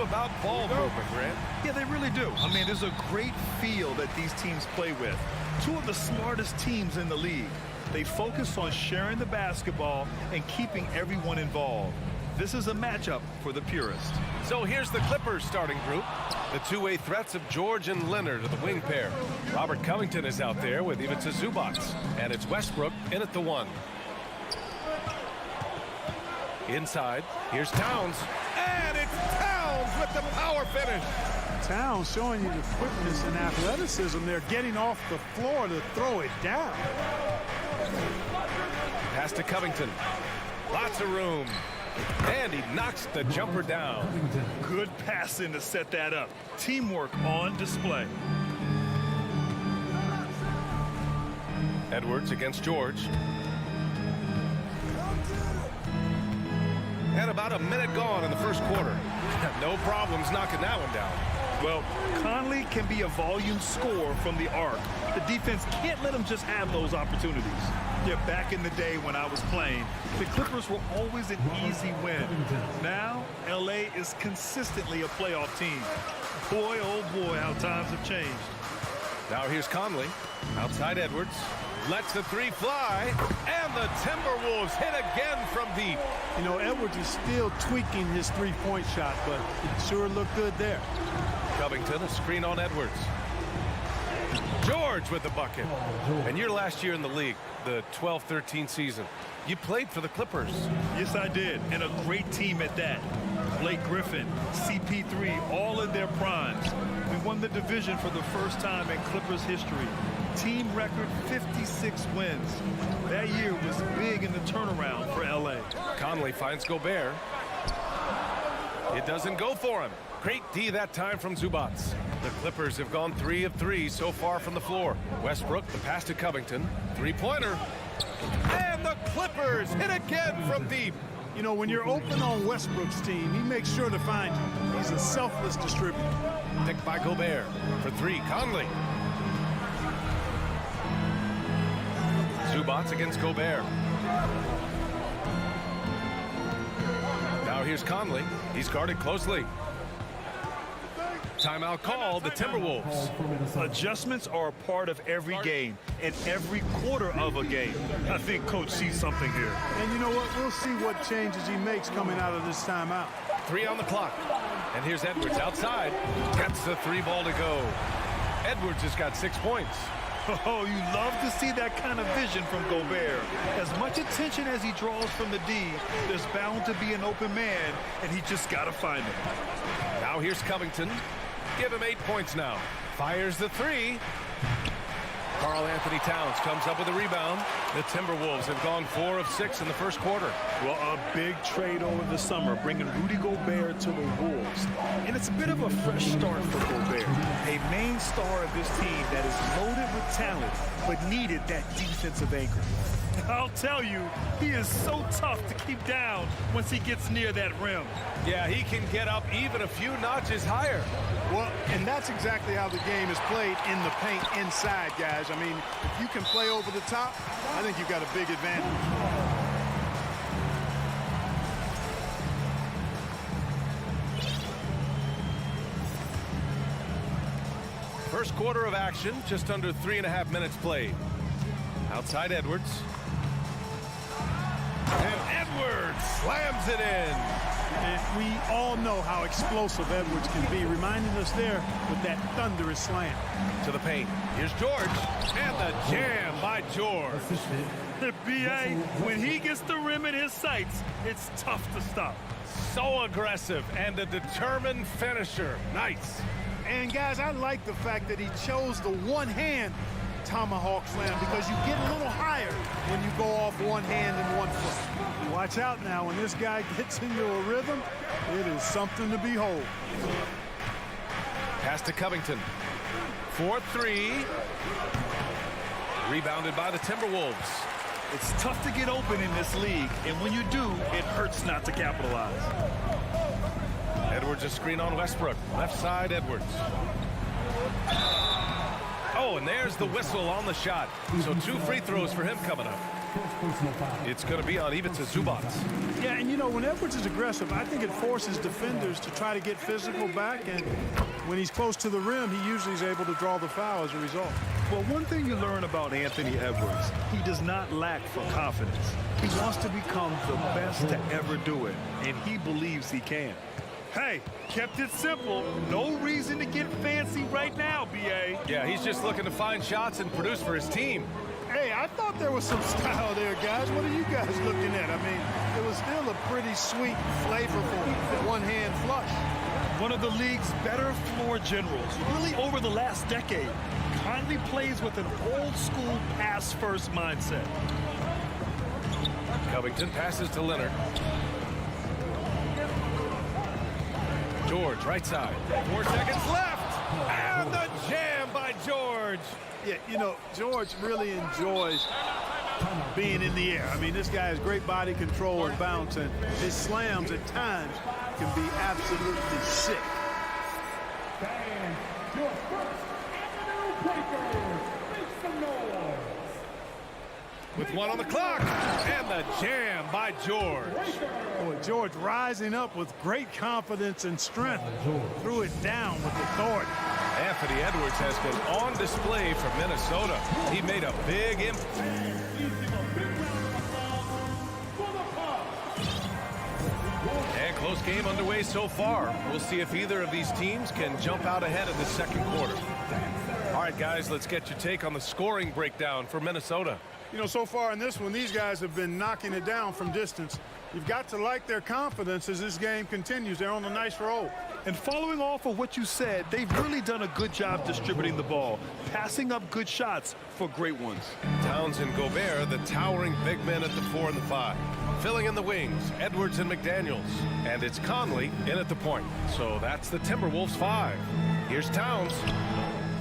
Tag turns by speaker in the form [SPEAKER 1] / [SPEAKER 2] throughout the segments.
[SPEAKER 1] about ball movement, Grant.
[SPEAKER 2] Yeah, they really do. I mean, there's a great feel that these teams play with. Two of the smartest teams in the league. They focus on sharing the basketball and keeping everyone involved. This is a matchup for the purist.
[SPEAKER 1] So here's the Clippers starting group. The two-way threats of George and Leonard are the wing pair. Robert Covington is out there with Ivica Zubac. And it's Westbrook in at the 1. Inside, here's Towns. And it's Towns with the power finish.
[SPEAKER 3] Towns showing you the quickness and athleticism. They're getting off the floor to throw it down.
[SPEAKER 1] Pass to Covington. Lots of room. And he knocks the jumper down.
[SPEAKER 2] Good passing to set that up. Teamwork on display.
[SPEAKER 1] Edwards against George. And about a minute gone in the first quarter. No problems knocking that one down.
[SPEAKER 2] Well, Conley can be a volume scorer from the arc. The defense can't let him just have those opportunities. Yeah, back in the day when I was playing, the Clippers were always an easy win. Now, LA is consistently a playoff team. Boy, oh boy, how times have changed.
[SPEAKER 1] Now here's Conley. Outside Edwards. Lets the 3 fly. And the Timberwolves hit again from deep.
[SPEAKER 3] You know, Edwards is still tweaking his three-point shot, but it sure looked good there.
[SPEAKER 1] Covington, a screen on Edwards. George with the bucket. And your last year in the league, the 12-13 season, you played for the Clippers.
[SPEAKER 2] Yes, I did, and a great team at that. Blake Griffin, CP3, all in their primes. We won the division for the first time in Clippers history. Team record 56 wins. That year was big in the turnaround for LA.
[SPEAKER 1] Conley finds Gobert. It doesn't go for him. Great D that time from Zubac. The Clippers have gone 3 of 3 so far from the floor. Westbrook, the pass to Covington. 3-pointer. And the Clippers hit again from deep.
[SPEAKER 3] You know, when you're open on Westbrook's team, he makes sure to find you. He's a selfless distributor.
[SPEAKER 1] Picked by Gobert. For 3, Conley. Zubac against Gobert. Now here's Conley. He's guarded closely. Timeout called, the Timberwolves.
[SPEAKER 2] Adjustments are a part of every game and every quarter of a game. I think Coach sees something here.
[SPEAKER 3] And you know what? We'll see what changes he makes coming out of this timeout.
[SPEAKER 1] 3 on the clock. And here's Edwards outside. Gets the 3 ball to go. Edwards has got 6 points.
[SPEAKER 2] Oh, you love to see that kind of vision from Gobert. As much attention as he draws from the D, there's bound to be an open man, and he just got to find him.
[SPEAKER 1] Now here's Covington. Give him 8 points now. Fires the 3. Karl Anthony Towns comes up with a rebound. The Timberwolves have gone 4 of 6 in the first quarter.
[SPEAKER 2] Well, a big trade over the summer, bringing Rudy Gobert to the Wolves. And it's a bit of a fresh start for Gobert. A main star of this team that is loaded with talent, but needed that defensive anchor. I'll tell you, he is so tough to keep down once he gets near that rim.
[SPEAKER 1] Yeah, he can get up even a few notches higher.
[SPEAKER 3] Well, and that's exactly how the game is played in the paint inside, guys. I mean, if you can play over the top, I think you've got a big advantage.
[SPEAKER 1] First quarter of action, just under 3.5 minutes played. Outside Edwards. And Edwards slams it in.
[SPEAKER 3] And we all know how explosive Edwards can be, reminding us there with that thunderous slam.
[SPEAKER 1] To the paint. Here's George. And the jam by George.
[SPEAKER 2] B.A., when he gets the rim in his sights, it's tough to stop.
[SPEAKER 1] So aggressive and a determined finisher. Nice.
[SPEAKER 3] And, guys, I like the fact that he chose the one-hand tomahawk slam because you get a little higher when you go off one hand and one foot. Watch out now. When this guy gets into a rhythm, it is something to behold.
[SPEAKER 1] Pass to Covington. 4-3. Rebounded by the Timberwolves.
[SPEAKER 2] It's tough to get open in this league, and when you do, it hurts not to capitalize.
[SPEAKER 1] Edwards a screen on Westbrook. Left side, Edwards. Oh, and there's the whistle on the shot. So 2 free throws for him coming up. It's going to be on Ivica Zubac.
[SPEAKER 3] Yeah, and you know, when Edwards is aggressive, I think it forces defenders to try to get physical back, and when he's close to the rim, he usually is able to draw the foul as a result.
[SPEAKER 2] Well, one thing you learn about Anthony Edwards, he does not lack for confidence. He wants to become the best to ever do it, and he believes he can. Hey, kept it simple. No reason to get fancy right now, B.A.
[SPEAKER 1] Yeah, he's just looking to find shots and produce for his team.
[SPEAKER 3] Hey, I thought there was some style there, guys. What are you guys looking at? I mean, it was still a pretty sweet, flavorful one-hand flush.
[SPEAKER 2] One of the league's better floor generals, really over the last decade. Kindly plays with an old-school pass-first mindset.
[SPEAKER 1] Covington passes to Leonard. George, right side. 4 seconds left. And the jam by George.
[SPEAKER 3] Yeah, you know, George really enjoys being in the air. I mean, this guy has great body control and bounce, and his slams at times can be absolutely sick.
[SPEAKER 1] With 1 on the clock. And the jam by George.
[SPEAKER 3] Boy, George rising up with great confidence and strength. Threw it down with authority.
[SPEAKER 1] Anthony Edwards has been on display for Minnesota. He made a big impact. And close game underway so far. We'll see if either of these teams can jump out ahead in the second quarter. All right, guys, let's get your take on the scoring breakdown for Minnesota.
[SPEAKER 3] You know, so far in this one, these guys have been knocking it down from distance. You've got to like their confidence as this game continues. They're on a nice roll.
[SPEAKER 2] And following off of what you said, they've really done a good job distributing the ball, passing up good shots for great ones.
[SPEAKER 1] Towns and Gobert, the towering big men at the 4 and the 5. Filling in the wings, Edwards and McDaniels. And it's Conley in at the point. So that's the Timberwolves 5. Here's Towns.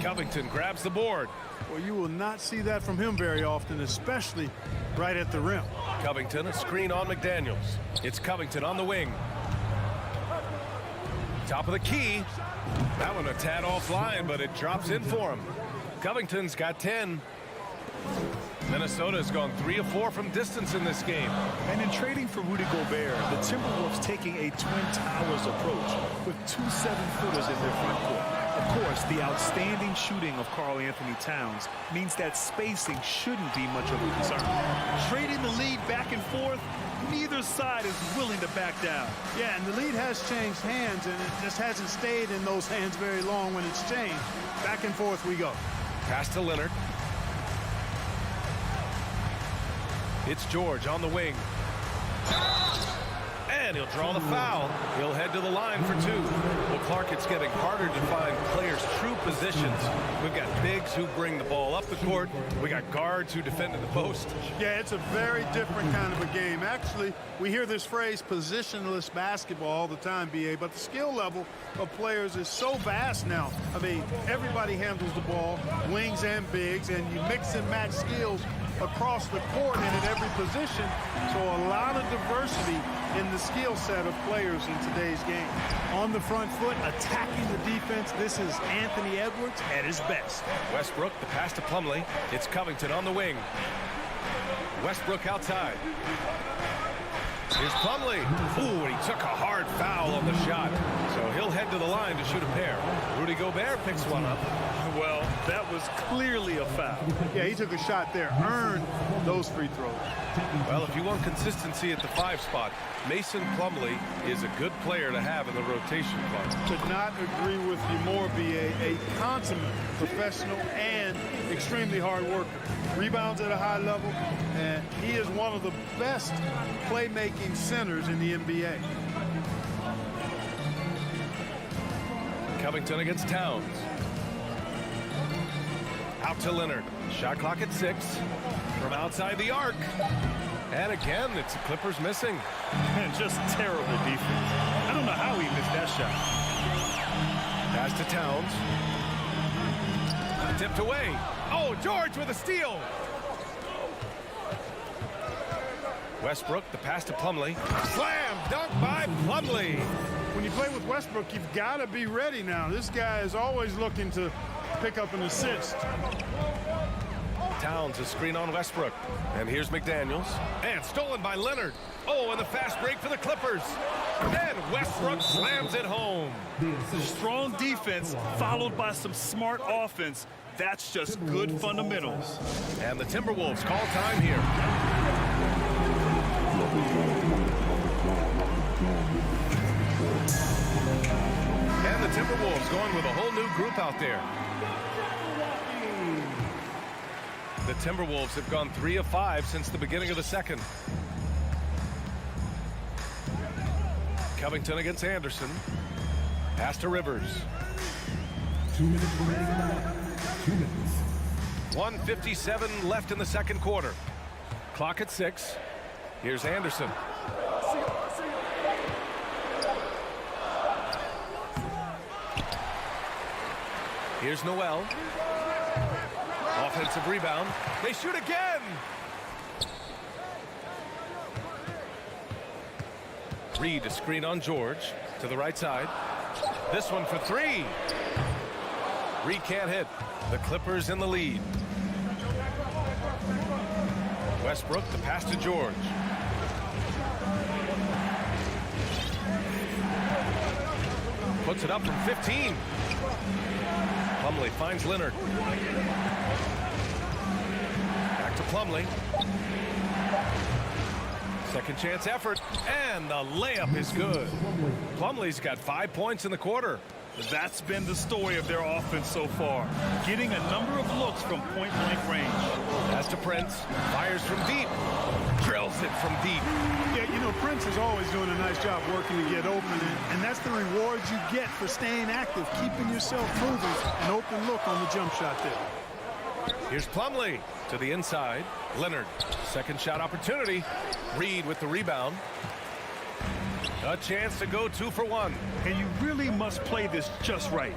[SPEAKER 1] Covington grabs the board.
[SPEAKER 3] Well, you will not see that from him very often, especially right at the rim.
[SPEAKER 1] Covington, a screen on McDaniels. It's Covington on the wing. Top of the key. That one a tad offline, but it drops in for him. Covington's got 10. Minnesota's gone 3 of 4 from distance in this game.
[SPEAKER 2] And in trading for Rudy Gobert, the Timberwolves taking a Twin Towers approach with 2 7-footers in their front court. Of course, the outstanding shooting of Karl-Anthony Towns means that spacing shouldn't be much of a concern. Trading the lead back and forth, neither side is willing to back down.
[SPEAKER 3] Yeah, and the lead has changed hands, and it just hasn't stayed in those hands very long when it's changed. Back and forth we go.
[SPEAKER 1] Pass to Leonard. It's George on the wing. And he'll draw the foul. He'll head to the line for 2. Well, Clark, it's getting harder to find players' true positions. We've got bigs who bring the ball up the court. We got guards who defend in the post.
[SPEAKER 3] Yeah, it's a very different kind of a game. Actually, we hear this phrase positionless basketball all the time, B.A., but the skill level of players is so vast now. I mean, everybody handles the ball, wings and bigs, and you mix and match skills across the court and at every position. So a lot of diversity in the skill set of players in today's game. On the front foot, attacking the defense, this is Anthony Edwards at his best.
[SPEAKER 1] Westbrook, the pass to Plumlee. It's Covington on the wing. Westbrook outside. Here's Plumlee. Ooh, and he took a hard foul on the shot. So he'll head to the line to shoot a pair. Rudy Gobert picks one up.
[SPEAKER 2] Well, that was clearly a foul.
[SPEAKER 3] Yeah, he took a shot there, earned those free throws.
[SPEAKER 1] Well, if you want consistency at the 5 spot, Mason Plumlee is a good player to have in the rotation club.
[SPEAKER 3] Could not agree with you more, B.A. A consummate professional and extremely hard worker. Rebounds at a high level, and he is one of the best playmaking centers in the NBA.
[SPEAKER 1] Covington against Towns. Out to Leonard. Shot clock at 6. From outside the arc. And again, it's the Clippers missing.
[SPEAKER 2] Man, just terrible defense. I don't know how he missed that shot.
[SPEAKER 1] Pass to Towns. Tipped away. Oh, George with a steal. Westbrook, the pass to Plumlee. Slam dunk by Plumlee.
[SPEAKER 3] When you play with Westbrook, you've got to be ready now. This guy is always looking to pick up an assist.
[SPEAKER 1] Towns a screen on Westbrook. And here's McDaniels. And stolen by Leonard. Oh, and the fast break for the Clippers. And Westbrook slams it home.
[SPEAKER 2] Strong defense followed by some smart offense. That's just good fundamentals.
[SPEAKER 1] And the Timberwolves call time here. And the Timberwolves going with a whole new group out there. The Timberwolves have gone 3 of 5 since the beginning of the second. Covington against Anderson. Pass to Rivers.
[SPEAKER 4] 2 minutes remaining now. 2 minutes.
[SPEAKER 1] 1:57 left in the second quarter. Clock at 6. Here's Anderson. Here's Noel. Offensive rebound. They shoot again. Reed a screen on George to the right side. This one for 3. Reed can't hit. The Clippers in the lead. Westbrook, the pass to George. Puts it up from 15. Plumlee finds Leonard. Back to Plumlee. Second chance effort, and the layup is good. Plumlee's got 5 points in the quarter.
[SPEAKER 2] That's been the story of their offense so far. Getting a number of looks from point-blank range.
[SPEAKER 1] Pass to Prince. Fires from deep. Drills it from deep.
[SPEAKER 3] Yeah, you know, Prince is always doing a nice job working to get open, and that's the reward you get for staying active, keeping yourself moving, an open look on the jump shot there.
[SPEAKER 1] Here's Plumlee to the inside. Leonard, second shot opportunity. Reed with the rebound. A chance to go 2 for 1.
[SPEAKER 2] And you really must play this just right.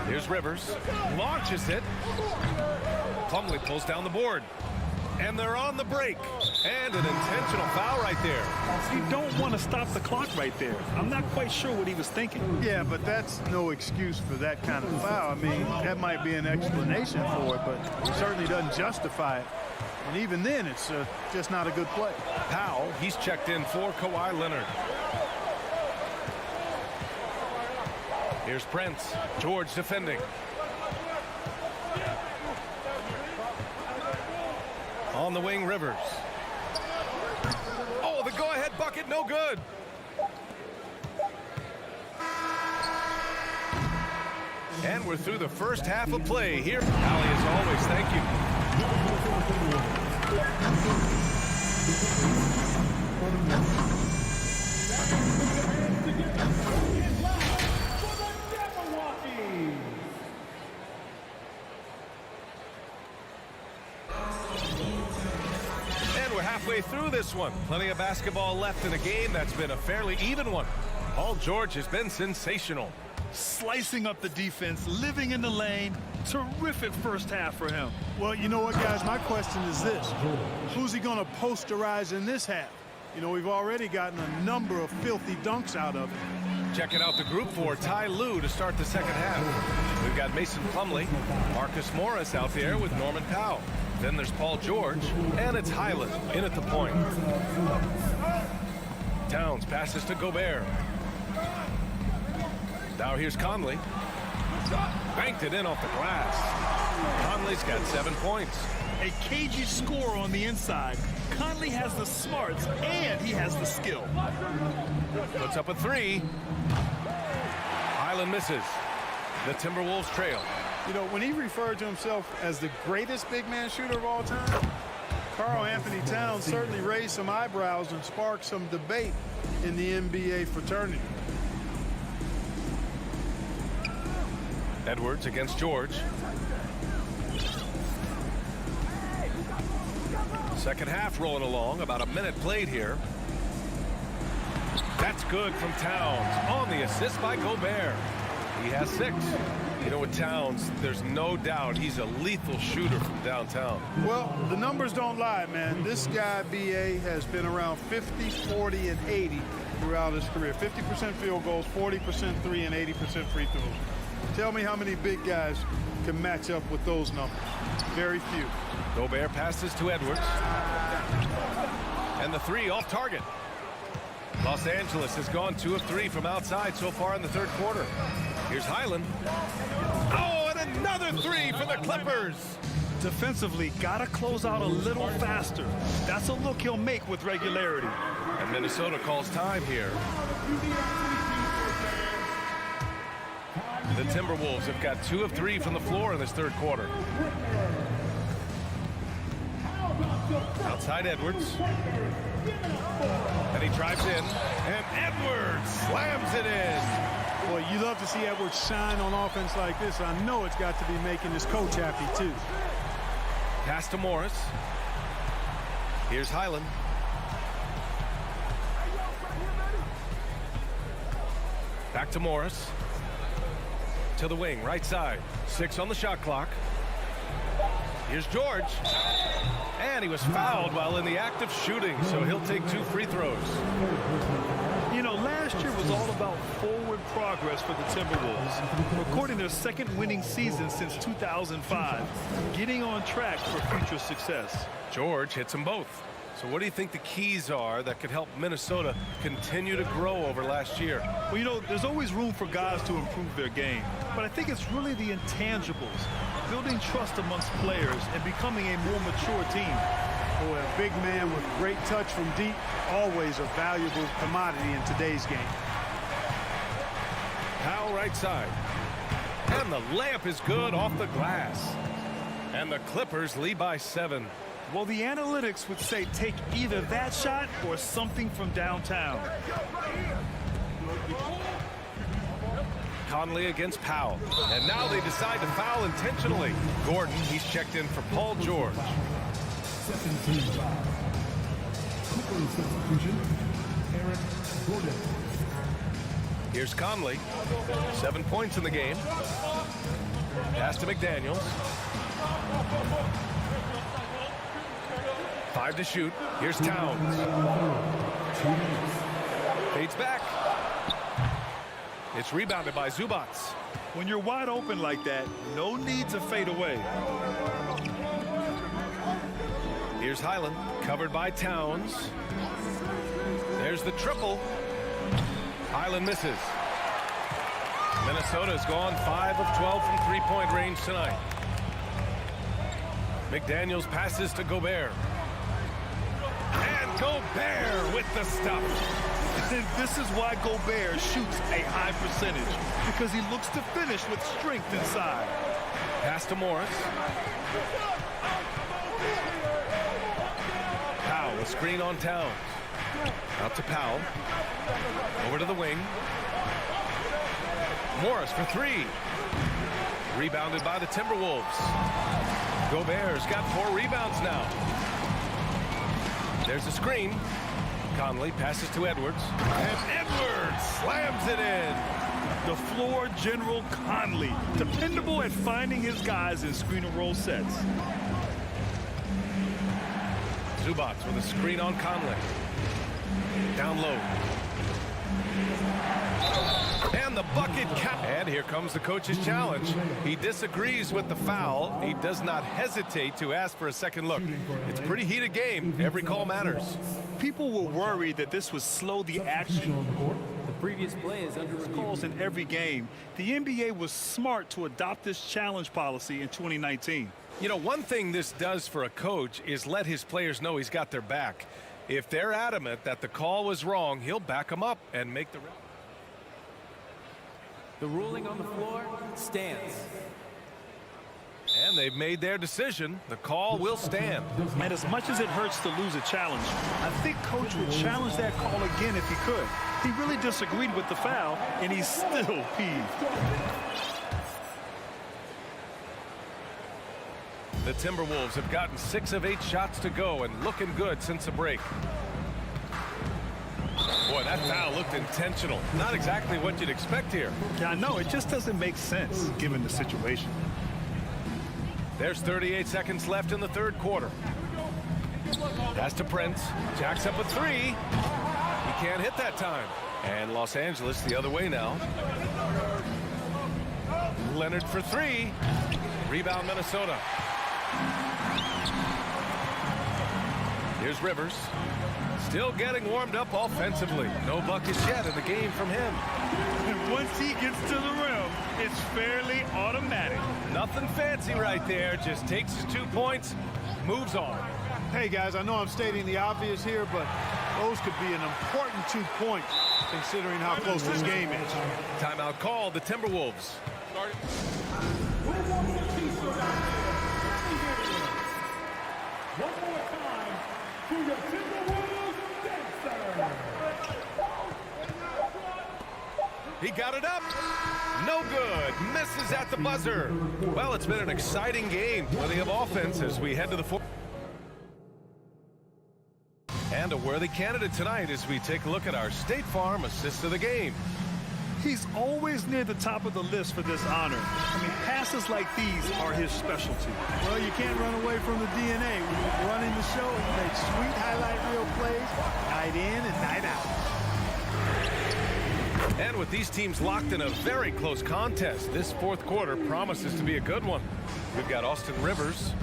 [SPEAKER 1] Here's Rivers. Launches it. Plumlee pulls down the board. And they're on the break. And an intentional foul right there.
[SPEAKER 2] You don't want to stop the clock right there. I'm not quite sure what he was thinking.
[SPEAKER 3] Yeah, but that's no excuse for that kind of foul. I mean, that might be an explanation for it, but it certainly doesn't justify it. And even then, it's just not a good play.
[SPEAKER 1] Powell, he's checked in for Kawhi Leonard. Here's Prince. George defending. On the wing, Rivers. Oh, the go-ahead bucket, no good. And we're through the first half of play here. Allie, as always, thank you. And we're halfway through this one. Plenty of basketball left in a game that's been a fairly even one. Paul George has been sensational.
[SPEAKER 2] Slicing up the defense, living in the lane. Terrific first half for him.
[SPEAKER 3] Well, you know what, guys? My question is this. Who's he going to posterize in this half? You know, we've already gotten a number of filthy dunks out of it.
[SPEAKER 1] Checking out the group for Ty Lue to start the second half. We've got Mason Plumlee, Marcus Morris out there with Norman Powell. Then there's Paul George, and it's Highland in at the point. Towns passes to Gobert. Now here's Conley. Banked it in off the glass. Conley's got 7 points.
[SPEAKER 2] A cagey score on the inside. Conley has the smarts and he has the skill.
[SPEAKER 1] Puts up a 3. Highland misses. The Timberwolves trail.
[SPEAKER 3] You know, when he referred to himself as the greatest big man shooter of all time, Karl Anthony Towns certainly raised some eyebrows and sparked some debate in the NBA fraternity.
[SPEAKER 1] Edwards against George. Second half rolling along. About a minute played here. That's good from Towns on the assist by Gobert. He has 6. You know, with Towns, there's no doubt he's a lethal shooter from downtown.
[SPEAKER 3] Well, the numbers don't lie, man. This guy, B.A., has been around 50, 40, and 80 throughout his career. 50% field goals, 40% 3, and 80% free throws. Tell me how many big guys can match up with those numbers. Very few.
[SPEAKER 1] Gobert passes to Edwards. And the three off target. Los Angeles has gone 2 of 3 from outside so far in the third quarter. Here's Highland. Oh, and another three for the Clippers.
[SPEAKER 2] Defensively, gotta close out a little faster. That's a look he'll make with regularity.
[SPEAKER 1] And Minnesota calls time here. The Timberwolves have got 2 of 3 from the floor in this third quarter. Outside Edwards. And he drives in. And Edwards slams it in.
[SPEAKER 3] Boy, you love to see Edwards shine on offense like this. I know it's got to be making his coach happy, too.
[SPEAKER 1] Pass to Morris. Here's Highland. Back to Morris. To the wing, right side. 6 on the shot clock. Here's George. And he was fouled while in the act of shooting, so he'll take 2 free throws.
[SPEAKER 2] You know, last year was all about forward progress for the Timberwolves. Recording their second winning season since 2005. Getting on track for future success.
[SPEAKER 1] George hits them both. So what do you think the keys are that could help Minnesota continue to grow over last year?
[SPEAKER 2] Well, you know, there's always room for guys to improve their game. But I think it's really the intangibles. Building trust amongst players and becoming a more mature team.
[SPEAKER 3] Boy, a big man with great touch from deep, always a valuable commodity in today's game.
[SPEAKER 1] Powell right side. And the layup is good off the glass. And the Clippers lead by 7.
[SPEAKER 2] Well, the analytics would say take either that shot or something from downtown.
[SPEAKER 1] Conley against Powell. And now they decide to foul intentionally. Gordon, he's checked in for Paul George.
[SPEAKER 4] Second team foul. Clippers substitution, Eric Gordon.
[SPEAKER 1] Here's Conley. 7 points in the game. Pass to McDaniels. 5 to shoot. Here's Towns. Fades back. It's rebounded by Zubats.
[SPEAKER 2] When you're wide open like that, no need to fade away.
[SPEAKER 1] Here's Highland, covered by Towns. There's the triple. Highland misses. Minnesota's gone 5 of 12 from three-point range tonight. McDaniels passes to Gobert. And Gobert with the stuff.
[SPEAKER 2] And this is why Gobert shoots a high percentage, because he looks to finish with strength inside.
[SPEAKER 1] Pass to Morris. Powell, a screen on Towns. Out to Powell. Over to the wing. Morris for 3. Rebounded by the Timberwolves. Gobert's got 4 rebounds now. There's a screen. Conley passes to Edwards. And Edwards slams it in.
[SPEAKER 2] The floor general Conley, dependable at finding his guys in screen and roll sets.
[SPEAKER 1] Zubats with a screen on Conley. Down low. And the bucket count. And here comes the coach's challenge. He disagrees with the foul. He does not hesitate to ask for a second look. It's a pretty heated game. Every call matters.
[SPEAKER 2] People were worried that this would slow the action.
[SPEAKER 5] The previous play is under review.
[SPEAKER 2] Calls in every game. The NBA was smart to adopt this challenge policy in 2019.
[SPEAKER 1] You know, one thing this does for a coach is let his players know he's got their back. If they're adamant that the call was wrong, he'll back them up and make the...
[SPEAKER 5] The ruling on the floor stands.
[SPEAKER 1] And they've made their decision. The call will stand.
[SPEAKER 2] And as much as it hurts to lose a challenge, I think Coach would challenge that call again if he could. He really disagreed with the foul, and he's still peeved.
[SPEAKER 1] The Timberwolves have gotten 6 of 8 shots to go and looking good since the break. Boy, that foul looked intentional. Not exactly what you'd expect here.
[SPEAKER 2] Yeah, I know. It just doesn't make sense given the situation.
[SPEAKER 1] There's 38 seconds left in the third quarter. Pass to Prince. Jacks up a 3. He can't hit that time. And Los Angeles the other way now. Leonard for 3. Rebound Minnesota. Here's Rivers. Still getting warmed up offensively. No buckets yet in the game from him.
[SPEAKER 2] And once he gets to the rim, it's fairly automatic.
[SPEAKER 1] Nothing fancy right there. Just takes his 2 points, moves on.
[SPEAKER 3] Hey, guys, I know I'm stating the obvious here, but those could be an important 2 points considering how close this game is.
[SPEAKER 1] Timeout called, the Timberwolves.
[SPEAKER 4] One more time to your Timberwolves dancer.
[SPEAKER 1] He got it up. No good. Misses at the buzzer. Well, it's been an exciting game. Plenty of offense as we head to the fourth. And a worthy candidate tonight as we take a look at our State Farm assist of the game.
[SPEAKER 2] He's always near the top of the list for this honor. I mean, passes like these are his specialty.
[SPEAKER 3] Well, you can't run away from the DNA. When you're running the show, he makes sweet highlight reel plays, night in and night out.
[SPEAKER 1] And with these teams locked in a very close contest, this fourth quarter promises to be a good one. We've got Austin Rivers,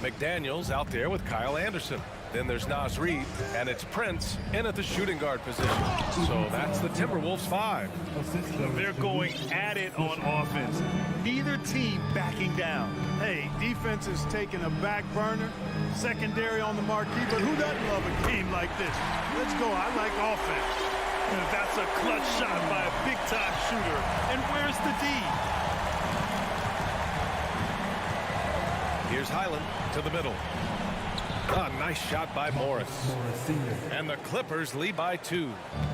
[SPEAKER 1] McDaniels out there with Kyle Anderson. Then there's Naz Reid, and it's Prince in at the shooting guard position. So that's the Timberwolves 5.
[SPEAKER 2] They're going at it on offense. Neither team backing down.
[SPEAKER 3] Hey, defense is taking a back burner, secondary on the marquee, but who doesn't love a game like this? Let's go. I like offense.
[SPEAKER 2] And that's a clutch shot by a big-time shooter. And where's the D?
[SPEAKER 1] Here's Highland to the middle. A nice shot by Morris. And the Clippers lead by 2.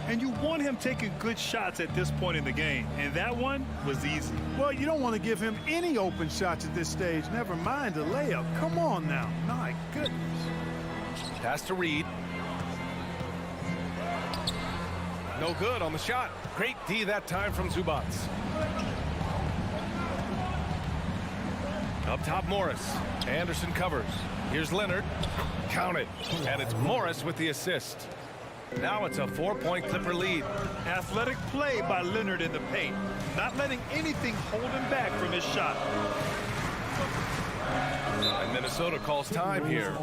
[SPEAKER 2] And you want him taking good shots at this point in the game. And that one was easy.
[SPEAKER 3] Well, you don't want to give him any open shots at this stage. Never mind a layup. Come on now. My goodness.
[SPEAKER 1] Pass to Reid. No good on the shot. Great D that time from Zubats. Up top, Morris. Anderson covers. Here's Leonard. Count it. And it's Morris with the assist. Now it's a 4-point Clipper lead.
[SPEAKER 2] Athletic play by Leonard in the paint. Not letting anything hold him back from his shot.
[SPEAKER 1] And Minnesota calls time here.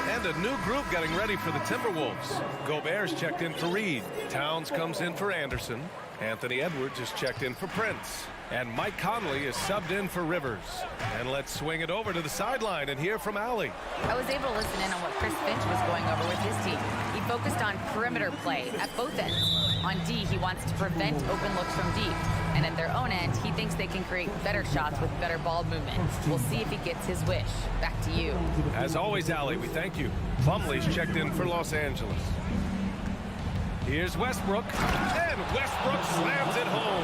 [SPEAKER 1] And a new group getting ready for the Timberwolves. Gobert's checked in for Reid. Towns comes in for Anderson. Anthony Edwards is checked in for Prince. And Mike Conley is subbed in for Rivers. And let's swing it over to the sideline and hear from Allie.
[SPEAKER 6] I was able to listen in on what Chris Finch was going over with his team. He focused on perimeter play at both ends. On D, he wants to prevent open looks from deep. And at their own end, he thinks they can create better shots with better ball movement. We'll see if he gets his wish. Back to you.
[SPEAKER 1] As always, Allie, we thank you. Plumlee's checked in for Los Angeles. Here's Westbrook, and Westbrook slams it home.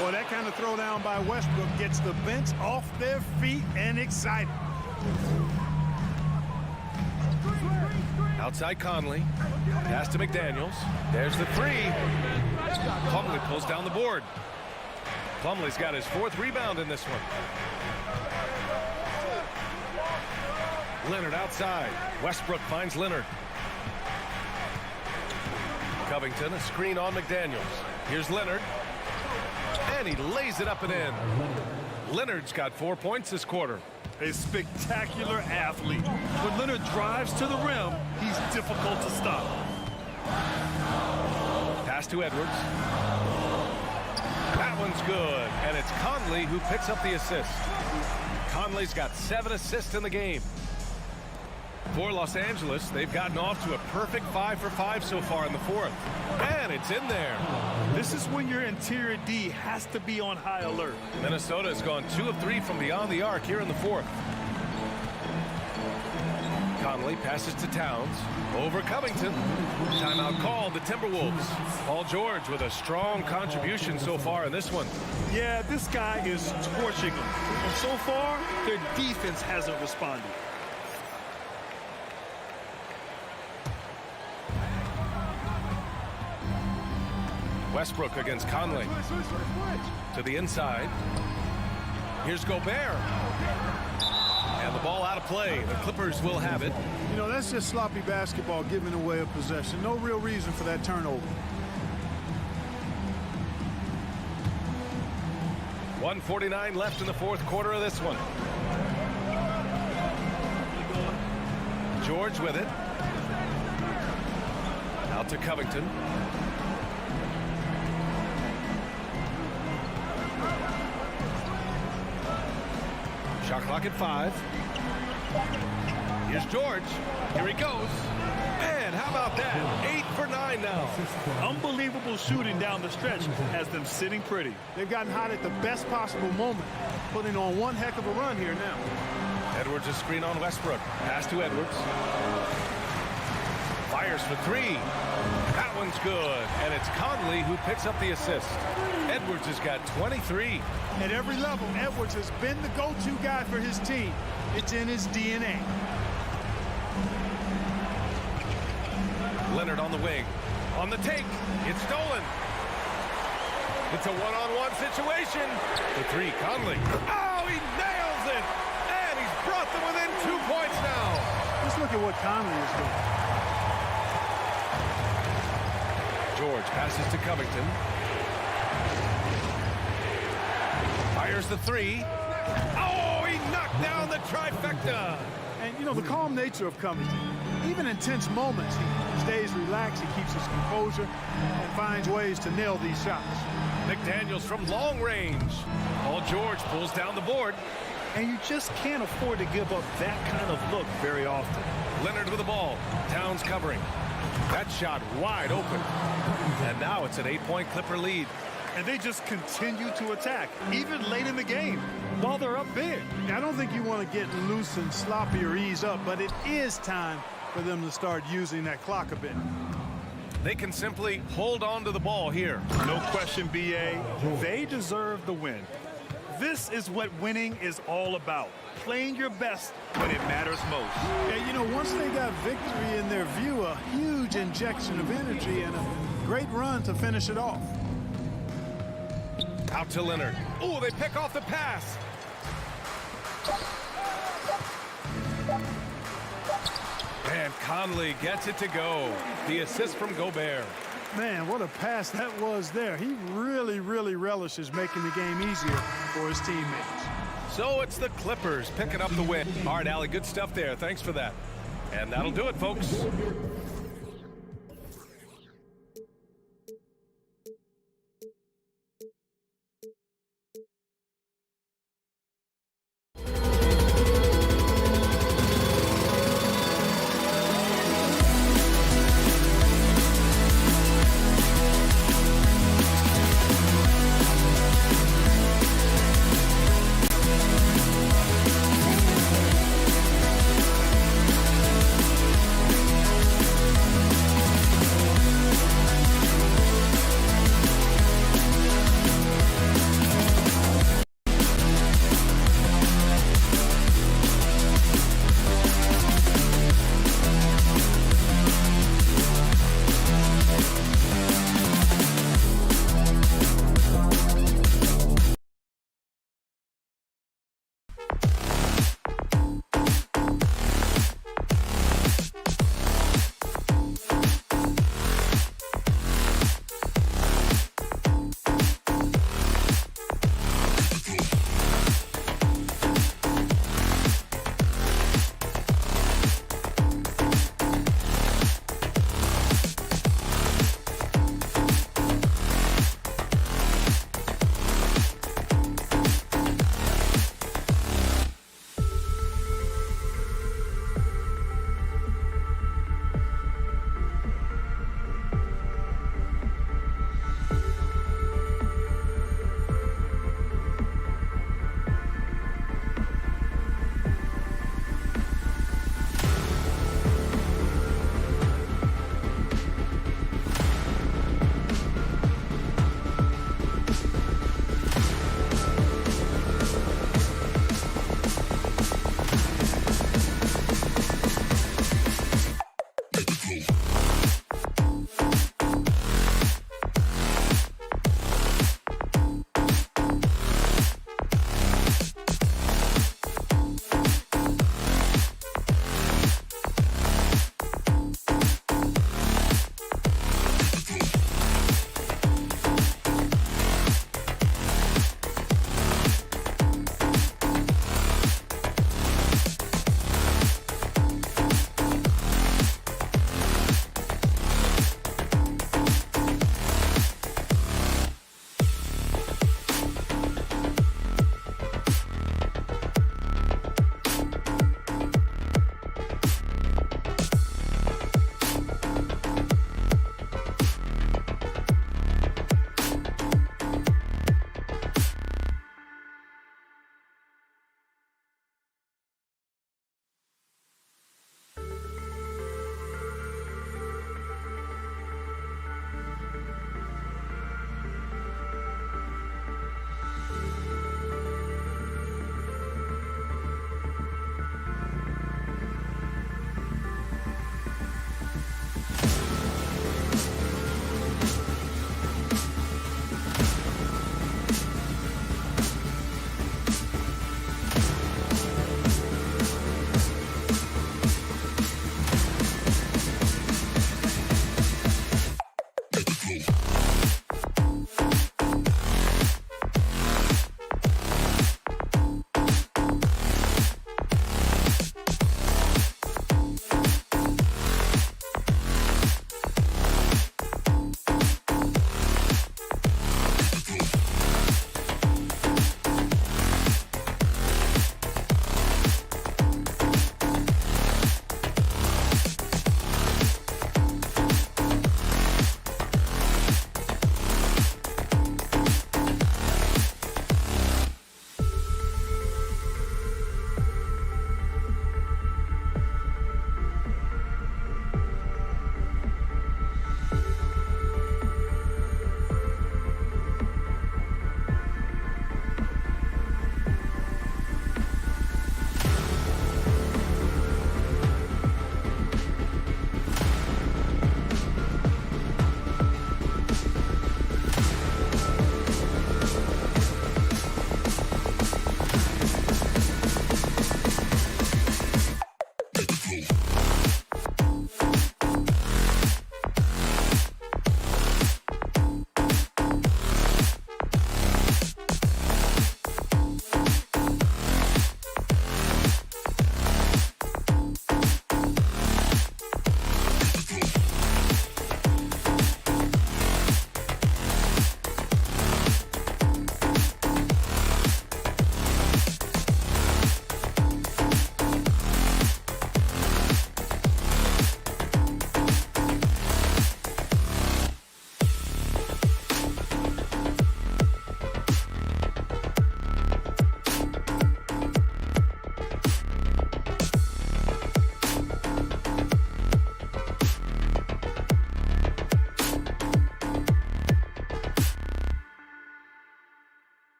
[SPEAKER 3] Boy, that kind of throwdown by Westbrook gets the bench off their feet and excited.
[SPEAKER 1] Outside Conley, pass to McDaniels. There's the 3. Plumlee pulls down the board. Plumlee's got his 4th rebound in this one. Leonard outside. Westbrook finds Leonard. Covington, a screen on McDaniels. Here's Leonard. And he lays it up and in. Leonard's got 4 points this quarter.
[SPEAKER 2] A spectacular athlete. When Leonard drives to the rim, he's difficult to stop.
[SPEAKER 1] Pass to Edwards. That one's good. And it's Conley who picks up the assist. Conley's got 7 assists in the game. For Los Angeles, they've gotten off to a perfect 5 for 5 so far in the 4th. And it's in there.
[SPEAKER 2] This is when your interior D has to be on high alert.
[SPEAKER 1] Minnesota has gone 2 of 3 from beyond the arc here in the 4th. Conley passes to Towns. Over Covington. Timeout called, the Timberwolves. Paul George with a strong contribution so far in this one.
[SPEAKER 2] Yeah, this guy is torching them. And so far, their defense hasn't responded.
[SPEAKER 1] Westbrook against Conley. To the inside. Here's Gobert. And the ball out of play. The Clippers will have it.
[SPEAKER 3] You know, that's just sloppy basketball giving away a possession. No real reason for that turnover.
[SPEAKER 1] 1:49 left in the fourth quarter of this one. George with it. Out to Covington. Shot clock at 5. Here's George. Here he goes. And how about that? 8 for 9 now.
[SPEAKER 2] Unbelievable shooting down the stretch has them sitting pretty.
[SPEAKER 3] They've gotten hot at the best possible moment, putting on one heck of a run here now.
[SPEAKER 1] Edwards a screen on Westbrook. Pass to Edwards. Fires for 3. That one's good. And it's Conley who picks up the assist. Edwards has got 23.
[SPEAKER 3] At every level, Edwards has been the go-to guy for his team. It's in his DNA.
[SPEAKER 1] Leonard on the wing. On the take. It's stolen. It's a one-on-one situation. The 3, Conley. Oh, he nails it. And he's brought them within 2 points now.
[SPEAKER 3] Just look at what Conley is doing.
[SPEAKER 1] George passes to Covington. Fires the 3. Oh, he knocked down the trifecta.
[SPEAKER 3] And, you know, the calm nature of Covington, even in tense moments, he stays relaxed, he keeps his composure, and finds ways to nail these shots.
[SPEAKER 1] McDaniels from long range. Paul George pulls down the board.
[SPEAKER 2] And you just can't afford to give up that kind of look very often.
[SPEAKER 1] Leonard with the ball. Towns covering. That shot wide open. And now it's an 8-point Clipper lead.
[SPEAKER 2] And they just continue to attack, even late in the game, while they're up big.
[SPEAKER 3] I don't think you want to get loose and sloppy or ease up, but it is time for them to start using that clock a bit.
[SPEAKER 1] They can simply hold on to the ball here.
[SPEAKER 2] No question, BA. They deserve the win. This is what winning is all about. Playing your best when it matters most.
[SPEAKER 3] And, you know, once they got victory in their view, a huge injection of energy and a great run to finish it off.
[SPEAKER 1] Out to Leonard. Oh, they pick off the pass. And Conley gets it to go. The assist from Gobert.
[SPEAKER 3] Man, what a pass that was there. He really, really relishes making the game easier for his teammates.
[SPEAKER 1] So it's the Clippers picking up the win. All right, Allie, good stuff there. Thanks for that. And that'll do it, folks.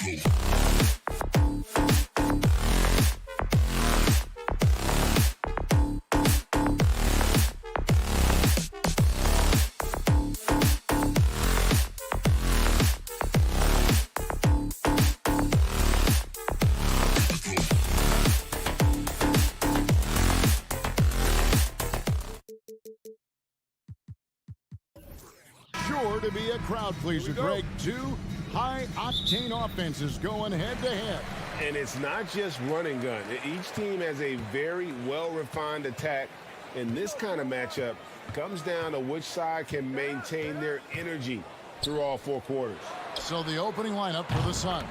[SPEAKER 7] Sure to be a crowd pleaser, Greg. Two high-octane offenses going head-to-head.
[SPEAKER 8] And it's not just run and gun. Each team has a very well-refined attack. And this kind of matchup comes down to which side can maintain their energy through all 4 quarters.
[SPEAKER 7] So the opening lineup for the Suns.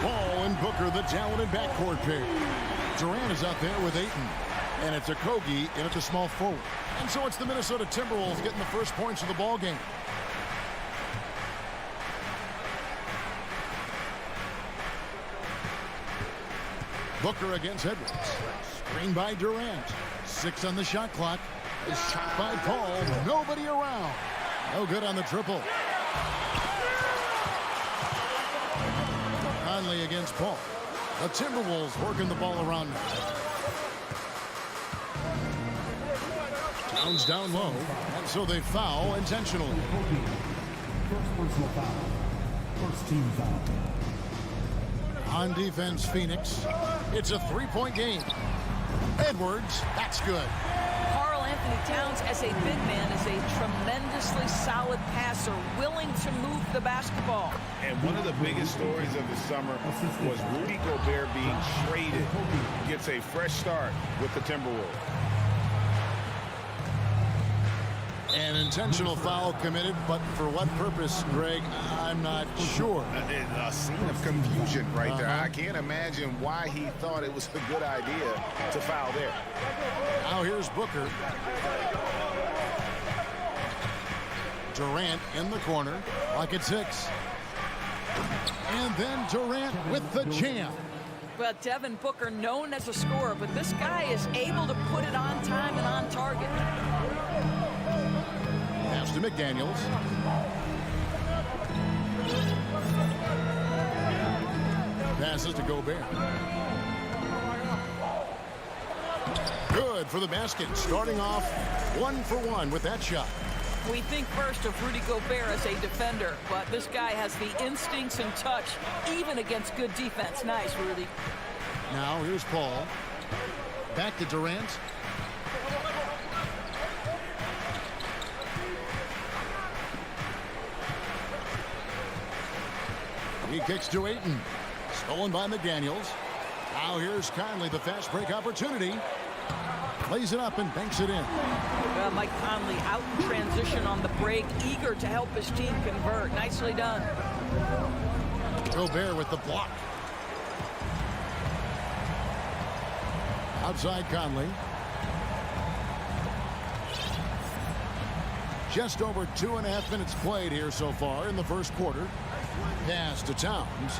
[SPEAKER 7] Ball and Booker, the talented backcourt pair. Durant is out there with Ayton. And it's Octopi in at the small forward. And so it's the Minnesota Timberwolves getting the first points of the ball game. Booker against Edwards. Screen by Durant. 6 on the shot clock. A shot by Paul. Nobody around. No good on the triple. Conley against Paul. The Timberwolves working the ball around now. Towns down low, and so they foul intentionally.
[SPEAKER 4] First personal foul. First team foul.
[SPEAKER 7] On defense, Phoenix. It's a 3-point game. Edwards, that's good.
[SPEAKER 9] Karl Anthony Towns, as a big man, is a tremendously solid passer, willing to move the basketball.
[SPEAKER 8] And one of the biggest stories of the summer was Rudy Gobert being traded. Gets a fresh start with the Timberwolves.
[SPEAKER 7] An intentional foul committed, but for what purpose, Greg, I'm not sure.
[SPEAKER 8] A scene of confusion right there. I can't imagine why he thought it was a good idea to foul there.
[SPEAKER 7] Now here's Booker. Durant in the corner, like it's 6. And then Durant with the jam.
[SPEAKER 9] Well, Devin Booker, known as a scorer, but this guy is able to put it on time and on target.
[SPEAKER 7] Pass to McDaniels. Passes to Gobert. Good for the basket. Starting off 1 for 1 with that shot.
[SPEAKER 9] We think first of Rudy Gobert as a defender, but this guy has the instincts and touch, even against good defense. Nice, Rudy.
[SPEAKER 7] Now here's Paul. Back to Durant. He kicks to Ayton. Stolen by McDaniels. Now here's Conley, the fast break opportunity. Plays it up and banks it in.
[SPEAKER 9] Mike Conley out in transition on the break, eager to help his team convert. Nicely done.
[SPEAKER 7] Gobert with the block. Outside Conley. Just over 2.5 minutes played here so far in the first quarter. Pass to Towns.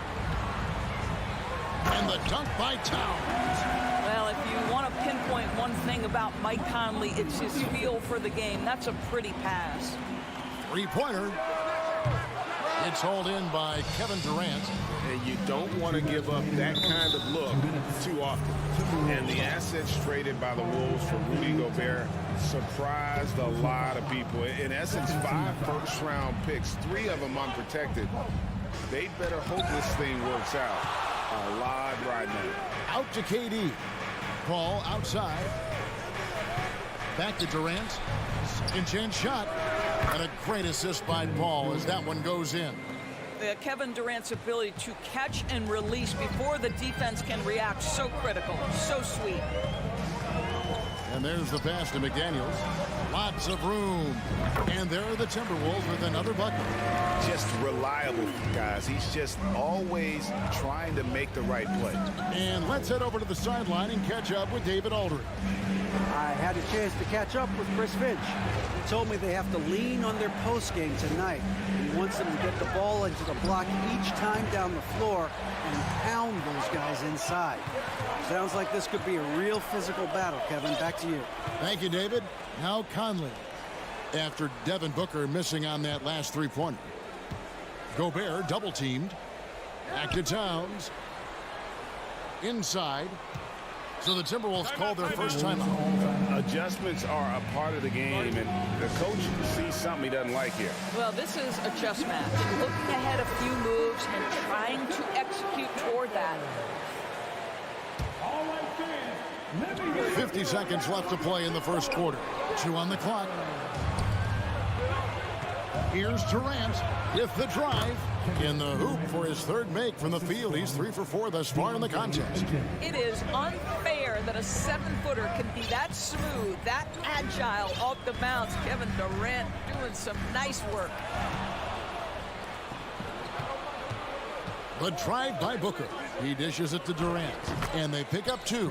[SPEAKER 7] And the dunk by Towns.
[SPEAKER 9] Well, if you want to pinpoint one thing about Mike Conley, it's his feel for the game. That's a pretty pass.
[SPEAKER 7] 3-pointer. It's hauled in by Kevin Durant.
[SPEAKER 8] And you don't want to give up that kind of look too often. And the assets traded by the Wolves for Rudy Gobert surprised a lot of people. In essence, 5 first-round picks, 3 of them unprotected. They better hope this thing works out a lot right now.
[SPEAKER 7] Out to KD. Paul outside. Back to Durant. Second chance shot. And a great assist by Paul as that one goes in.
[SPEAKER 9] Kevin Durant's ability to catch and release before the defense can react, so critical, so sweet.
[SPEAKER 7] And there's the pass to McDaniels. Lots of room. And there are the Timberwolves with another bucket.
[SPEAKER 8] Just reliable, guys. He's just always trying to make the right play.
[SPEAKER 7] And let's head over to the sideline and catch up with David Aldridge.
[SPEAKER 10] I had a chance to catch up with Chris Finch. He told me they have to lean on their post game tonight. He wants them to get the ball into the block each time down the floor and pound those guys inside. Sounds like this could be a real physical battle, Kevin. Back to you.
[SPEAKER 7] Thank you, David. Now Conley. After Devin Booker missing on that last 3-pointer. Gobert double-teamed. Back to Towns. Inside. So the Timberwolves call their first timeout.
[SPEAKER 8] Adjustments are a part of the game, and the coach sees something he doesn't like here.
[SPEAKER 9] Well, this is a chess match. Looking ahead a few moves and trying to execute toward that.
[SPEAKER 7] 50 seconds left to play in the first quarter. 2 on the clock. Here's Durant with the drive. In the hoop for his third make from the field. He's 3 for 4 thus far in the contest.
[SPEAKER 9] It is unfair that a 7-footer can be that smooth, that agile off the bounce. Kevin Durant doing some nice work.
[SPEAKER 7] The drive by Booker. He dishes it to Durant. And they pick up 2.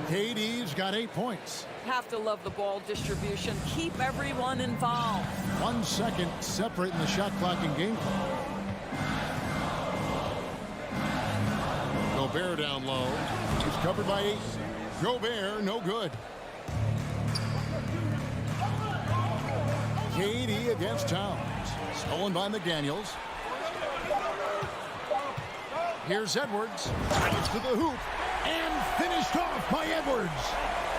[SPEAKER 7] KD's got 8 points.
[SPEAKER 9] Have to love the ball distribution. Keep everyone involved.
[SPEAKER 7] 1 second separating the shot clock and game clock. Gobert down low. He's covered by 8. Gobert, no good. KD against Towns. Stolen by McDaniels. Here's Edwards. Gets to the hoop. And finished off by Edwards.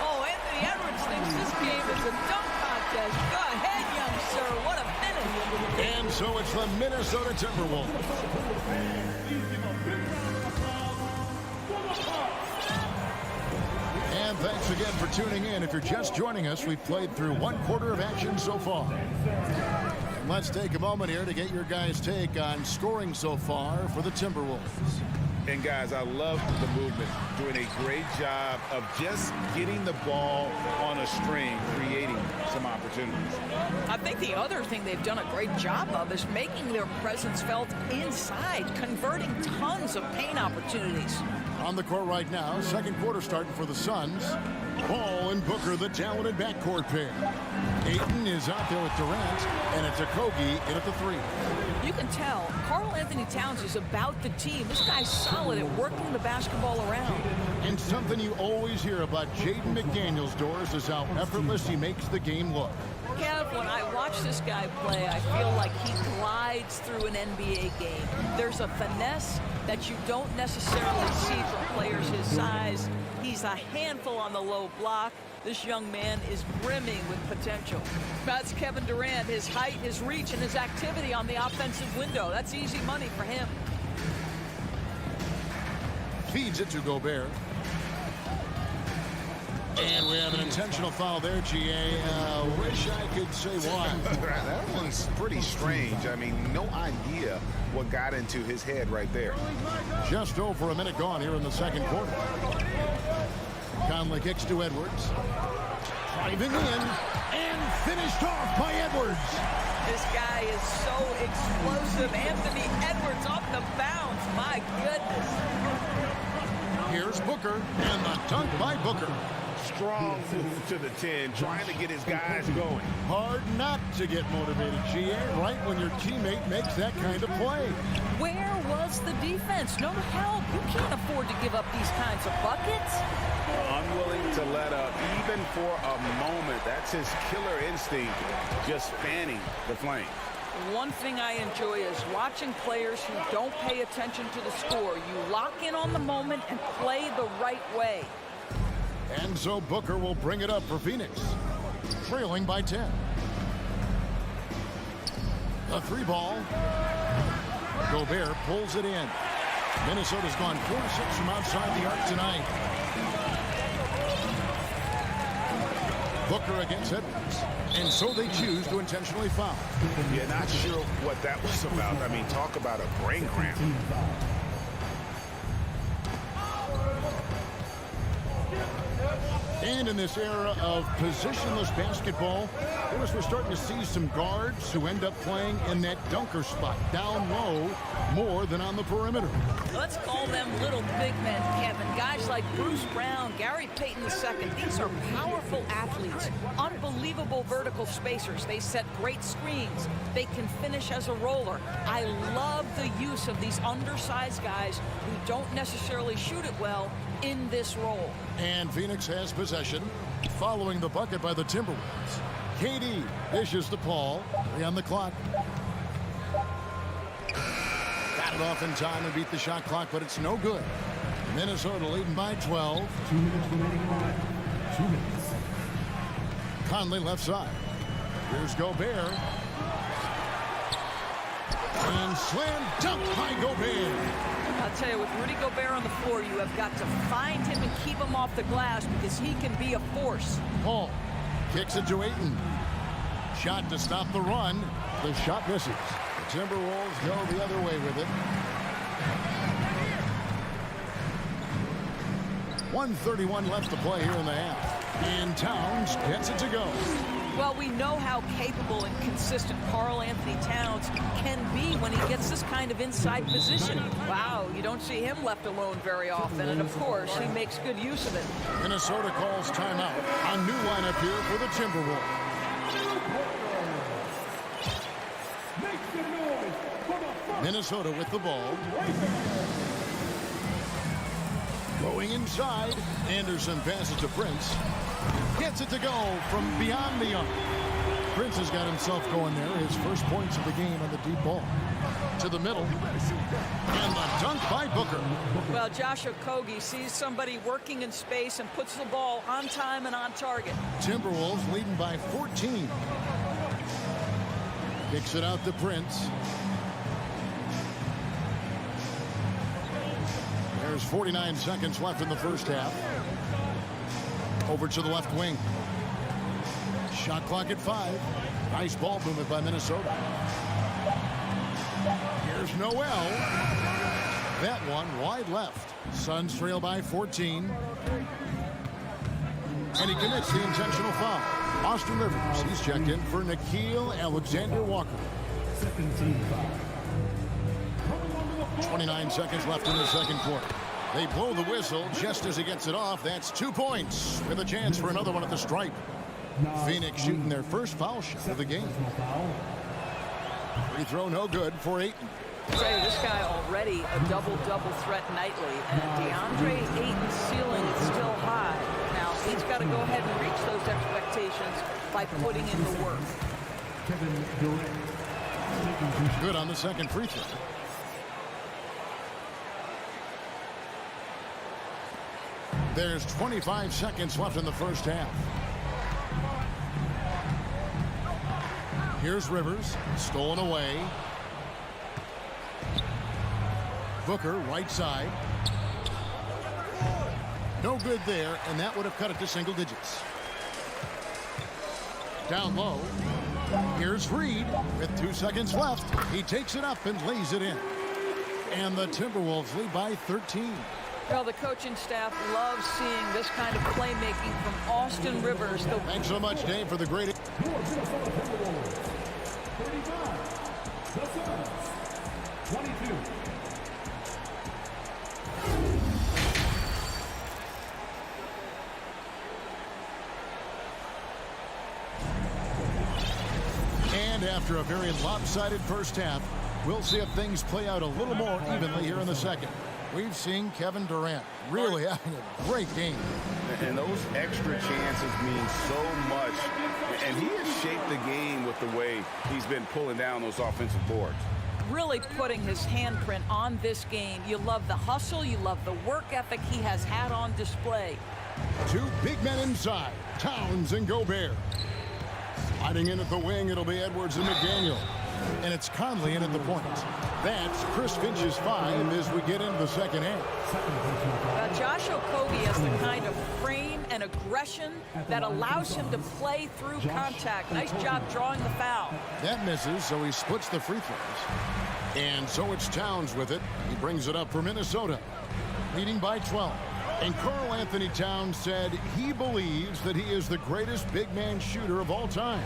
[SPEAKER 9] Oh, Anthony Edwards thinks this game is a dunk contest. Go ahead, young sir. What a finish.
[SPEAKER 7] And so it's the Minnesota Timberwolves. And thanks again for tuning in. If you're just joining us, we've played through 1 quarter of action so far. And let's take a moment here to get your guys' take on scoring so far for the Timberwolves.
[SPEAKER 8] And guys, I love the movement. Doing a great job of just getting the ball on a string, creating some opportunities.
[SPEAKER 9] I think the other thing they've done a great job of is making their presence felt inside, converting tons of paint opportunities.
[SPEAKER 7] On the court right now, second quarter starting for the Suns. Ball and Booker, the talented backcourt pair. Ayton is out there with Durant, and it's Octopi in at the 3.
[SPEAKER 9] You can tell Karl Anthony Towns is about the team. This guy's solid at working the basketball around.
[SPEAKER 7] And something you always hear about Jaden McDaniels, Doris, is how effortless he makes the game look.
[SPEAKER 9] Kev, when I watch this guy play, I feel like he glides through an NBA game. There's a finesse that you don't necessarily see from players his size. He's a handful on the low block. This young man is brimming with potential. That's Kevin Durant, his height, his reach, and his activity on the offensive window. That's easy money for him.
[SPEAKER 7] Feeds it to Gobert. And we have an intentional foul there, GA. Wish I could say why.
[SPEAKER 8] That one's pretty strange. I mean, no idea what got into his head right there.
[SPEAKER 7] Just over a minute gone here in the second quarter. Conley kicks to Edwards. Driving in and finished off by Edwards.
[SPEAKER 9] This guy is so explosive. Anthony Edwards off the bounce. My goodness.
[SPEAKER 7] Here's Booker and the dunk by Booker.
[SPEAKER 8] Strong move to the 10, trying to get his guys going.
[SPEAKER 7] Hard not to get motivated, GA, right when your teammate makes that kind of play.
[SPEAKER 9] Where was the defense? No help. You can't afford to give up these kinds of buckets.
[SPEAKER 8] Unwilling to let up, even for a moment. That's his killer instinct, just fanning the flame.
[SPEAKER 9] One thing I enjoy is watching players who don't pay attention to the score. You lock in on the moment and play the right way.
[SPEAKER 7] And so Booker will bring it up for Phoenix, trailing by 10. The 3 ball. Gobert pulls it in. Minnesota's gone 4-6 from outside the arc tonight. Booker against Edwards. And so they choose to intentionally foul.
[SPEAKER 8] Yeah, not sure what that was about. I mean, talk about a brain cramp.
[SPEAKER 7] And in this era of positionless basketball, we're starting to see some guards who end up playing in that dunker spot, down low, more than on the perimeter.
[SPEAKER 9] Let's call them little big men, Kevin. Guys like Bruce Brown, Gary Payton II. These are powerful athletes, unbelievable vertical spacers. They set great screens. They can finish as a roller. I love the use of these undersized guys who don't necessarily shoot it well in this role.
[SPEAKER 7] And Phoenix has possession following the bucket by the Timberwolves. KD dishes to Paul. 3 on the clock. Got Got it off in time and beat the shot clock, but it's no good. Minnesota leading by 12.
[SPEAKER 4] 2 minutes remaining on. 2 minutes.
[SPEAKER 7] Conley left side. Here's Gobert. And slam dunk by Gobert.
[SPEAKER 9] I'll tell you, with Rudy Gobert on the floor, you have got to find him and keep him off the glass because he can be a force.
[SPEAKER 7] Paul kicks it to Ayton. Shot to stop the run. The shot misses. The Timberwolves go the other way with it. 1:31 left to play here in the half. And Towns gets it to go.
[SPEAKER 9] Well, we know how capable and consistent Karl Anthony Towns can be when he gets this kind of inside position. Wow, you don't see him left alone very often, and of course, he makes good use of it.
[SPEAKER 7] Minnesota calls timeout. A new lineup here for the Timberwolves. Minnesota with the ball. Going inside. Anderson passes to Prince. Gets it to go from beyond the arc. Prince has got himself going there. His first points of the game on the deep ball. To the middle. And the dunk by Booker.
[SPEAKER 9] Well, Josh Okogie sees somebody working in space and puts the ball on time and on target.
[SPEAKER 7] Timberwolves leading by 14. Kicks it out to Prince. There's 49 seconds left in the first half. Over to the left wing. Shot clock at 5. Nice ball movement by Minnesota. Here's Noel. That one wide left. Suns trail by 14. And he commits the intentional foul. Austin Rivers, he's checked in for Nickeil Alexander-Walker. 29 seconds left in the second quarter. They blow the whistle just as he gets it off. That's 2 points with a chance for another one at the stripe. Phoenix shooting their first foul shot of the game. Free throw no good for Ayton.
[SPEAKER 9] Say, this guy already a double-double threat nightly, and DeAndre Ayton's ceiling is still high. Now, he's got to go ahead and reach those expectations by putting in the work.
[SPEAKER 7] Good on the second free throw. There's 25 seconds left in the first half. Here's Rivers, stolen away. Booker, right side. No good there, and that would have cut it to single digits. Down low. Here's Reed with 2 seconds left. He takes it up and lays it in. And the Timberwolves lead by 13.
[SPEAKER 9] Well, the coaching staff loves seeing this kind of playmaking from Austin Rivers.
[SPEAKER 7] Thanks so much, Dave, for the great... And after a very lopsided first half, we'll see if things play out a little more evenly here in the second. We've seen Kevin Durant really having a great game.
[SPEAKER 8] And those extra chances mean so much. And he has shaped the game with the way he's been pulling down those offensive boards.
[SPEAKER 9] Really putting his handprint on this game. You love the hustle. You love the work ethic he has had on display.
[SPEAKER 7] 2 big men inside, Towns and Gobert. Sliding in at the wing, it'll be Edwards and McDaniel. And it's Conley in at the point. That's Chris Finch's 5 as we get into the second half.
[SPEAKER 9] Josh Okogie has the kind of frame and aggression that allows him to play through contact. Nice job drawing the foul.
[SPEAKER 7] That misses, so he splits the free throws. And so it's Towns with it. He brings it up for Minnesota, leading by 12. And Karl Anthony Towns said he believes that he is the greatest big man shooter of all time.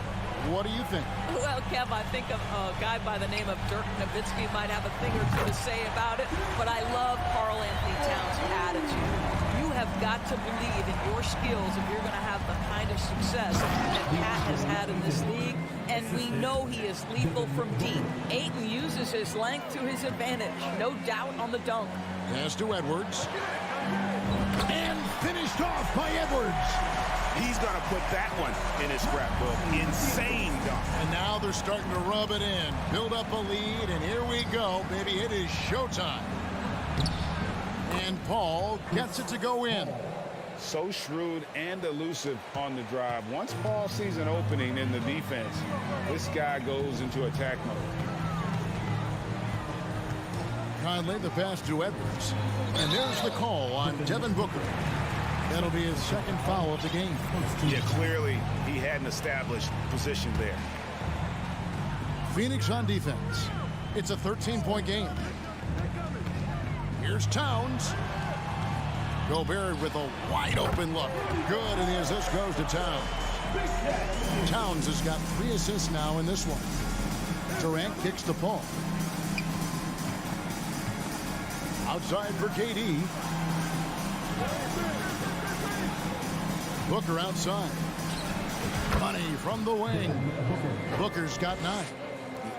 [SPEAKER 7] What do you think?
[SPEAKER 9] Well, Kev, I think of a guy by the name of Dirk Nowitzki might have a thing or two to say about it, but I love Karl Anthony Towns' attitude. You have got to believe in your skills if you're going to have the kind of success that Cat has had in this league, and we know he is lethal from deep. Ayton uses his length to his advantage, no doubt on the dunk.
[SPEAKER 7] Pass to Edwards. And finished off by Edwards.
[SPEAKER 8] He's going to put that one in his scrapbook. Insane dunk.
[SPEAKER 7] And now they're starting to rub it in. Build up a lead, and here we go, baby. It is showtime. And Paul gets it to go in.
[SPEAKER 8] So shrewd and elusive on the drive. Once Paul sees an opening in the defense, this guy goes into attack mode.
[SPEAKER 7] Conley, the pass to Edwards. And there's the call on Devin Booker. That'll be his second foul of the game.
[SPEAKER 8] Yeah, clearly he hadn't established position there.
[SPEAKER 7] Phoenix on defense. It's a 13-point game. Here's Towns. Gobert with a wide-open look. Good, and the assist goes to Towns. Towns has got 3 assists now in this one. Durant kicks the ball. Outside for KD. Booker outside. Money from the wing. Booker's got 9.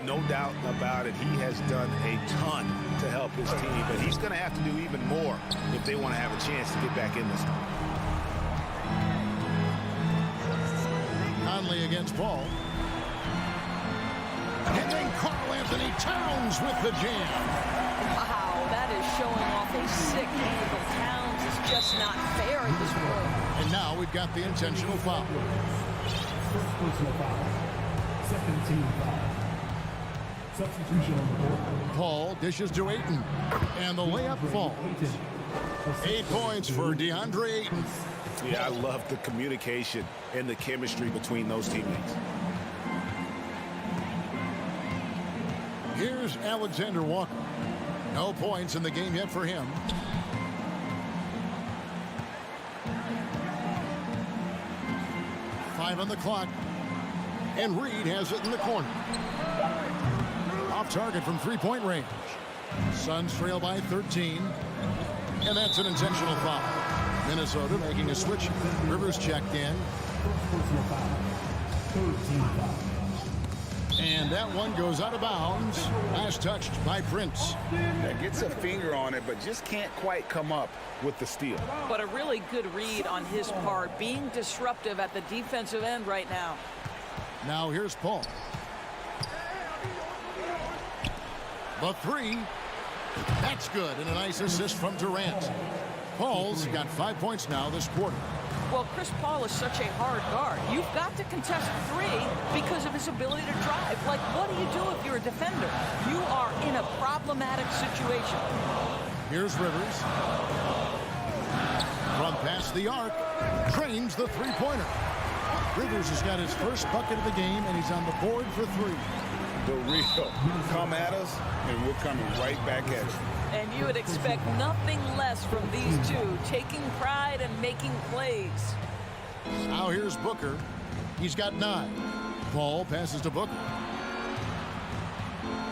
[SPEAKER 8] No doubt about it. He has done a ton to help his team, but he's going to have to do even more if they want to have a chance to get back in this one.
[SPEAKER 7] Conley against Paul. And then Karl Anthony Towns with the jam.
[SPEAKER 9] Wow, that is showing off a sick angle. Towns is just not fair at this point.
[SPEAKER 7] And now we've got the intentional foul.
[SPEAKER 4] First personal foul. Second team foul. Substitution on the board.
[SPEAKER 7] Paul dishes to Ayton. And the layup falls. 8 points for DeAndre Ayton.
[SPEAKER 8] Yeah, I love the communication and the chemistry between those teammates.
[SPEAKER 7] Here's Alexander Walker. No points in the game yet for him. Five on the clock. And Reed has it in the corner. Off target from 3-point range. Suns trail by 13. And that's an intentional foul. Minnesota making a switch. Rivers checked in.
[SPEAKER 4] Personal foul. Third team foul.
[SPEAKER 7] And that one goes out of bounds. Last touched by Prince.
[SPEAKER 8] That gets a finger on it, but just can't quite come up with the steal.
[SPEAKER 9] But a really good read on his part, being disruptive at the defensive end right now.
[SPEAKER 7] Now here's Paul. The 3. That's good, and a nice assist from Durant. Paul's got 5 points now this quarter.
[SPEAKER 9] Well, Chris Paul is such a hard guard. You've got to contest 3 because of his ability to drive. Like, what do you do if you're a defender? You are in a problematic situation.
[SPEAKER 7] Here's Rivers. From past the arc, trains the 3-pointer. Rivers has got his first bucket of the game, and he's on the board for 3.
[SPEAKER 8] The real come at us, and we're coming right back at you.
[SPEAKER 9] And you would expect nothing less from these two, taking pride and making plays.
[SPEAKER 7] Now here's Booker. He's got 9. Paul passes to Booker.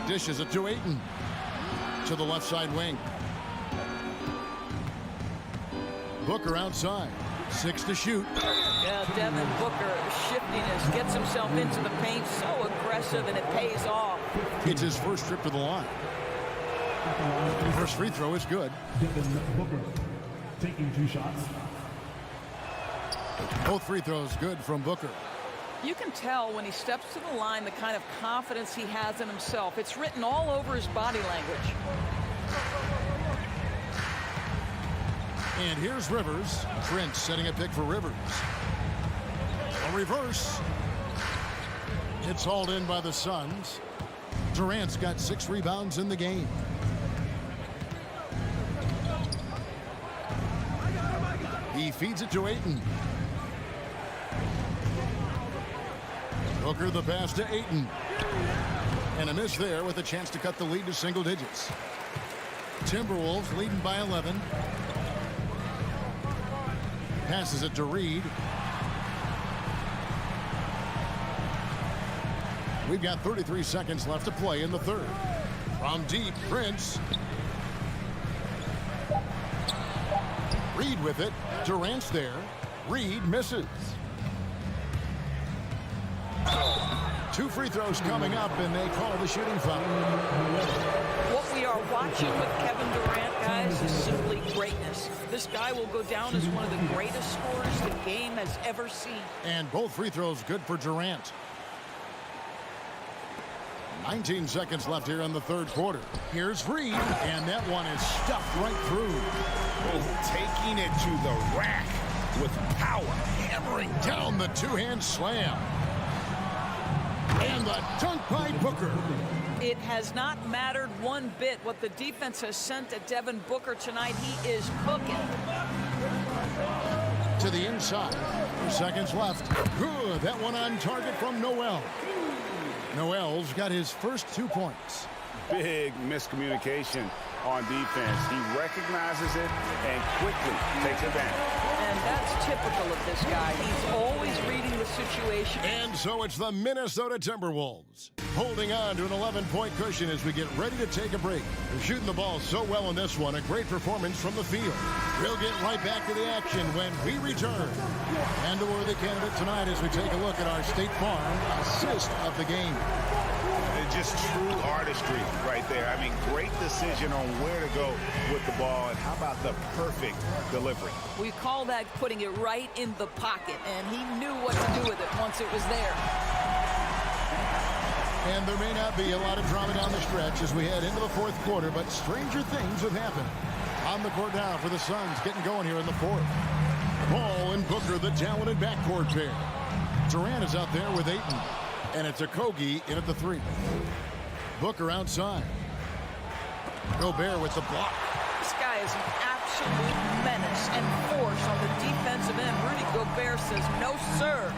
[SPEAKER 7] Dishes it to Ayton. To the left side wing. Booker outside. 6 to shoot.
[SPEAKER 9] Yeah, Devin Booker, shiftiness, gets himself into the paint, so aggressive, and it pays off.
[SPEAKER 7] It's his first trip to the line. First free throw is good.
[SPEAKER 4] Devin Booker taking 2 shots.
[SPEAKER 7] Both free throws good from Booker.
[SPEAKER 9] You can tell when he steps to the line the kind of confidence he has in himself. It's written all over his body language.
[SPEAKER 7] And here's Rivers. Prince setting a pick for Rivers. A reverse. It's hauled in by the Suns. Durant's got 6 rebounds in the game. He feeds it to Ayton. Booker the pass to Ayton. And a miss there with a chance to cut the lead to single digits. Timberwolves leading by 11. Passes it to Reed. We've got 33 seconds left to play in the third. From deep, Prince. Reed with it. Durant's there. Reed misses. 2 free throws coming up, and they call the shooting foul.
[SPEAKER 9] What we are watching with Kevin Durant, guys, is simply greatness. This guy guy will go down as one of the greatest scorers the game has ever seen.
[SPEAKER 7] And both free throws good for Durant. 19 seconds left here in the third quarter. Here's Reed, and that one is stuffed right through.
[SPEAKER 8] Oh, taking it to the rack with power.
[SPEAKER 7] Hammering down the two-hand slam. And the dunk by Booker.
[SPEAKER 9] It has not mattered one bit what the defense has sent at Devin Booker tonight. He is cooking.
[SPEAKER 7] To the inside. 4 seconds left. Good. That one on target from Noel. Noel's got his first 2 points.
[SPEAKER 8] Big miscommunication on defense. He recognizes it and quickly takes advantage.
[SPEAKER 9] And that's typical of this guy. He's always reading the situation.
[SPEAKER 7] And so it's the Minnesota Timberwolves holding on to an 11-point cushion as we get ready to take a break. They're shooting the ball so well in this one. A great performance from the field. We'll get right back to the action when we return. And a worthy candidate tonight as we take a look at our State Farm assist of the game.
[SPEAKER 8] Just true artistry right there. I mean, great decision on where to go with the ball, and how about the perfect delivery?
[SPEAKER 9] We call that putting it right in the pocket, and he knew what to do with it once it was there.
[SPEAKER 7] And there may not be a lot of drama down the stretch as we head into the fourth quarter, but stranger things have happened. On the court now for the Suns, getting going here in the fourth. Ball and Booker, the talented backcourt pair. Durant is out there with Ayton. And it's Okogie in at the 3. Booker outside. Gobert with the block.
[SPEAKER 9] This guy is an absolute menace and force on the defensive end. Rudy Gobert says, no, sir.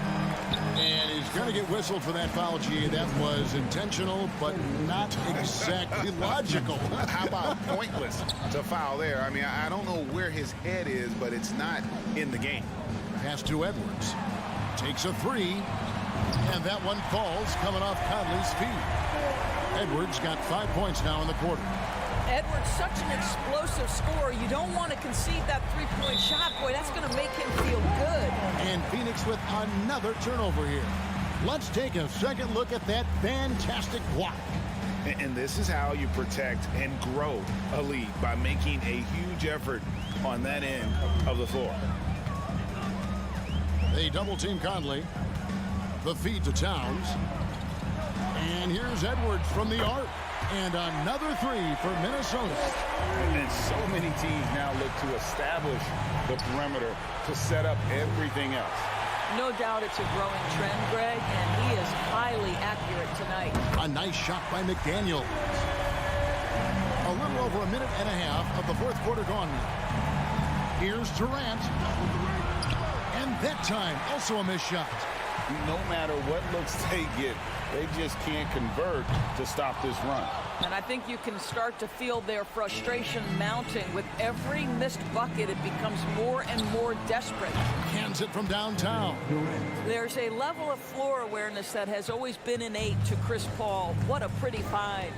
[SPEAKER 7] And he's going to get whistled for that foul, G. That was intentional, but not exactly logical.
[SPEAKER 8] How about pointless to foul there? I mean, I don't know where his head is, but it's not in the game.
[SPEAKER 7] Pass to Edwards. Takes a 3. And that one falls coming off Conley's feet. Edwards got 5 points now in the quarter.
[SPEAKER 9] Edwards, such an explosive scorer. You don't want to concede that three-point shot. Boy, that's going to make him feel good.
[SPEAKER 7] And Phoenix with another turnover here. Let's take a second look at that fantastic block.
[SPEAKER 8] And this is how you protect and grow a lead, by making a huge effort on that end of the floor.
[SPEAKER 7] They double-team Conley. The feed to Towns. And here's Edwards from the arc. And another 3 for Minnesota.
[SPEAKER 8] And so many teams now look to establish the perimeter to set up everything else.
[SPEAKER 9] No doubt it's a growing trend, Greg, and he is highly accurate tonight.
[SPEAKER 7] A nice shot by McDaniel. A little over a minute and a half of the fourth quarter gone now. Here's Durant. And that time, also a missed shot.
[SPEAKER 8] No matter what looks they get, they just can't convert to stop this run.
[SPEAKER 9] And I think you can start to feel their frustration mounting. With every missed bucket, it becomes more and more desperate.
[SPEAKER 7] Hands it from downtown.
[SPEAKER 9] There's a level of floor awareness that has always been innate to Chris Paul. What a pretty find.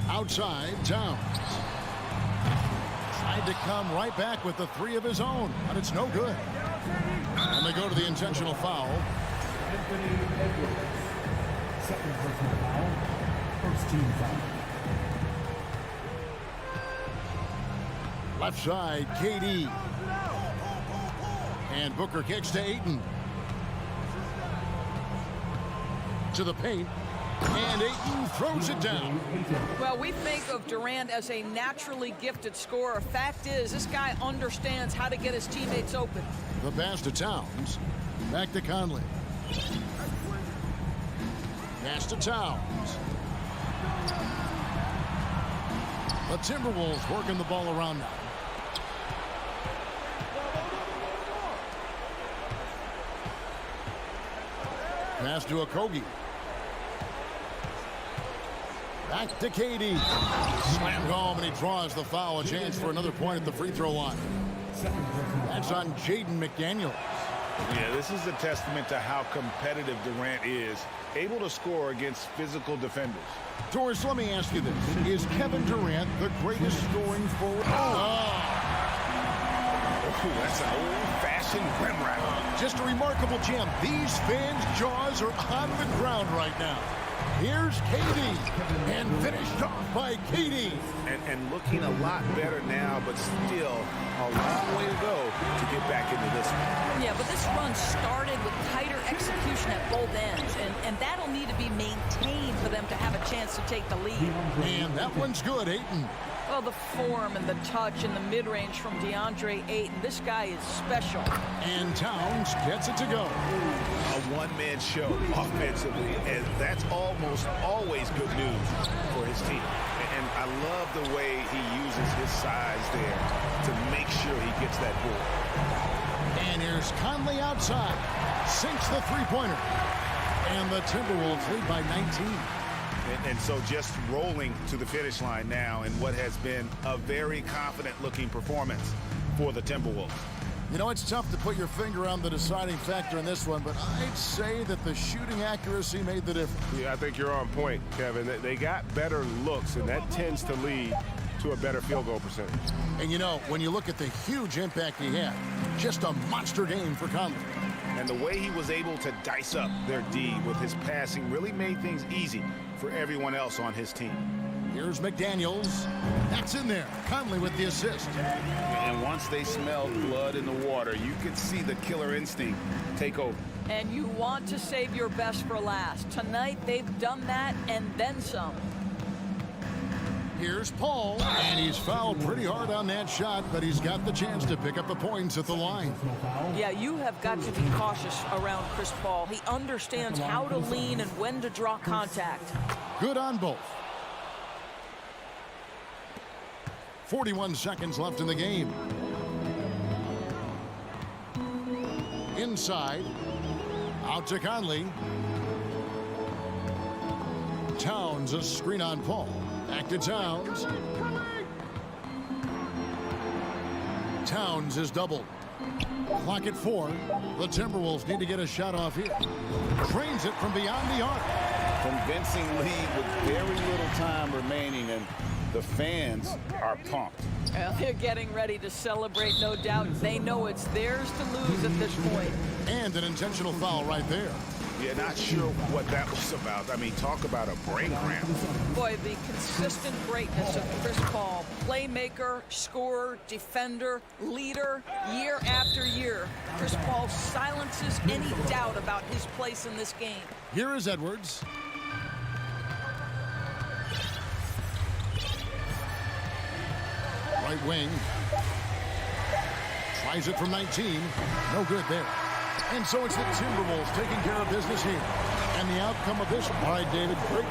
[SPEAKER 7] Outside, Towns. Tried to come right back with the 3 of his own, but it's no good. And they go to the intentional foul.
[SPEAKER 4] Anthony Edwards. Second personal foul. First team foul.
[SPEAKER 7] Left side, KD. And Booker kicks to Ayton. To the paint. And Ayton throws it down.
[SPEAKER 9] Well, we think of Durant as a naturally gifted scorer. Fact is, this guy understands how to get his teammates open.
[SPEAKER 7] The pass to Towns. Back to Conley. Pass to Towns. The Timberwolves working the ball around now. Pass to Okogie. Back to KD. Slammed home, and he draws the foul. A chance for another point at the free throw line. That's on Jaden McDaniels.
[SPEAKER 8] Yeah, this is a testament to how competitive Durant is, able to score against physical defenders.
[SPEAKER 7] Doris, let me ask you this. Is Kevin Durant the greatest scoring forward?
[SPEAKER 8] That's an old-fashioned rim wrap.
[SPEAKER 7] Just a remarkable jam. These fans' jaws are on the ground right now. Here's KD, and finished off by KD.
[SPEAKER 8] And looking a lot better now, but still a long way to go to get back into this one.
[SPEAKER 9] Yeah, but this run started with tighter execution at both ends, and that'll need to be maintained for them to have a chance to take the lead.
[SPEAKER 7] And that one's good, Ayton.
[SPEAKER 9] Well, the form and the touch and the mid-range from DeAndre Ayton, this guy is special.
[SPEAKER 7] And Towns gets it to go.
[SPEAKER 8] A one-man show offensively, and that's almost always good news for his team. And I love the way he uses his size there to make sure he gets that ball.
[SPEAKER 7] And here's Conley outside. Sinks the three-pointer. And the Timberwolves lead by 19.
[SPEAKER 8] And so just rolling to the finish line now in what has been a very confident-looking performance for the Timberwolves.
[SPEAKER 7] You know, it's tough to put your finger on the deciding factor in this one, but I'd say that the shooting accuracy made the difference.
[SPEAKER 11] Yeah, I think you're on point, Kevin. They got better looks, and that tends to lead to a better field goal percentage.
[SPEAKER 7] And, you know, when you look at the huge impact he had, just a monster game for Conley.
[SPEAKER 8] And the way he was able to dice up their D with his passing really made things easy for everyone else on his team.
[SPEAKER 7] Here's McDaniels. That's in there. Conley with the assist.
[SPEAKER 8] And once they smelled blood in the water, you could see the killer instinct take over.
[SPEAKER 9] And you want to save your best for last. Tonight, they've done that and then some.
[SPEAKER 7] Here's Paul, and he's fouled pretty hard on that shot, but he's got the chance to pick up the points at the line.
[SPEAKER 9] Yeah, you have got to be cautious around Chris Paul. He understands how to lean and when to draw contact.
[SPEAKER 7] Good on both. 41 seconds left in the game. Inside. Out to Conley. Towns, a screen on Paul. Back to Towns. Towns is doubled. Clock at 4. The Timberwolves need to get a shot off here. Trains it from beyond the arc.
[SPEAKER 8] Convincing lead with very little time remaining, and the fans are pumped.
[SPEAKER 9] Well, they're getting ready to celebrate, no doubt. They know it's theirs to lose at this point.
[SPEAKER 7] And an intentional foul right there.
[SPEAKER 8] Yeah, not sure what that was about. I mean, talk about a brain cramp.
[SPEAKER 9] Boy, the consistent greatness of Chris Paul. Playmaker, scorer, defender, leader, year after year. Chris Paul silences any doubt about his place in this game.
[SPEAKER 7] Here is Edwards. Right wing. Tries it from 19. No good there. And so it's the Timberwolves taking care of business here. And the outcome of this, all right, David, great.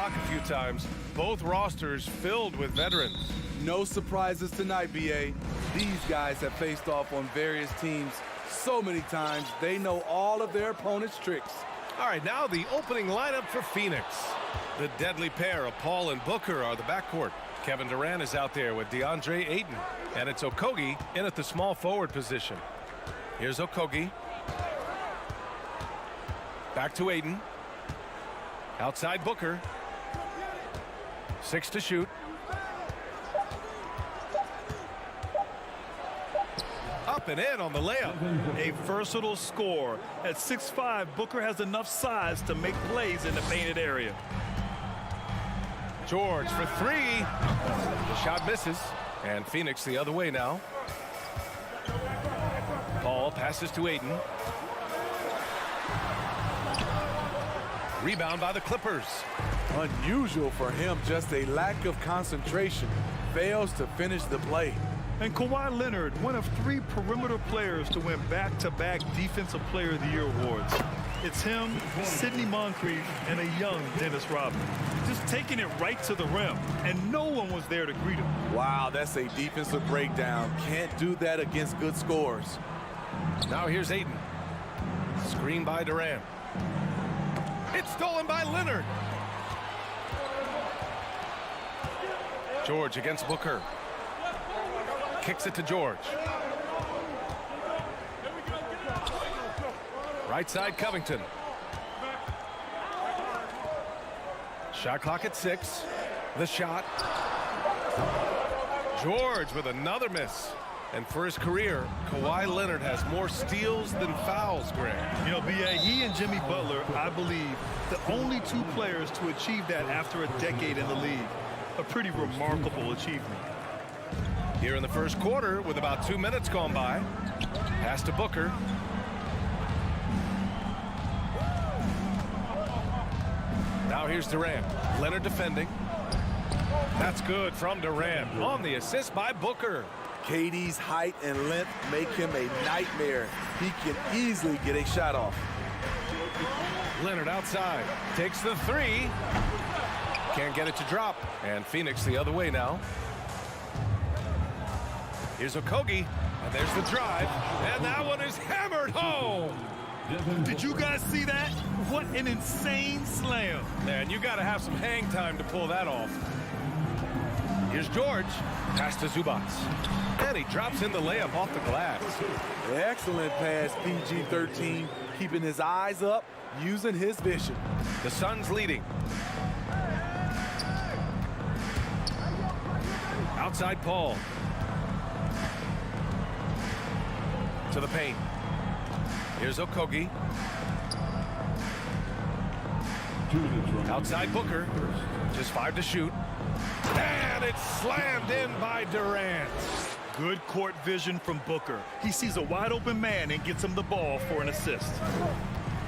[SPEAKER 1] block a few times. Both rosters filled with veterans.
[SPEAKER 12] No surprises tonight, BA. These guys have faced off on various teams so many times, they know all of their opponent's tricks.
[SPEAKER 1] All right, now the opening lineup for Phoenix. The deadly pair of Paul and Booker are the backcourt. Kevin Durant is out there with DeAndre Ayton. And it's Okogie in at the small forward position. Here's Okogie. Back to Ayton. Outside Booker. 6 to shoot. Up and in on the layup.
[SPEAKER 2] A versatile scorer. At 6'5", Booker has enough size to make plays in the painted area.
[SPEAKER 1] George for 3. Shot misses. And Phoenix the other way now. Paul passes to Ayton. Rebound by the Clippers.
[SPEAKER 12] Unusual for him, just a lack of concentration. Fails to finish the play.
[SPEAKER 2] And Kawhi Leonard, one of 3 perimeter players to win back-to-back Defensive Player of the Year awards. It's him, Sidney Moncrief, and a young Dennis Rodman. Just taking it right to the rim, and no one was there to greet him.
[SPEAKER 12] Wow, that's a defensive breakdown. Can't do that against good scores.
[SPEAKER 1] Now here's Ayton. Screen by Durant. It's stolen by Leonard. George against Booker. Kicks it to George. Right side Covington. Shot clock at 6. The shot. George with another miss. And for his career, Kawhi Leonard has more steals than fouls, Greg.
[SPEAKER 2] You know, B.A., he and Jimmy Butler, I believe, the only 2 players to achieve that after a decade in the league. A pretty remarkable achievement.
[SPEAKER 1] Here in the first quarter with about 2 minutes gone by. Pass to Booker. Now here's Durant. Leonard defending. That's good from Durant on the assist by Booker.
[SPEAKER 12] KD's height and length make him a nightmare. He can easily get a shot off.
[SPEAKER 1] Leonard outside. Takes the 3. Can't get it to drop. And Phoenix the other way now. Here's Okogie. And there's the drive. And that one is hammered home.
[SPEAKER 2] Did you guys see that? What an insane slam.
[SPEAKER 1] Man, you got to have some hang time to pull that off. Here's George. Pass to Zubats. And he drops in the layup off the glass.
[SPEAKER 12] Excellent pass, PG-13. Keeping his eyes up, using his vision.
[SPEAKER 1] The Suns leading. Outside Paul. To the paint. Here's Okogie. Outside Booker. Just 5 to shoot. And it's slammed in by Durant.
[SPEAKER 2] Good court vision from Booker. He sees a wide open man and gets him the ball for an assist.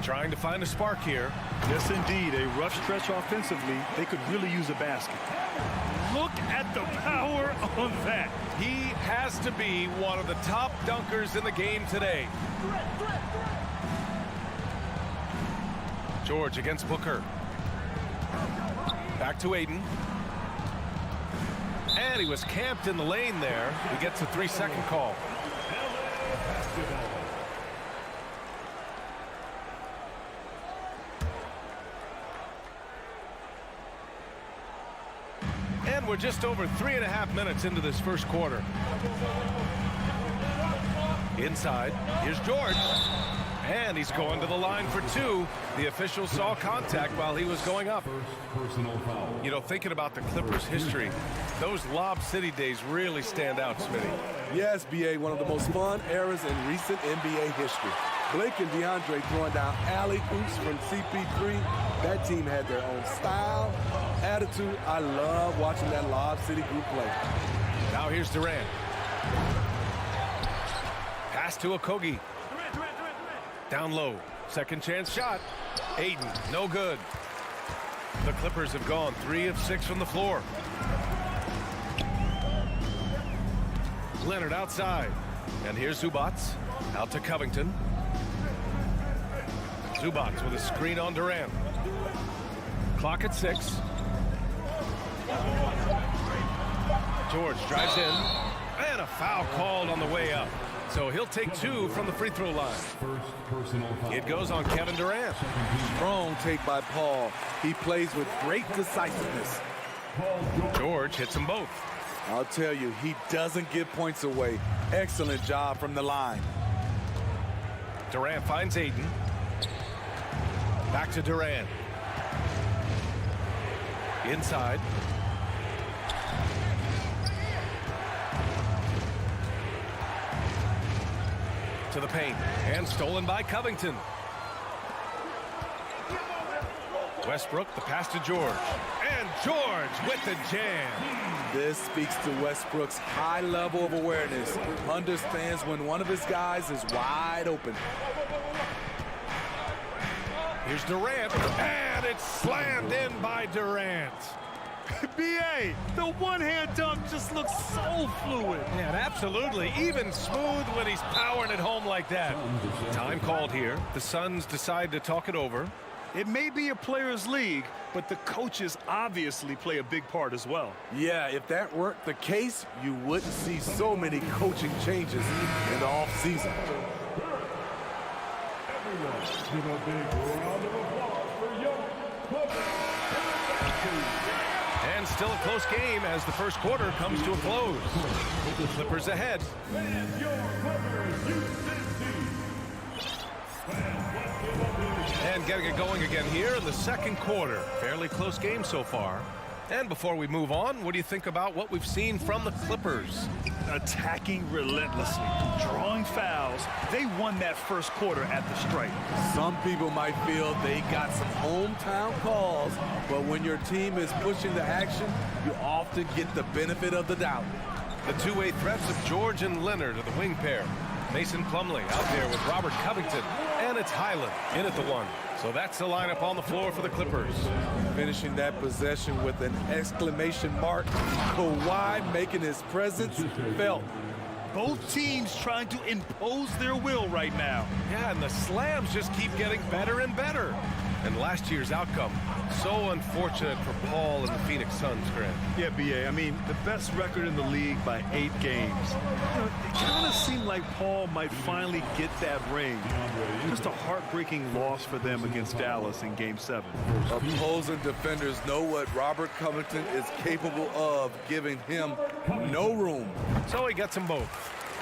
[SPEAKER 1] Trying to find a spark here.
[SPEAKER 2] Yes, indeed. A rough stretch offensively. They could really use a basket. Look at the power on that.
[SPEAKER 1] He has to be one of the top dunkers in the game today. George against Booker. Back to Ayton. And he was camped in the lane there. He gets a 3-second call. And we're just over 3.5 minutes into this first quarter. Inside, here's George. And he's going to the line for 2. The official saw contact while he was going up. You know, thinking about the Clippers' history, those Lob City days really stand out, Smitty.
[SPEAKER 12] Yes, B.A., one of the most fun eras in recent NBA history. Blake and DeAndre throwing down alley-oops from CP3. That team had their own style, attitude. I love watching that Lob City group play.
[SPEAKER 1] Now here's Durant. Pass to Okogie. Down low. Second chance shot. Ayton, no good. The Clippers have gone 3 of 6 from the floor. Leonard outside. And here's Zubats. Out to Covington. Zubats with a screen on Durant. Clock at 6. George drives in, and a foul called on the way up. So he'll take 2 from the free throw line. It goes on Kevin Durant.
[SPEAKER 12] Strong take by Paul. He plays with great decisiveness.
[SPEAKER 1] George hits them both.
[SPEAKER 12] I'll tell you, he doesn't give points away. Excellent job from the line.
[SPEAKER 1] Durant finds Ayton. Back to Durant. Inside. To the paint, and stolen by Covington. Westbrook, the pass to George. And George with the jam.
[SPEAKER 12] This speaks to Westbrook's high level of awareness. Understands when one of his guys is wide open.
[SPEAKER 1] Here's Durant, and it's slammed in by Durant.
[SPEAKER 2] B.A., the one-hand dunk just looks so fluid.
[SPEAKER 1] Yeah, absolutely. Even smooth when he's powering it home like that. Time called here. The Suns decide to talk it over.
[SPEAKER 2] It may be a players' league, but the coaches obviously play a big part as well.
[SPEAKER 12] Yeah, if that weren't the case, you wouldn't see so many coaching changes in the offseason.
[SPEAKER 4] Give a big round of applause for
[SPEAKER 1] And still a close game as the first quarter comes to a close. The Clippers ahead. And getting it going again here in the second quarter. Fairly close game so far. And before we move on, what do you think about what we've seen from the Clippers?
[SPEAKER 2] Attacking relentlessly, drawing fouls. They won that first quarter at the stripe.
[SPEAKER 12] Some people might feel they got some hometown calls, but when your team is pushing the action, you often get the benefit of the doubt.
[SPEAKER 1] The two-way threats of George and Leonard are the wing pair. Mason Plumlee out there with Robert Covington, and it's Highland in at the 1. So that's the lineup on the floor for the Clippers.
[SPEAKER 12] Finishing that possession with an exclamation mark. Kawhi making his presence felt.
[SPEAKER 2] Both teams trying to impose their will right now.
[SPEAKER 1] Yeah, and the slams just keep getting better and better. And last year's outcome, so unfortunate for Paul and the Phoenix Suns, Grant.
[SPEAKER 2] Yeah, B.A., I mean, the best record in the league by 8 games. You know, it kind of seemed like Paul might finally get that ring. Just a heartbreaking loss for them against Dallas in Game 7.
[SPEAKER 12] Opposing defenders know what Robert Covington is capable of, giving him no room.
[SPEAKER 1] So he gets them both.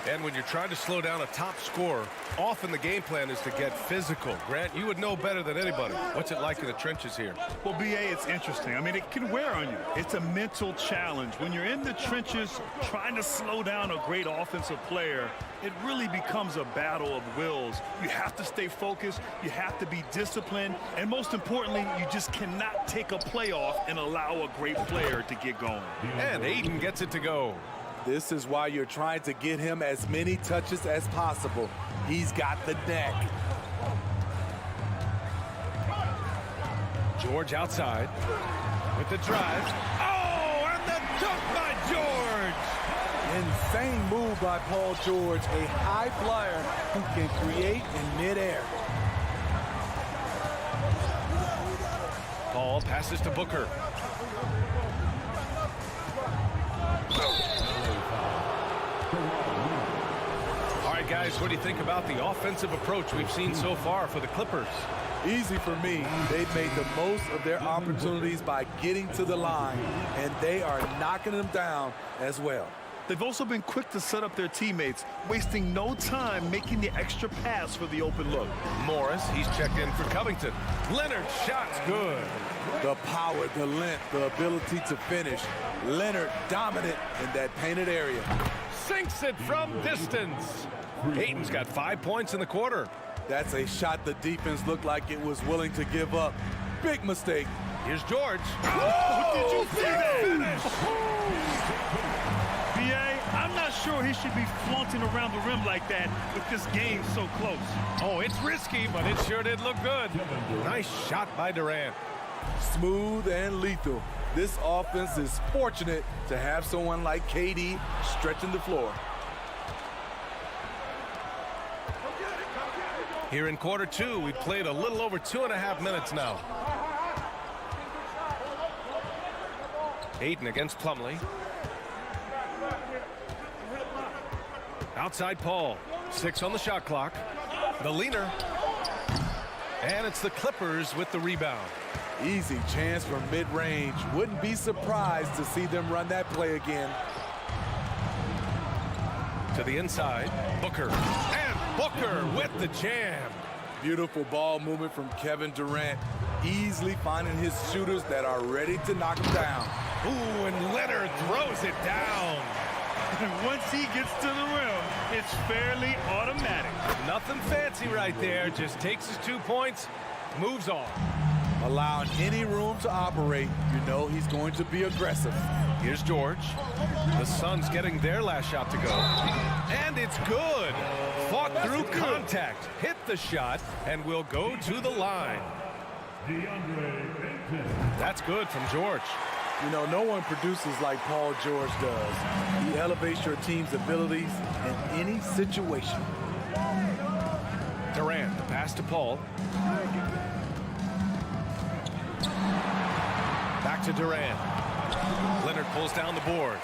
[SPEAKER 1] And when you're trying to slow down a top scorer, often the game plan is to get physical. Grant, you would know better than anybody. What's it like in the trenches here?
[SPEAKER 2] Well, B.A., it's interesting. I mean, it can wear on you. It's a mental challenge. When you're in the trenches trying to slow down a great offensive player, it really becomes a battle of wills. You have to stay focused. You have to be disciplined. And most importantly, you just cannot take a play off and allow a great player to get going.
[SPEAKER 1] And Ayton gets it to go.
[SPEAKER 12] This is why you're trying to get him as many touches as possible. He's got the neck.
[SPEAKER 1] George outside with the drive. Oh, and the dunk by George!
[SPEAKER 12] Insane move by Paul George, a high flyer who can create in midair.
[SPEAKER 1] Paul passes to Booker. All right, guys, what do you think about the offensive approach we've seen so far for the Clippers?
[SPEAKER 12] Easy for me. They've made the most of their opportunities by getting to the line, and they are knocking them down as well.
[SPEAKER 2] They've also been quick to set up their teammates, wasting no time making the extra pass for the open look.
[SPEAKER 1] Morris, he's checked in for Covington. Leonard's shot's good.
[SPEAKER 12] The power, the length, the ability to finish. Leonard dominant in that painted area.
[SPEAKER 1] Sinks it from distance. Ayton's got 5 points in the quarter.
[SPEAKER 12] That's a shot the defense looked like it was willing to give up. Big mistake.
[SPEAKER 1] Here's George.
[SPEAKER 2] Oh, did you see that? Finish. B.A., I'm not sure he should be flaunting around the rim like that with this game so close.
[SPEAKER 1] Oh, it's risky, but it sure did look good. Nice shot by Durant.
[SPEAKER 12] Smooth and lethal. This offense is fortunate to have someone like KD stretching the floor.
[SPEAKER 1] Here in quarter 2, we've played a little over 2.5 minutes now. Ayton against Plumlee. Outside Paul. 6 on the shot clock. The leaner. And it's the Clippers with the rebound.
[SPEAKER 12] Easy chance from mid-range. Wouldn't be surprised to see them run that play again.
[SPEAKER 1] To the inside. Booker. And Booker with the jam.
[SPEAKER 12] Beautiful ball movement from Kevin Durant. Easily finding his shooters that are ready to knock him down.
[SPEAKER 1] Ooh, and Leonard throws it down.
[SPEAKER 2] Once he gets to the rim, it's fairly automatic.
[SPEAKER 1] Nothing fancy right there. Just takes his 2 points, moves on.
[SPEAKER 12] Allowing any room to operate, you know he's going to be aggressive.
[SPEAKER 1] Here's George. The Suns getting their last shot to go. And it's good. Fought through contact, hit the shot, and will go to the line. That's good from George.
[SPEAKER 12] You know, no one produces like Paul George does. He elevates your team's abilities in any situation.
[SPEAKER 1] Durant, the pass to Paul. Back to Durant. Leonard pulls down the board.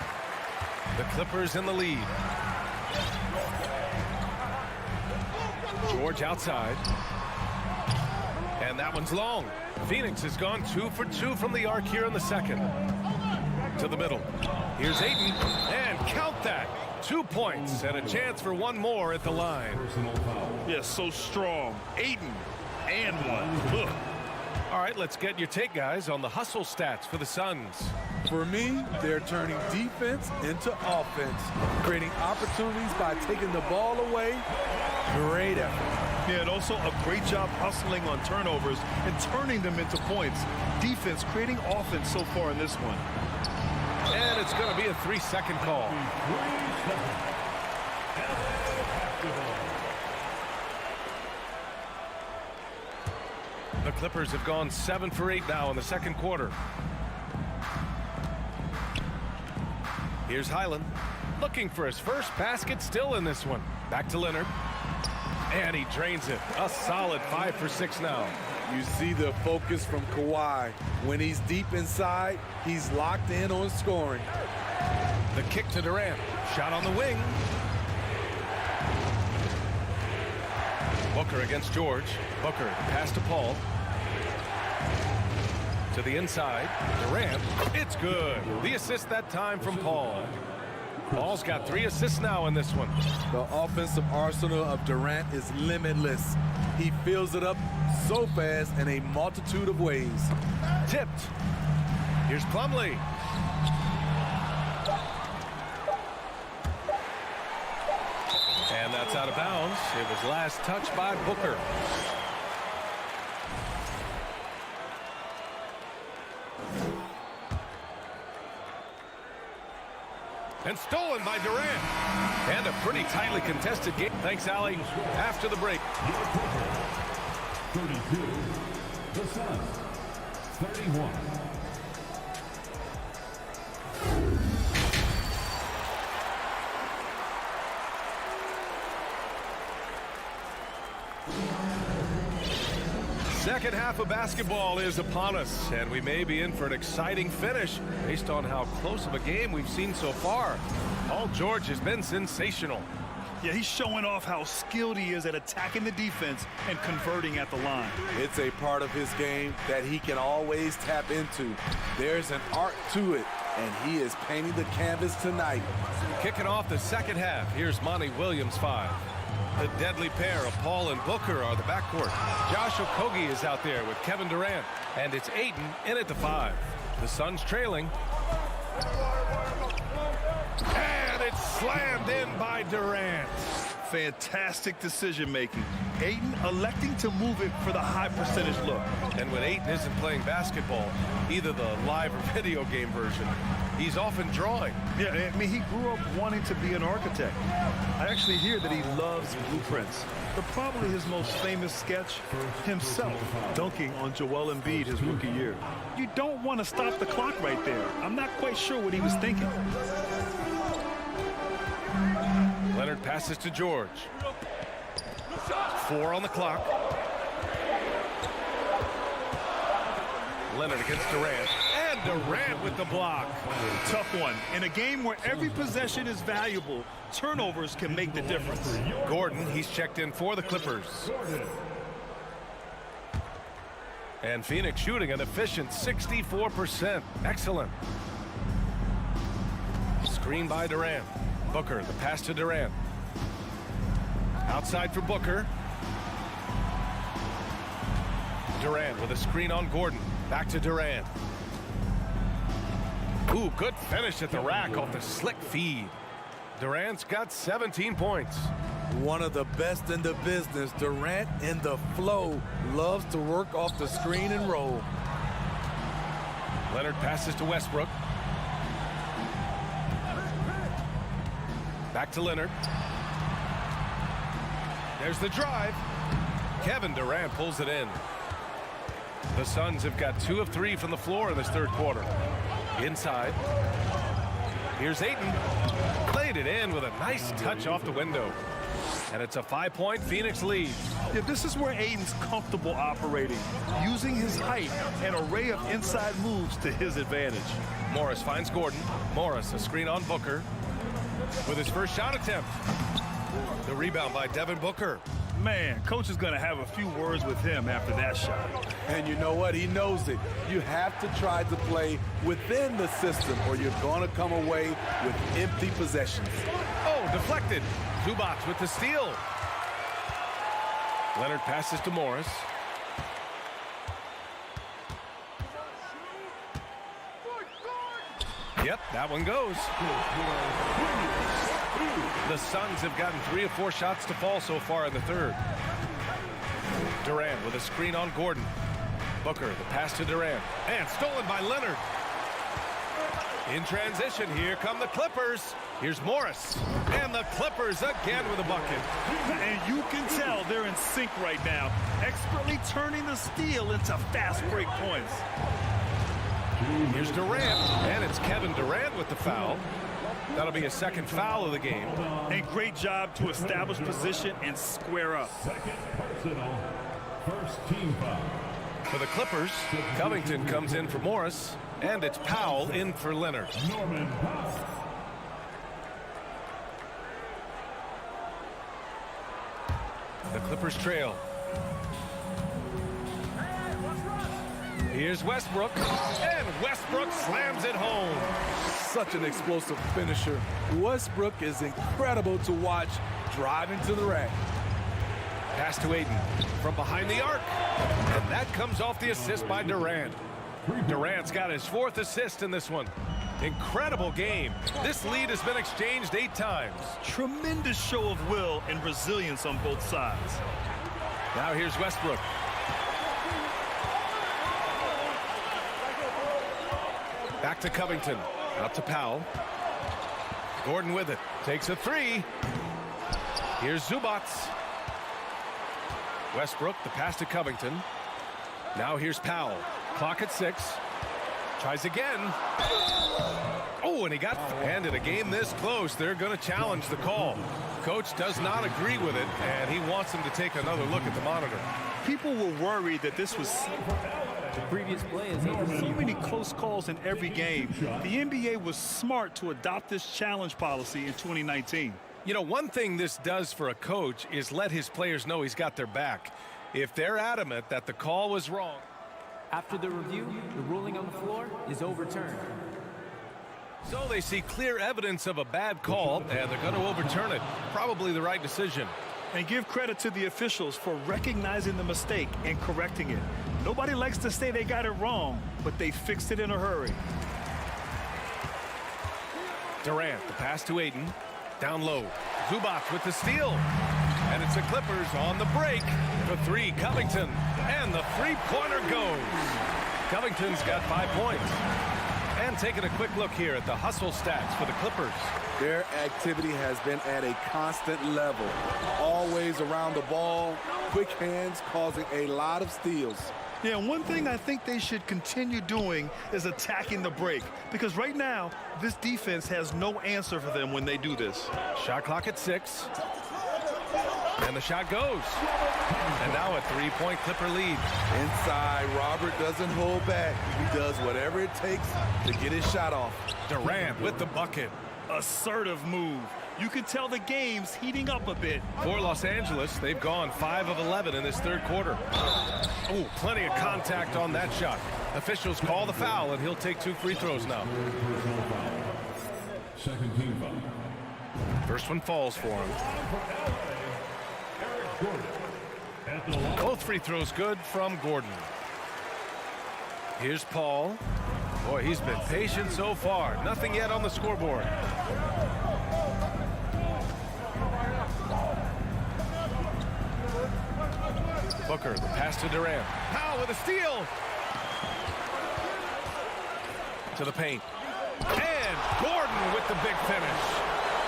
[SPEAKER 1] The Clippers in the lead. George outside. And that one's long. Phoenix has gone 2 for 2 from the arc here in the second. To the middle. Here's Ayton. And count that. 2 points and a chance for one more at the line.
[SPEAKER 2] Yes, so strong. Ayton and one. Ugh.
[SPEAKER 1] All right, let's get your take, guys, on the hustle stats for the Suns.
[SPEAKER 12] For me, they're turning defense into offense, creating opportunities by taking the ball away. Great effort.
[SPEAKER 2] Yeah, and also a great job hustling on turnovers and turning them into points. Defense creating offense so far in this one.
[SPEAKER 1] And it's going to be a 3-second call. The Clippers have gone 7 for 8 now in the second quarter. Here's Highland looking for his first basket still in this one. Back to Leonard. And he drains it. A solid 5 for 6 now.
[SPEAKER 12] You see the focus from Kawhi. When he's deep inside, he's locked in on scoring.
[SPEAKER 1] The kick to Durant. Shot on the wing. Booker against George. Booker, pass to Paul. To the inside. Durant. It's good. The assist that time from Paul. Paul's got 3 assists now in this one.
[SPEAKER 12] The offensive arsenal of Durant is limitless. He fills it up so fast in a multitude of ways.
[SPEAKER 1] Tipped. Here's Plumlee. And that's out of bounds. It was last touched by Booker. And stolen by Durant. And a pretty tightly contested game. Thanks, Allie. After the break.
[SPEAKER 4] 32. The Suns. 31.
[SPEAKER 1] Second half of basketball is upon us, and we may be in for an exciting finish based on how close of a game we've seen so far. Paul George has been sensational.
[SPEAKER 2] Yeah, he's showing off how skilled he is at attacking the defense and converting at the line.
[SPEAKER 12] It's a part of his game that he can always tap into. There's an art to it, and he is painting the canvas tonight.
[SPEAKER 1] Kicking off the second half, here's Monty Williams 5. The deadly pair of Paul and Booker are the backcourt. Josh Okogie is out there with Kevin Durant, and it's Ayton in at the 5. The Suns trailing. And it's slammed in by Durant.
[SPEAKER 2] Fantastic decision making. Ayton electing to move it for the high percentage look.
[SPEAKER 1] And when Ayton isn't playing basketball, either the live or video game version, he's often drawing.
[SPEAKER 2] Yeah, I mean, he grew up wanting to be an architect. I actually hear that he loves blueprints. But probably his most famous sketch, himself dunking on Joel Embiid his rookie year. You don't want to stop the clock right there. I'm not quite sure what he was thinking.
[SPEAKER 1] Leonard passes to George. 4 on the clock. Leonard against Durant. And Durant with the block.
[SPEAKER 2] Tough one. In a game where every possession is valuable, turnovers can make the difference.
[SPEAKER 1] Gordon, he's checked in for the Clippers. And Phoenix shooting an efficient 64%. Excellent. Screen by Durant. Booker, the pass to Durant. Outside for Booker. Durant with a screen on Gordon. Back to Durant. Ooh, good finish at the rack off the slick feed. Durant's got 17 points.
[SPEAKER 12] One of the best in the business. Durant in the flow. Loves to work off the screen and roll.
[SPEAKER 1] Leonard passes to Westbrook. Back to Leonard. There's the drive. Kevin Durant pulls it in. The Suns have got 2 of 3 from the floor in this third quarter. Inside. Here's Ayton. Played it in with a nice touch off the window. And it's a 5-point Phoenix lead.
[SPEAKER 2] Yeah, this is where Ayton's comfortable operating, using his height and array of inside moves to his advantage.
[SPEAKER 1] Morris finds Gordon. Morris, a screen on Booker with his first shot attempt. The rebound by Devin Booker.
[SPEAKER 2] Man, coach is going to have a few words with him after that shot.
[SPEAKER 12] And you know what? He knows it. You have to try to play within the system or you're going to come away with empty possessions.
[SPEAKER 1] Oh, deflected. Zubac with the steal. Leonard passes to Morris. Yep, that one goes. The Suns have gotten 3 of 4 shots to fall so far in the third. Durant with a screen on Gordon. Booker, the pass to Durant. And stolen by Leonard. In transition, here come the Clippers. Here's Morris. And the Clippers again with a bucket.
[SPEAKER 2] And you can tell they're in sync right now, expertly turning the steal into fast break points.
[SPEAKER 1] Here's Durant, and it's Kevin Durant with the foul. That'll be a second foul of the game.
[SPEAKER 2] And great job to establish position and square up.
[SPEAKER 4] First team foul.
[SPEAKER 1] For the Clippers, Covington comes in for Morris, and it's Powell in for Leonard.
[SPEAKER 4] Norman Powell.
[SPEAKER 1] The Clippers trail. Here's Westbrook, and Westbrook slams it home.
[SPEAKER 12] Such an explosive finisher. Westbrook is incredible to watch driving to the rack.
[SPEAKER 1] Pass to Ayton from behind the arc, and that comes off the assist by Durant. Durant's got his 4th assist in this one. Incredible game. This lead has been exchanged 8 times.
[SPEAKER 2] Tremendous show of will and resilience on both sides.
[SPEAKER 1] Now here's Westbrook. Back to Covington. Out to Powell. Gordon with it. Takes a 3. Here's Zubac. Westbrook, the pass to Covington. Now here's Powell. Clock at 6. Tries again. Oh, and he got... And in a game this close, they're going to challenge the call. Coach does not agree with it, and he wants him to take another look at the monitor.
[SPEAKER 2] People were worried that this was...
[SPEAKER 5] The previous play is over.
[SPEAKER 2] So many close calls in every game. The NBA was smart to adopt this challenge policy in 2019.
[SPEAKER 1] You know, one thing this does for a coach is let his players know he's got their back. If they're adamant that the call was wrong.
[SPEAKER 5] After the review, the ruling on the floor is overturned.
[SPEAKER 1] So they see clear evidence of a bad call, and they're going to overturn it. Probably the right decision.
[SPEAKER 2] And give credit to the officials for recognizing the mistake and correcting it. Nobody likes to say they got it wrong, but they fixed it in a hurry.
[SPEAKER 1] Durant, the pass to Ayton. Down low. Zubac with the steal. And it's the Clippers on the break. For 3, Covington. And the 3-pointer goes. Covington's got 5 points. And taking a quick look here at the hustle stats for the Clippers.
[SPEAKER 12] Their activity has been at a constant level. Always around the ball. Quick hands causing a lot of steals.
[SPEAKER 2] Yeah, one thing I think they should continue doing is attacking the break. Because right now, this defense has no answer for them when they do this.
[SPEAKER 1] Shot clock at 6. And the shot goes. And now now a 3-point Clipper lead.
[SPEAKER 12] Inside, Robert doesn't hold back. He does whatever it takes to get his shot off.
[SPEAKER 1] Durant with the bucket.
[SPEAKER 2] Assertive move. You can tell the game's heating up a bit.
[SPEAKER 1] For Los Angeles, they've gone 5 of 11 in this third quarter. Oh, plenty of contact on that shot. Officials call the foul, and he'll take 2 free throws now.
[SPEAKER 4] Second team foul.
[SPEAKER 1] First one falls for him. Both free throws good from Gordon. Here's Paul. Boy, he's been patient so far. Nothing yet on the scoreboard. Booker, the pass to Durant. Powell with a steal. To the paint. And Gordon with the big finish.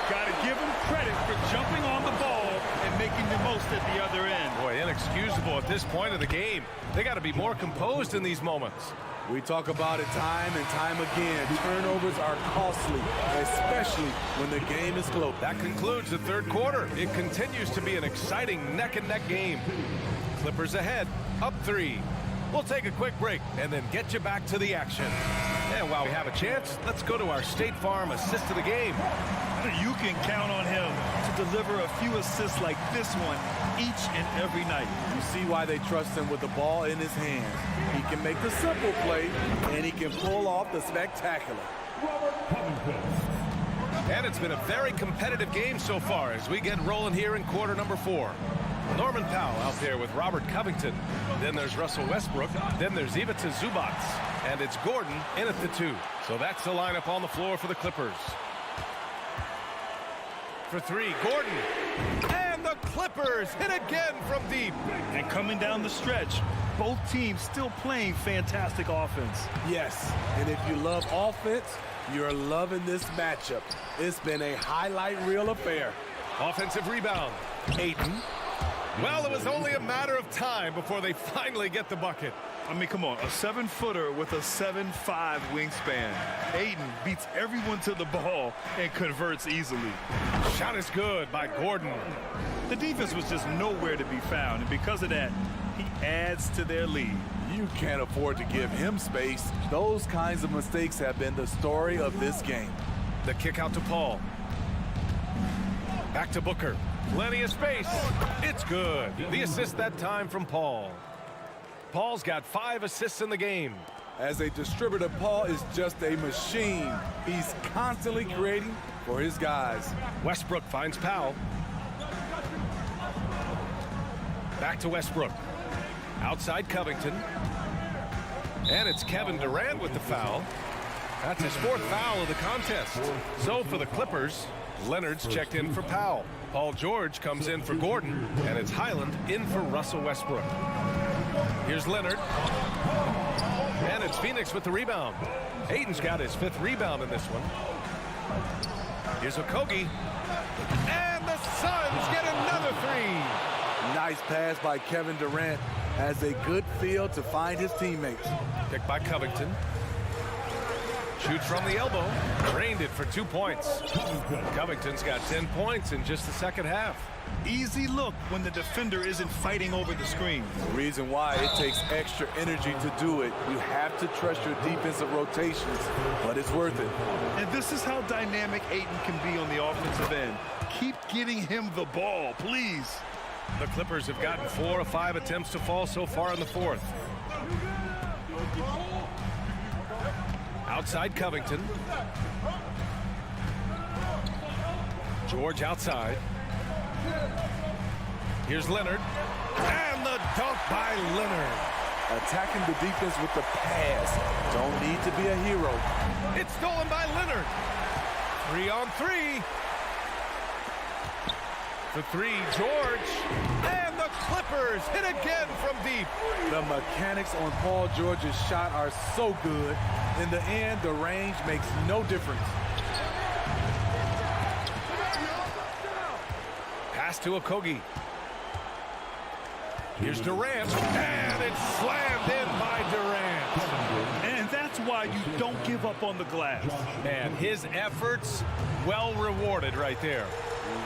[SPEAKER 2] Got to give him credit for jumping on the ball and making the most at the other end.
[SPEAKER 1] Boy, inexcusable at this point of the game. They got to be more composed in these moments.
[SPEAKER 12] We talk about it time and time again. Turnovers are costly, especially when the game is close.
[SPEAKER 1] That concludes the third quarter. It continues to be an exciting neck-and-neck game. Clippers ahead, up 3. We'll take a quick break and then get you back to the action. And while we have a chance, let's go to our State Farm assist of the game.
[SPEAKER 2] You can count on him to deliver a few assists like this one each and every night.
[SPEAKER 12] You see why they trust him with the ball in his hands. He can make the simple play, and he can pull off the spectacular.
[SPEAKER 1] And it's been a very competitive game so far as we get rolling here in quarter number 4. Norman Powell out there with Robert Covington. Then there's Russell Westbrook. Then there's Ivica Zubac. And it's Gordon in at the 2. So that's the lineup on the floor for the Clippers. For 3, Gordon. And the Clippers hit again from deep.
[SPEAKER 2] And coming down the stretch, both teams still playing fantastic offense.
[SPEAKER 12] Yes, and if you love offense, you're loving this matchup. It's been a highlight reel affair.
[SPEAKER 1] Offensive rebound. Ayton. Well, it was only a matter of time before they finally get the bucket.
[SPEAKER 2] I mean, come on, a 7-footer with a 7'5" wingspan. Ayton beats everyone to the ball and converts easily.
[SPEAKER 1] Shot is good by Gordon.
[SPEAKER 2] The defense was just nowhere to be found, and because of that, he adds to their lead.
[SPEAKER 12] You can't afford to give him space. Those kinds of mistakes have been the story of this game.
[SPEAKER 1] The kick out to Paul. Back to Booker. Plenty of space. It's good. The assist that time from Paul. Paul's got 5 assists in the game.
[SPEAKER 12] As a distributor, Paul is just a machine. He's constantly creating for his guys.
[SPEAKER 1] Westbrook finds Powell. Back to Westbrook. Outside Covington. And it's Kevin Durant with the foul. That's his 4th foul of the contest. So for the Clippers, Leonard's checked in for Powell. Paul George comes in for Gordon, and it's Highland in for Russell Westbrook. Here's Leonard. And it's Phoenix with the rebound. Ayton's got his 5th rebound in this one. Here's Octopi. And the Suns get another 3.
[SPEAKER 12] Nice pass by Kevin Durant. Has a good feel to find his teammates.
[SPEAKER 1] Picked by Covington. Shoots from the elbow. Drained it for 2 points. Covington's got 10 points in just the second half.
[SPEAKER 2] Easy look when the defender isn't fighting over the screen.
[SPEAKER 12] The reason why it takes extra energy to do it. You have to trust your defensive rotations, but it's worth it.
[SPEAKER 2] And this is how dynamic Ayton can be on the offensive end. Keep getting him the ball, please.
[SPEAKER 1] The Clippers have gotten 4 of 5 attempts to fall so far in the 4th. Outside Covington. George outside. Here's Leonard. And the dunk by Leonard.
[SPEAKER 12] Attacking the defense with the pass. Don't need to be a hero.
[SPEAKER 1] It's stolen by Leonard. 3 on 3. The 3, George. And the Clippers hit again from deep.
[SPEAKER 12] The mechanics on Paul George's shot are so good. In the end, the range makes no difference.
[SPEAKER 1] Pass to Octopi. Here's Durant. And it's slammed in by Durant.
[SPEAKER 2] And that's why you don't give up on the glass.
[SPEAKER 1] And his efforts well rewarded right there.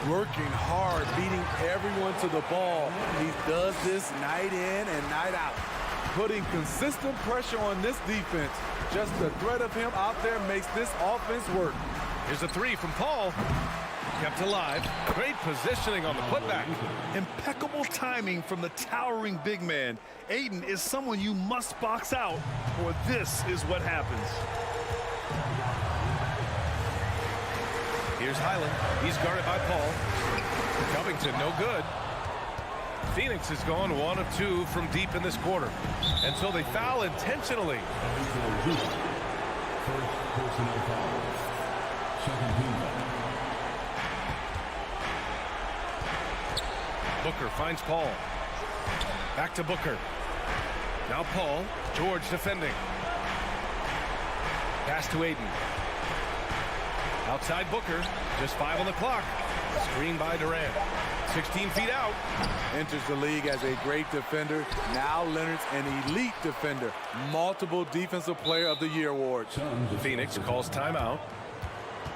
[SPEAKER 12] working hard, beating everyone to the ball. He does this night in and night out, putting consistent pressure on this defense. Just the threat of him out there makes this offense work.
[SPEAKER 1] Here's a three from Paul. Kept alive. Great positioning on the putback.
[SPEAKER 2] Impeccable timing from the towering big man. Ayton is someone you must box out, or this is what happens.
[SPEAKER 1] Here's Highland. He's guarded by Paul. Covington, no good. Phoenix has gone 1 of 2 from deep in this quarter. And so they foul intentionally.
[SPEAKER 4] First personal foul. Second team foul.
[SPEAKER 1] Booker finds Paul. Back to Booker. Now Paul. George defending. Pass to Ayton. Outside Booker. Just 5 on the clock. Screen by Durant. 16 feet out.
[SPEAKER 12] Enters the league as a great defender. Now Leonard's an elite defender. Multiple Defensive Player of the Year awards.
[SPEAKER 1] Phoenix calls timeout.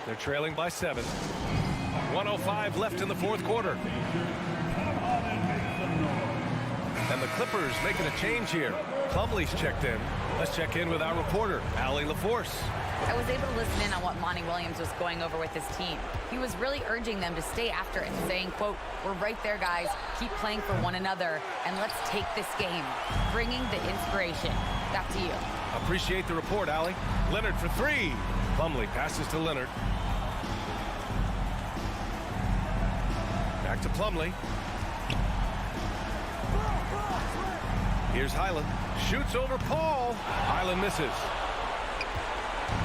[SPEAKER 1] They're trailing by 7. 1:05 left in the fourth quarter. And the Clippers making a change here. Plumlee's checked in. Let's check in with our reporter, Allie LaForce.
[SPEAKER 6] I was able to listen in on what Monty Williams was going over with his team. He was really urging them to stay after it, saying, quote, "We're right there, guys. Keep playing for one another, and let's take this game." Bringing the inspiration. Back to you.
[SPEAKER 1] Appreciate the report, Allie. Leonard for 3. Plumlee passes to Leonard. Back to Plumlee. Here's Highland. Shoots over Paul. Highland misses.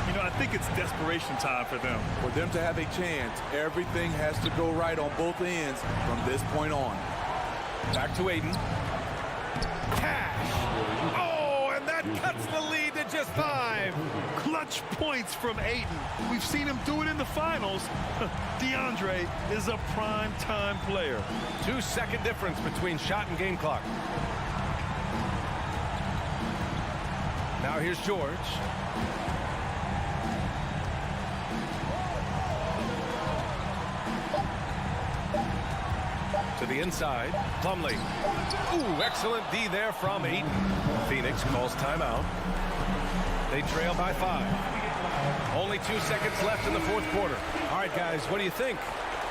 [SPEAKER 2] You know, I think it's desperation time for them.
[SPEAKER 12] For them to have a chance, everything has to go right on both ends from this point on.
[SPEAKER 1] Back to Ayton. Cash. Oh, and that cuts the lead to just 5.
[SPEAKER 2] Clutch points from Ayton. We've seen him do it in the finals. DeAndre is a prime-time player.
[SPEAKER 1] 2-second difference between shot and game clock. Now here's George. To the inside. Plumlee. Ooh, excellent D there from Ayton. Phoenix calls timeout. They trail by 5. Only 2 seconds left in the fourth quarter. All right, guys, what do you think?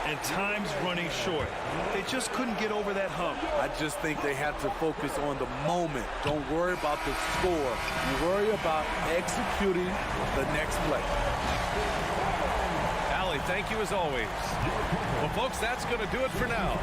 [SPEAKER 2] And time's running short. They just couldn't get over that hump.
[SPEAKER 12] I just think they have to focus on the moment. Don't worry about the score. You worry about executing the next play.
[SPEAKER 1] Allie, thank you as always. Well, folks, that's going to do it for now.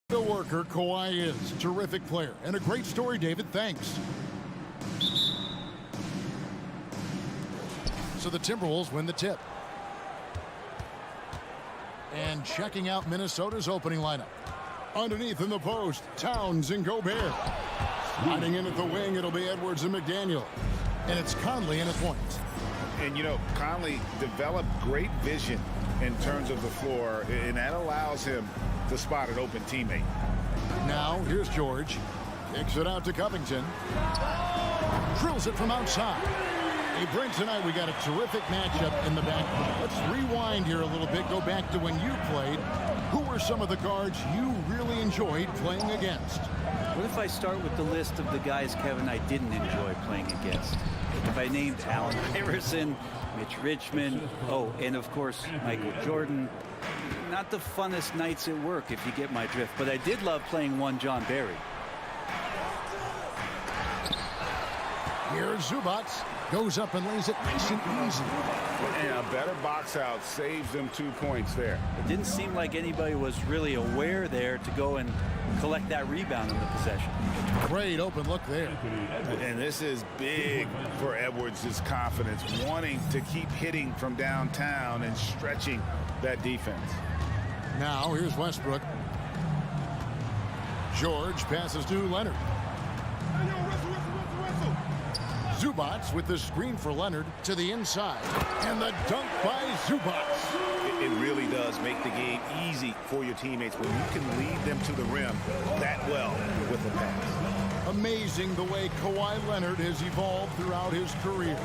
[SPEAKER 7] The worker Kawhi is. Terrific player. And a great story, David. Thanks. So the Timberwolves win the tip. And checking out Minnesota's opening lineup. Underneath in the post, Towns and Gobert. Sliding in at the wing, it'll be Edwards and McDaniel. And it's Conley in at point.
[SPEAKER 8] And, you know, Conley developed great vision in terms of the floor, and that allows him to spot an open teammate.
[SPEAKER 7] Now, here's George. Kicks it out to Covington. Drills it from outside. Hey, Brent, tonight we got a terrific matchup in the backcourt. Let's rewind here a little bit. Go back to when you played. Who were some of the guards you really enjoyed playing against?
[SPEAKER 10] What if I start with the list of the guys, Kevin, I didn't enjoy playing against? If I named Allen Iverson, Mitch Richmond, and of course, Michael Jordan. Not the funnest nights at work, if you get my drift, but I did love playing one John Barry.
[SPEAKER 7] Here's Zubac. Goes up and lays it nice and easy.
[SPEAKER 8] And a better box out saves them 2 points there.
[SPEAKER 10] It didn't seem like anybody was really aware there to go and collect that rebound in the possession.
[SPEAKER 7] Great open look there.
[SPEAKER 8] And this is big for Edwards' confidence, wanting to keep hitting from downtown and stretching that defense.
[SPEAKER 7] Now here's Westbrook. George passes to Leonard. Zubac with the screen for Leonard to the inside. And the dunk by Zubac.
[SPEAKER 8] It really does make the game easy for your teammates when you can lead them to the rim that well with the pass.
[SPEAKER 7] Amazing the way Kawhi Leonard has evolved throughout his career.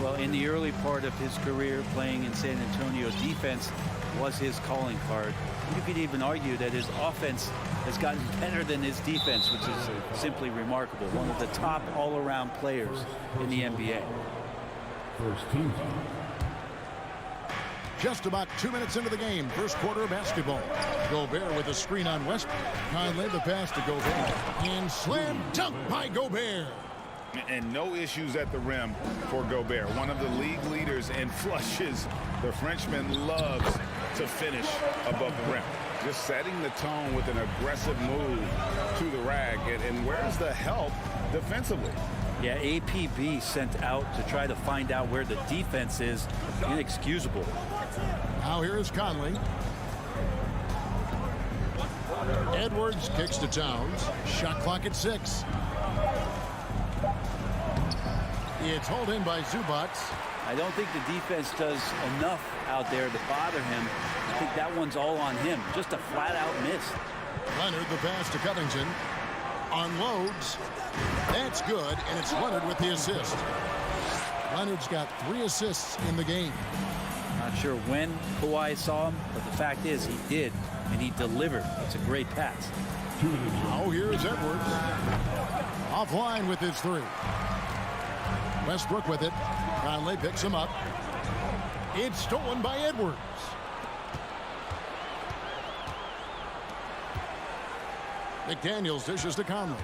[SPEAKER 10] Well, in the early part of his career playing in San Antonio, defense was his calling card. You could even argue that his offense has gotten better than his defense, which is simply remarkable. One of the top all-around players in the NBA.
[SPEAKER 4] First team.
[SPEAKER 7] Just about 2 minutes into the game, first quarter of basketball. Gobert with a screen on Westbrook. Conley the pass to Gobert. And slam dunk by Gobert.
[SPEAKER 8] And no issues at the rim for Gobert. One of the league leaders in flushes. The Frenchman loves to finish above the rim. Just setting the tone with an aggressive move to the rack. And where's the help defensively?
[SPEAKER 10] Yeah, APB sent out to try to find out where the defense is. Inexcusable.
[SPEAKER 7] Now here's Conley. Edwards kicks to Towns. Shot clock at 6. It's hauled in by Zubac.
[SPEAKER 10] I don't think the defense does enough out there to bother him. I think that one's all on him. Just a flat-out miss.
[SPEAKER 7] Leonard the pass to Covington. Unloads. That's good, and it's Leonard with the assist. Leonard's got 3 assists in the game.
[SPEAKER 10] Not sure when Kawhi saw him, but the fact is he did, and he delivered. It's a great pass.
[SPEAKER 7] Now here's Edwards. Offline with his 3. Westbrook with it. Conley picks him up. It's stolen by Edwards. McDaniels dishes to Conley.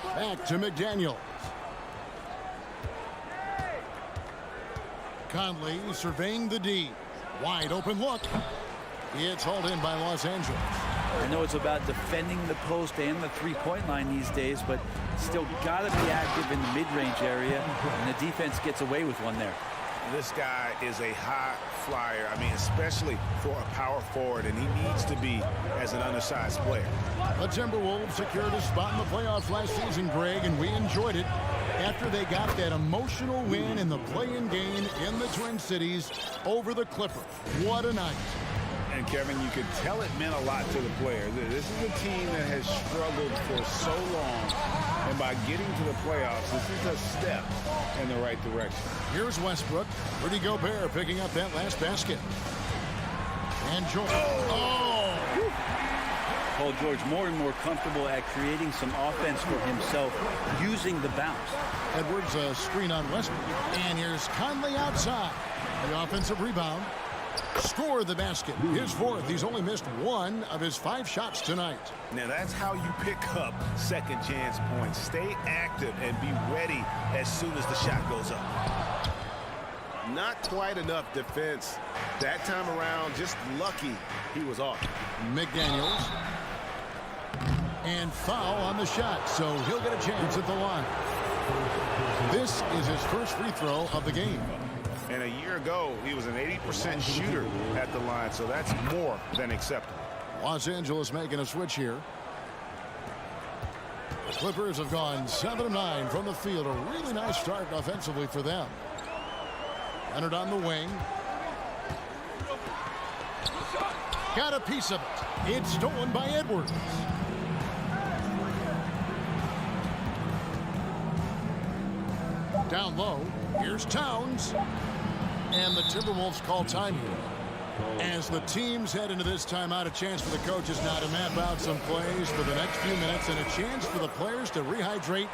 [SPEAKER 7] Back to McDaniels. Conley surveying the D. Wide open look. It's hauled in by Los Angeles.
[SPEAKER 10] I know it's about defending the post and the three-point line these days, but still got to be active in the mid-range area, and the defense gets away with one there.
[SPEAKER 8] This guy is a high flyer. I mean, especially for a power forward, and he needs to be as an undersized player.
[SPEAKER 7] The Timberwolves secured a spot in the playoffs last season, Greg, and we enjoyed it after they got that emotional win in the play-in game in the Twin Cities over the Clippers. What a night.
[SPEAKER 8] And, Kevin, you could tell it meant a lot to the players. This is a team that has struggled for so long, and by getting to the playoffs, this is a step in the right direction.
[SPEAKER 7] Here's Westbrook. Rudy Gobert picking up that last basket. And George.
[SPEAKER 10] Paul George more and more comfortable at creating some offense for himself using the bounce.
[SPEAKER 7] Edwards a screen on Westbrook. And here's Conley outside. The offensive rebound. Score the basket. His 4th. He's only missed 1 of his 5 shots tonight.
[SPEAKER 8] Now that's how you pick up second chance points. Stay active and be ready as soon as the shot goes up. Not quite enough defense that time around. Just lucky he was off.
[SPEAKER 7] McDaniels. And foul on the shot, so he'll get a chance at the line. This is his first free throw of the game.
[SPEAKER 8] And a year ago, he was an 80% shooter at the line, so that's more than acceptable.
[SPEAKER 7] Los Angeles making a switch here. The Clippers have gone 7 of 9 from the field. A really nice start offensively for them. Leonard on the wing. Got a piece of it. It's stolen by Edwards. Down low. Here's Towns. And the Timberwolves call time here. As the teams head into this timeout, a chance for the coaches now to map out some plays for the next few minutes and a chance for the players to rehydrate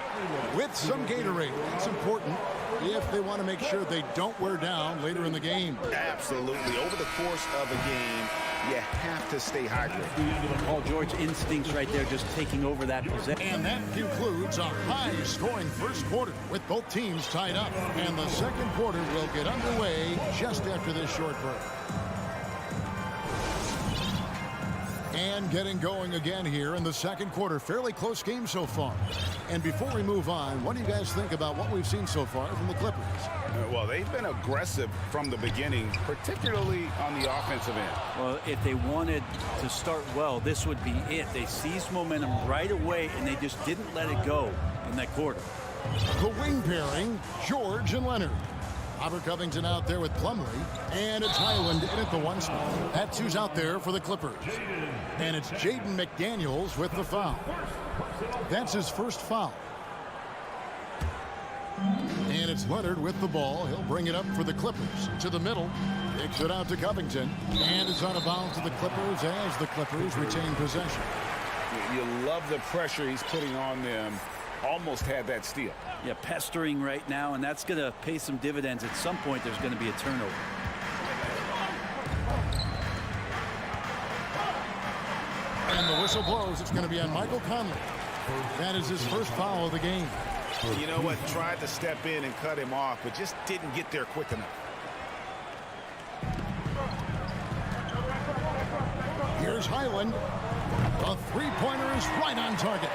[SPEAKER 7] with some Gatorade. It's important if they want to make sure they don't wear down later in the game.
[SPEAKER 8] Absolutely. Over the course of a game, you have to stay hydrated.
[SPEAKER 13] Paul George instincts right there, just taking over that possession.
[SPEAKER 7] And that concludes a high-scoring first quarter with both teams tied up. And the second quarter will get underway just after this short break. And getting going again here in the second quarter. Fairly close game so far. And before we move on, what do you guys think about what we've seen so far from the Clippers?
[SPEAKER 8] Well, they've been aggressive from the beginning, particularly on the offensive end.
[SPEAKER 13] Well, if they wanted to start well, this would be it. They seized momentum right away, and they just didn't let it go in that quarter.
[SPEAKER 7] The wing pairing, George and Leonard. Robert Covington out there with Plumlee, and it's Highland in at the one spot. That's who's out there for the Clippers. And it's Jaden McDaniels with the foul. That's his first foul. And it's Leonard with the ball. He'll bring it up for the Clippers to the middle. Kicks it out to Covington. And it's out of bounds to the Clippers as the Clippers retain possession.
[SPEAKER 8] You love the pressure he's putting on them. Almost had that steal.
[SPEAKER 13] Yeah, pestering right now, and that's going to pay some dividends. At some point, there's going to be a turnover.
[SPEAKER 7] And the whistle blows. It's going to be on Michael Conley. That is his first foul of the game.
[SPEAKER 8] You know what? Tried to step in and cut him off, but just didn't get there quick enough.
[SPEAKER 7] Here's Highland. A three-pointer is right on target.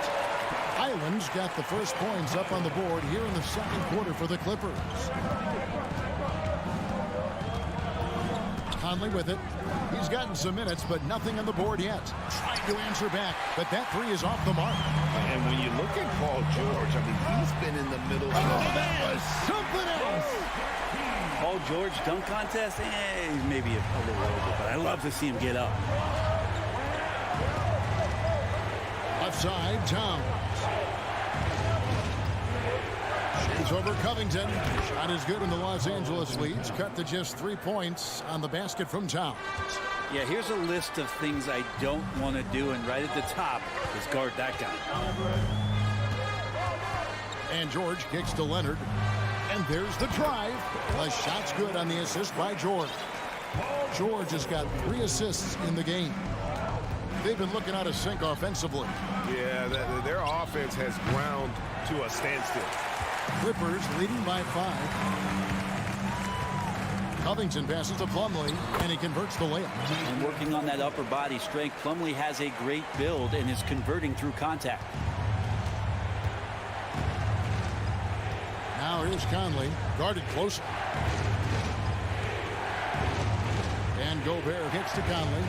[SPEAKER 7] Highland's got the first points up on the board here in the second quarter for the Clippers. Conley with it. He's gotten some minutes, but nothing on the board yet. Trying to answer back, but that three is off the mark.
[SPEAKER 8] And when you look at Paul George, I mean, he's been in the middle of
[SPEAKER 7] that was something else.
[SPEAKER 13] Paul George dunk contest, he's maybe a little over, but I love to see him get up.
[SPEAKER 7] Left side, Towns. Shades over Covington. Shot is good, and the Los Angeles leads cut to just 3 points on the basket from Towns.
[SPEAKER 13] Yeah, here's a list of things I don't want to do, and right at the top is guard that guy.
[SPEAKER 7] And George kicks to Leonard. And there's the drive. The shot's good on the assist by George. George has got 3 assists in the game. They've been looking out of sync offensively.
[SPEAKER 8] Yeah, their offense has ground to a standstill.
[SPEAKER 7] Clippers leading by 5. Covington passes to Plumlee, and he converts the layup.
[SPEAKER 13] And working on that upper body strength, Plumlee has a great build and is converting through contact.
[SPEAKER 7] Now here's Conley, guarded closer. And Gobert hits to Conley.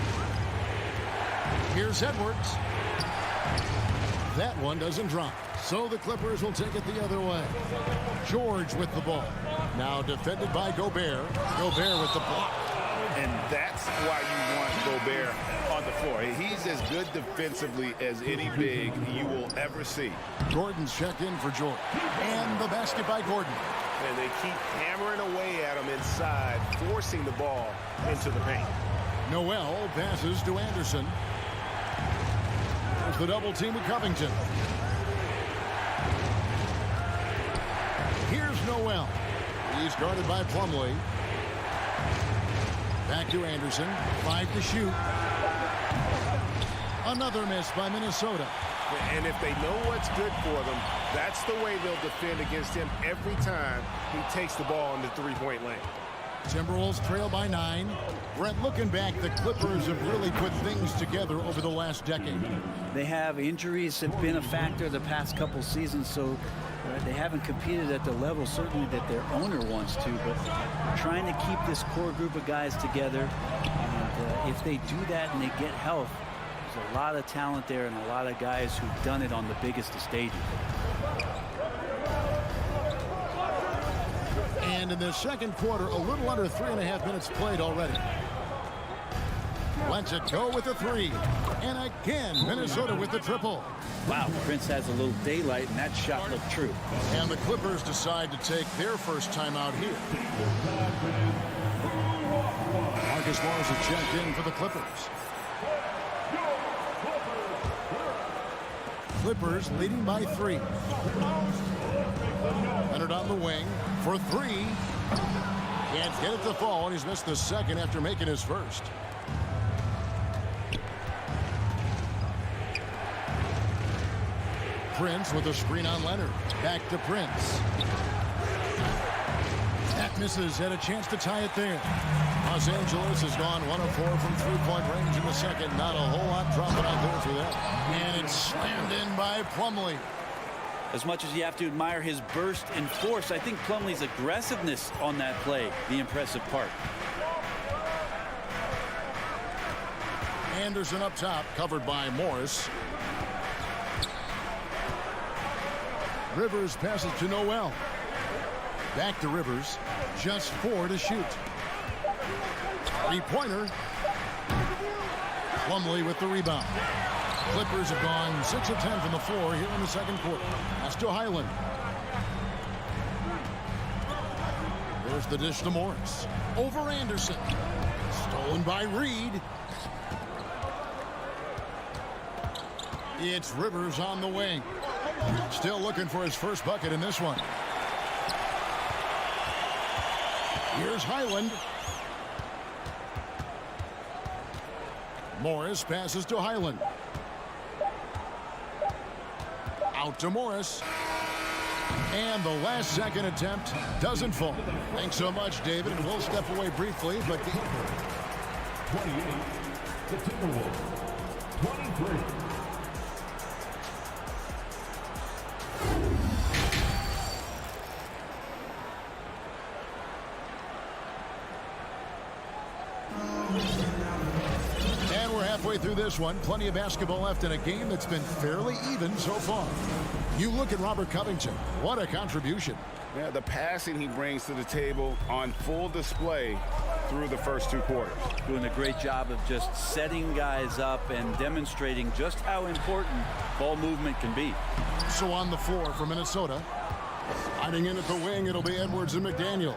[SPEAKER 7] Here's Edwards. That one doesn't drop. So the Clippers will take it the other way. George with the ball. Now defended by Gobert. Gobert with the block.
[SPEAKER 8] And that's why you want Gobert on the floor. He's as good defensively as any big you will ever see.
[SPEAKER 7] Gordon's checked in for George. And the basket by Gordon.
[SPEAKER 8] And they keep hammering away at him inside, forcing the ball into the paint.
[SPEAKER 7] Noel passes to Anderson. There's the double team with Covington. Here's Noel. He's guarded by Plumlee. Back to Anderson. 5 to shoot. Another miss by Minnesota.
[SPEAKER 8] And if they know what's good for them, that's the way they'll defend against him every time he takes the ball in the three-point lane.
[SPEAKER 7] Timberwolves trail by 9. Brent, looking back, the Clippers have really put things together over the last decade.
[SPEAKER 13] They have injuries have been a factor the past couple seasons, so they haven't competed at the level certainly that their owner wants to, but trying to keep this core group of guys together. And if they do that and they get health, there's a lot of talent there and a lot of guys who've done it on the biggest of stages.
[SPEAKER 7] And in the second quarter, a little under 3.5 minutes played already. Lets it go with a 3. And again, Minnesota with the triple.
[SPEAKER 13] Wow, Prince has a little daylight, and that shot looked true.
[SPEAKER 7] And the Clippers decide to take their first time out here. Marcus Morris has checked in for the Clippers. Clippers leading by 3. Leonard on the wing for 3. Can't get it to fall, and he's missed the second after making his first. Prince with a screen on Leonard. Back to Prince. That misses. Had a chance to tie it there. Los Angeles has gone 1 of 4 from three-point range in the second. Not a whole lot dropping out there for that. And it's slammed in by Plumlee.
[SPEAKER 13] As much as you have to admire his burst and force, I think Plumlee's aggressiveness on that play, the impressive part.
[SPEAKER 7] Anderson up top, covered by Morris. Rivers passes to Noel. Back to Rivers. Just 4 to shoot. Three-pointer. Plumlee with the rebound. Clippers have gone 6 of 10 from the floor here in the second quarter. That's to Highland. There's the dish to Morris. Over Anderson. Stolen by Reed. It's Rivers on the wing. Still looking for his first bucket in this one. Here's Highland. Morris passes to Highland. Out to Morris. And the last second attempt doesn't fall. Thanks so much, David. And we'll step away briefly, but
[SPEAKER 4] 28, the Timberwolves, 23.
[SPEAKER 7] Through this one, plenty of basketball left in a game that's been fairly even so far. You look at Robert Covington. What a contribution.
[SPEAKER 8] Yeah, the passing he brings to the table on full display through the first 2 quarters.
[SPEAKER 13] Doing a great job of just setting guys up and demonstrating just how important ball movement can be.
[SPEAKER 7] So on the floor for Minnesota. Sliding in at the wing, it'll be Edwards and McDaniel.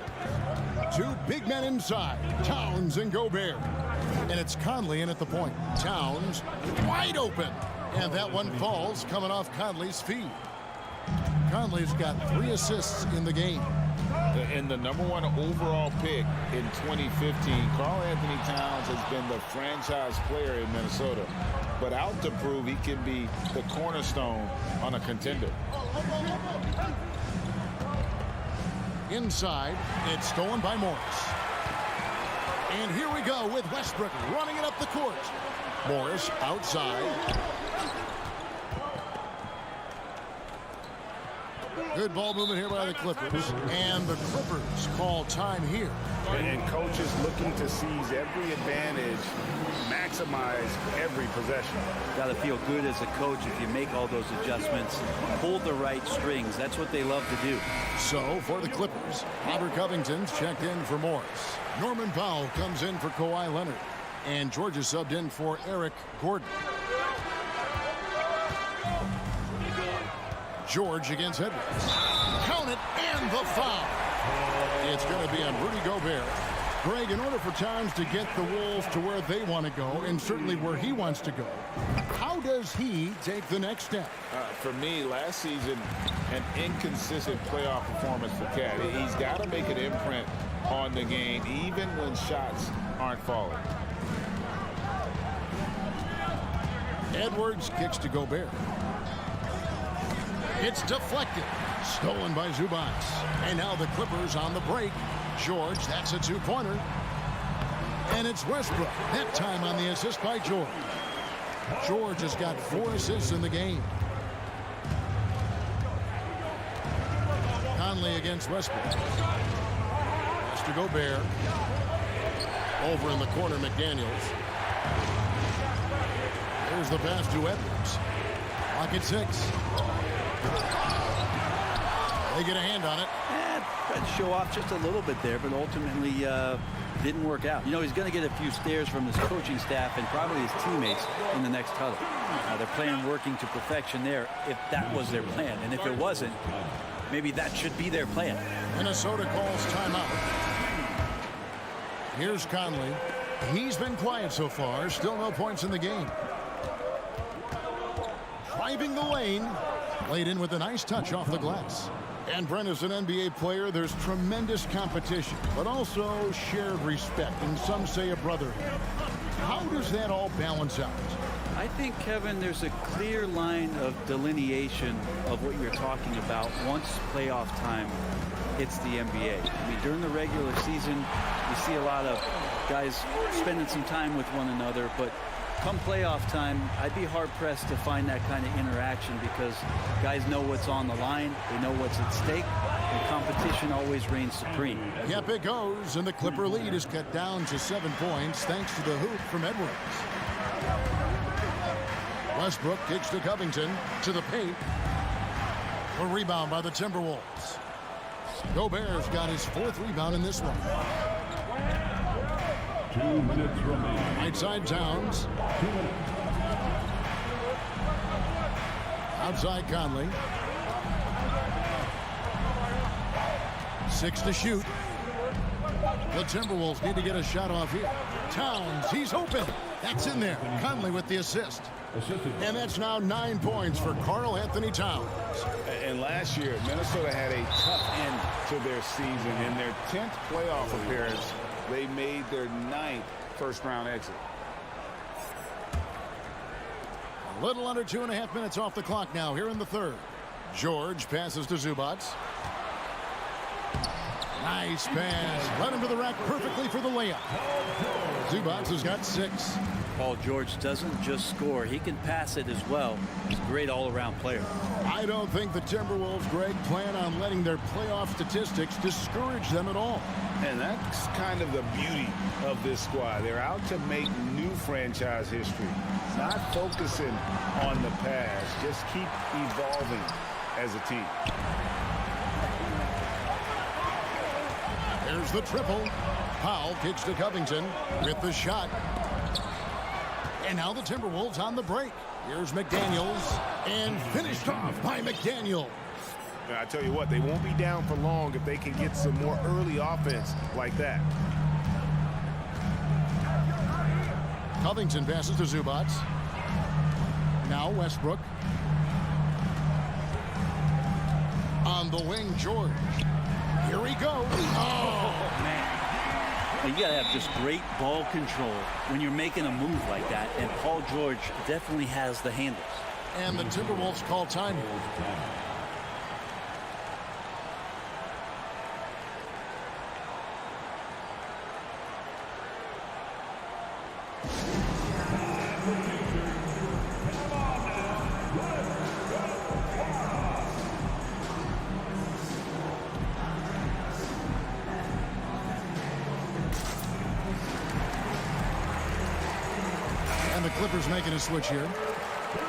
[SPEAKER 7] 2 big men inside, Towns and Gobert. And it's Conley in at the point. Towns wide open. And that one falls coming off Conley's feet. Conley's got 3 assists in the game.
[SPEAKER 8] And the #1 overall pick in 2015, Karl-Anthony Towns has been the franchise player in Minnesota. But out to prove he can be the cornerstone on a contender.
[SPEAKER 7] Inside, it's stolen by Morris. And here we go with Westbrook running it up the court. Morris outside. Good ball movement here by the Clippers. And the Clippers call time here.
[SPEAKER 8] And coaches looking to seize every advantage, maximize every possession.
[SPEAKER 13] Got to feel good as a coach if you make all those adjustments, pull the right strings. That's what they love to do.
[SPEAKER 7] So for the Clippers, Robert Covington's checked in for Morris. Norman Powell comes in for Kawhi Leonard. And George is subbed in for Eric Gordon. George against Edwards. Count it, and the foul. It's going to be on Rudy Gobert. Greg, in order for Towns to get the Wolves to where they want to go, and certainly where he wants to go, how does he take the next step?
[SPEAKER 8] For me, last season, an inconsistent playoff performance for Cat. He's got to make an imprint on the game, even when shots aren't falling.
[SPEAKER 7] Edwards kicks to Gobert. It's deflected. Stolen by Zubac. And now the Clippers on the break. George, that's a two-pointer. And it's Westbrook, that time on the assist by George. George has got 4 assists in the game. Conley against Westbrook. Has to Gobert. Over in the corner, McDaniels. There's the pass to Edwards. Clock at 6. They get a hand on it.
[SPEAKER 13] Tried to show off just a little bit there, but ultimately didn't work out. You know, he's going to get a few stares from his coaching staff and probably his teammates in the next huddle. Their plan working to perfection there, if that was their plan. And if it wasn't, maybe that should be their plan.
[SPEAKER 7] Minnesota calls timeout. Here's Conley. He's been quiet so far. Still no points in the game. Driving the lane. Laid in with a nice touch off the glass. And Brent, as an NBA player, there's tremendous competition, but also shared respect, and some say a brotherhood. How does that all balance out?
[SPEAKER 13] I think, Kevin, there's a clear line of delineation of what you're talking about once playoff time hits the NBA. I mean, during the regular season, you see a lot of guys spending some time with one another, but come playoff time, I'd be hard-pressed to find that kind of interaction because guys know what's on the line, they know what's at stake, and competition always reigns supreme.
[SPEAKER 7] Yep, it goes, and the Clipper lead is cut down to 7 points thanks to the hoop from Edwards. Westbrook kicks to Covington, to the paint. A rebound by the Timberwolves. Gobert's got his 4th rebound in this one.
[SPEAKER 4] 2 minutes remaining.
[SPEAKER 7] Right side Towns. Outside Conley. 6 to shoot. The Timberwolves need to get a shot off here. Towns, he's open. That's in there. Conley with the assist. And that's now 9 points for Karl Anthony Towns.
[SPEAKER 8] And last year, Minnesota had a tough end to their season. In their 10th playoff appearance, they made their 9th first-round exit.
[SPEAKER 7] A little under 2.5 minutes off the clock now here in the 3rd. George passes to Zubac. Nice pass. Led him to the rack perfectly for the layup. Zubac has got 6.
[SPEAKER 13] Paul George doesn't just score. He can pass it as well. He's a great all-around player.
[SPEAKER 7] I don't think the Timberwolves, Greg, plan on letting their playoff statistics discourage them at all.
[SPEAKER 8] And that's kind of the beauty of this squad. They're out to make new franchise history. Not focusing on the past. Just keep evolving as a team.
[SPEAKER 7] There's the triple. Powell kicks to Covington with the shot. And now the Timberwolves on the break. Here's McDaniels, and finished off by McDaniels.
[SPEAKER 8] I tell you what, they won't be down for long if they can get some more early offense like that.
[SPEAKER 7] Covington passes to Zubac. Now Westbrook. On the wing, George. Here he goes. Oh,
[SPEAKER 13] man. You got to have just great ball control when you're making a move like that, and Paul George definitely has the handles.
[SPEAKER 7] And the Timberwolves call time. And the Clippers making a switch here.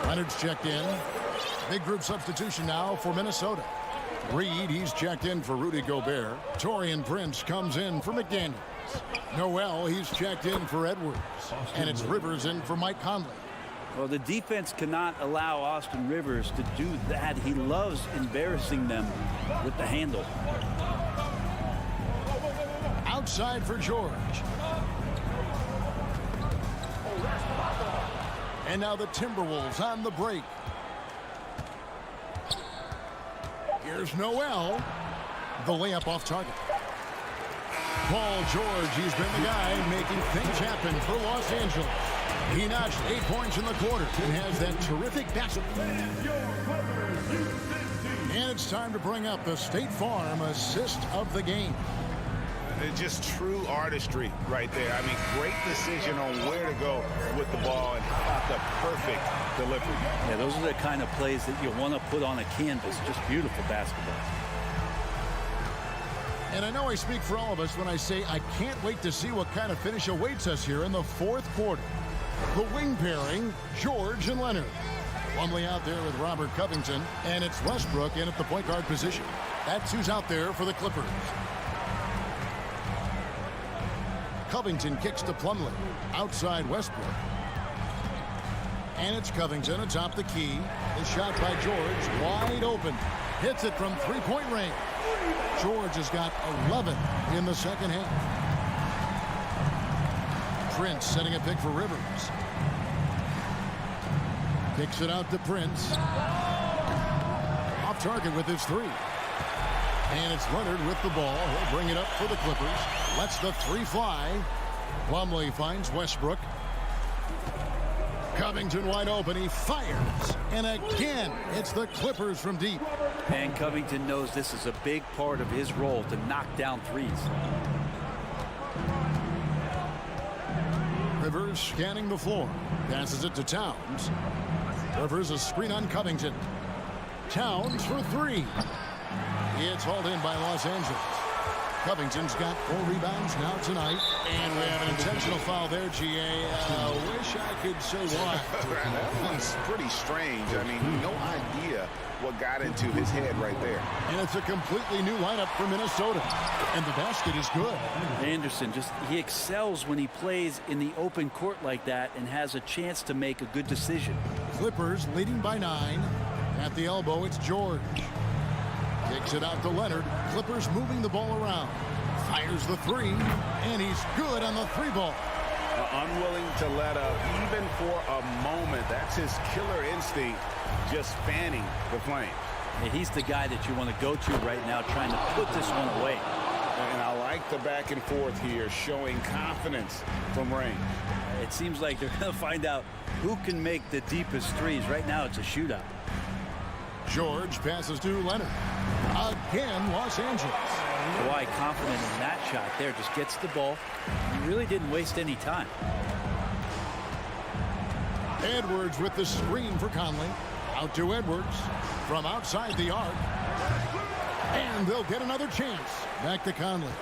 [SPEAKER 7] Leonard's checked in. Big group substitution now for Minnesota. Reed, he's checked in for Rudy Gobert. Taurean Prince comes in for McDaniels. Noel, he's checked in for Edwards. And it's Rivers in for Mike Conley.
[SPEAKER 13] Well, the defense cannot allow Austin Rivers to do that. He loves embarrassing them with the handle.
[SPEAKER 7] Outside for George. And now the Timberwolves on the break. Here's Noel. The layup off target. Paul George, he's been the guy making things happen for Los Angeles. He notched 8 points in the quarter and has that terrific basket. And it's time to bring up the State Farm assist of the game.
[SPEAKER 8] Just true artistry right there. I mean, great decision on where to go with the ball, and how about the perfect delivery.
[SPEAKER 13] Yeah, those are the kind of plays that you want to put on a canvas. Just beautiful basketball.
[SPEAKER 7] And I know I speak for all of us when I say I can't wait to see what kind of finish awaits us here in the fourth quarter. The wing pairing, George and Leonard. Plumlee out there with Robert Covington, and it's Westbrook in at the point guard position. That's who's out there for the Clippers. Covington kicks to Plumlee. Outside Westbrook. And it's Covington atop the key. The shot by George, wide open. Hits it from three-point range. George has got 11 in the second half. Prince setting a pick for Rivers. Kicks it out to Prince. Off target with his three. And it's Leonard with the ball. He'll bring it up for the Clippers. Lets the three fly. Plumlee finds Westbrook. Covington wide open. He fires. And again, it's the Clippers from deep.
[SPEAKER 13] And Covington knows this is a big part of his role to knock down threes.
[SPEAKER 7] Rivers scanning the floor. Passes it to Towns. Rivers a screen on Covington. Towns for three. It's hauled in by Los Angeles. Covington's got 4 rebounds now tonight. And we have an intentional foul there, GA. Wish I could say why.
[SPEAKER 8] That was pretty strange. I mean, no idea what got into his head right there.
[SPEAKER 7] And it's a completely new lineup for Minnesota. And the basket is good.
[SPEAKER 13] Anderson, he excels when he plays in the open court like that and has a chance to make a good decision.
[SPEAKER 7] Clippers leading by 9. At the elbow, it's George. Kicks it out to Leonard. Clippers moving the ball around. Fires the three. And he's good on the three ball.
[SPEAKER 8] Unwilling to let up even for a moment. That's his killer instinct, just fanning the flame.
[SPEAKER 13] Yeah, he's the guy that you want to go to right now, trying to put this one away.
[SPEAKER 8] And I like the back and forth here, showing confidence from range.
[SPEAKER 13] It seems like they're going to find out who can make the deepest threes. Right now, it's a shootout.
[SPEAKER 7] George passes to Leonard. Again, Los Angeles.
[SPEAKER 13] Kawhi confident in that shot there. Just gets the ball. He really didn't waste any time.
[SPEAKER 7] Edwards with the screen for Conley. Out to Edwards from outside the arc. And they'll get another chance. Back to Conley.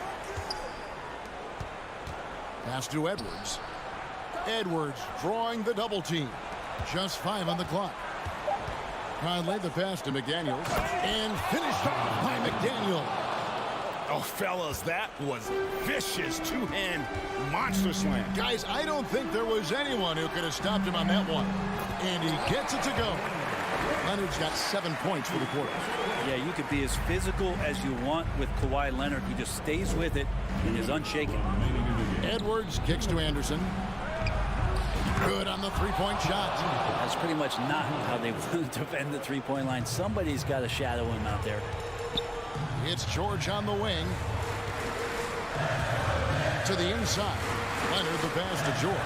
[SPEAKER 7] Pass to Edwards. Edwards drawing the double team. Just 5 on the clock. Conley, the pass to McDaniels. And finished off by McDaniels.
[SPEAKER 8] Oh, fellas, that was vicious two-hand monster slam.
[SPEAKER 7] Guys, I don't think there was anyone who could have stopped him on that one. And he gets it to go. Leonard's got 7 points for the quarter.
[SPEAKER 13] Yeah, you could be as physical as you want with Kawhi Leonard. He just stays with it and is unshaken.
[SPEAKER 7] Edwards kicks to Anderson. Good on the three-point shot.
[SPEAKER 13] That's pretty much not how they want to defend the three-point line. Somebody's got to shadow him out there.
[SPEAKER 7] It's George on the wing. To the inside. Leonard the pass to George.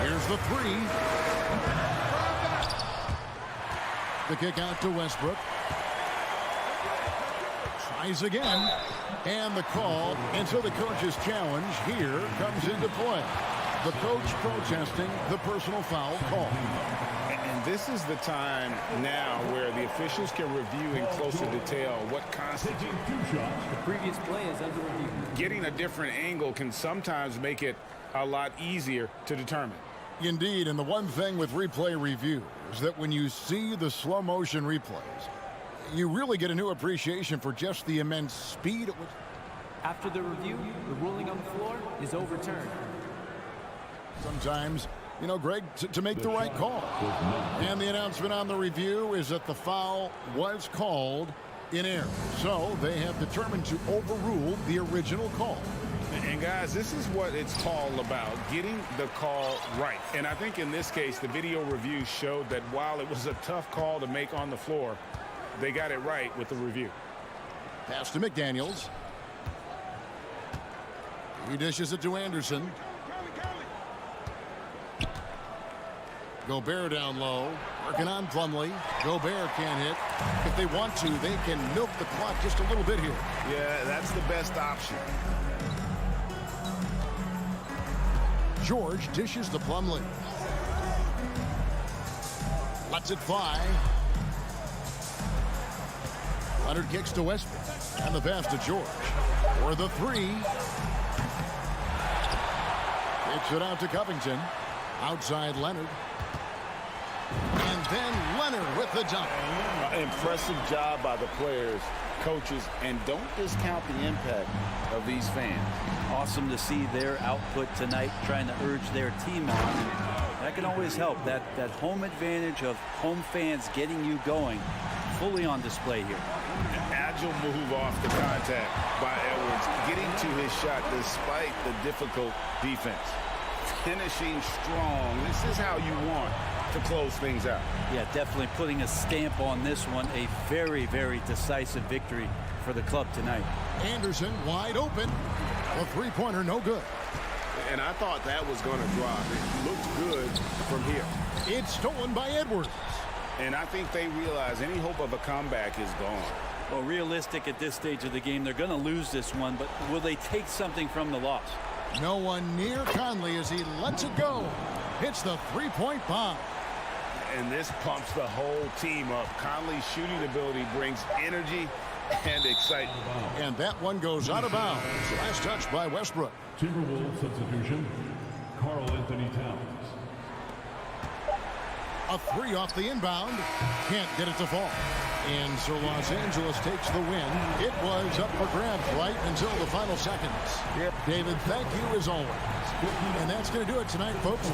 [SPEAKER 7] Here's the three. The kick out to Westbrook. Tries again. And the call. And so the coach's challenge here comes into play. The coach protesting the personal foul call.
[SPEAKER 8] And this is the time now where the officials can review in closer detail what constitutes.
[SPEAKER 5] The previous play is under review.
[SPEAKER 8] Getting a different angle can sometimes make it a lot easier to determine.
[SPEAKER 7] Indeed, and the one thing with replay review is that when you see the slow motion replays, you really get a new appreciation for just the immense speed at which.
[SPEAKER 5] After the review, the ruling on the floor is overturned.
[SPEAKER 7] Sometimes, you know, Greg, to make the right call. And the announcement on the review is that the foul was called in error. So they have determined to overrule the original call.
[SPEAKER 8] And guys, this is what it's all about, getting the call right. And I think in this case, the video review showed that while it was a tough call to make on the floor, they got it right with the review.
[SPEAKER 7] Pass to McDaniels. He dishes it to Anderson. Gobert down low, working on Plumlee. Gobert can't hit. If they want to, they can milk the clock just a little bit here.
[SPEAKER 8] Yeah, that's the best option.
[SPEAKER 7] George dishes the Plumlee. Lets it fly. Leonard kicks to Westbrook. And the pass to George. For the three. Kicks it out to Covington. Outside Leonard. And then Leonard with the dunk.
[SPEAKER 8] Impressive job by the players, coaches, and don't discount the impact of these fans.
[SPEAKER 13] Awesome to see their output tonight, trying to urge their team on. That can always help. That home advantage of home fans getting you going, fully on display here.
[SPEAKER 8] An agile move off the contact by Edwards, getting to his shot despite the difficult defense. Finishing strong. This is how you want to close things out.
[SPEAKER 13] Yeah, definitely putting a stamp on this one. A very, very decisive victory for the club tonight.
[SPEAKER 7] Anderson wide open. A three-pointer no good.
[SPEAKER 8] And I thought that was going to drop. It looked good from here.
[SPEAKER 7] It's stolen by Edwards.
[SPEAKER 8] And I think they realize any hope of a comeback is gone.
[SPEAKER 13] Well, realistic at this stage of the game, they're going to lose this one, but will they take something from the loss?
[SPEAKER 7] No one near Conley as he lets it go. Hits the three-point bomb.
[SPEAKER 8] And this pumps the whole team up. Conley's shooting ability brings energy and excitement.
[SPEAKER 7] And that one goes out of bounds. Last touch by Westbrook.
[SPEAKER 4] Timberwolves substitution, Karl Anthony Towns.
[SPEAKER 7] A three off the inbound. Can't get it to fall. And so Los Angeles takes the win. It was up for grabs right until the final seconds. Yep. David, thank you as always. And that's going to do it tonight, folks.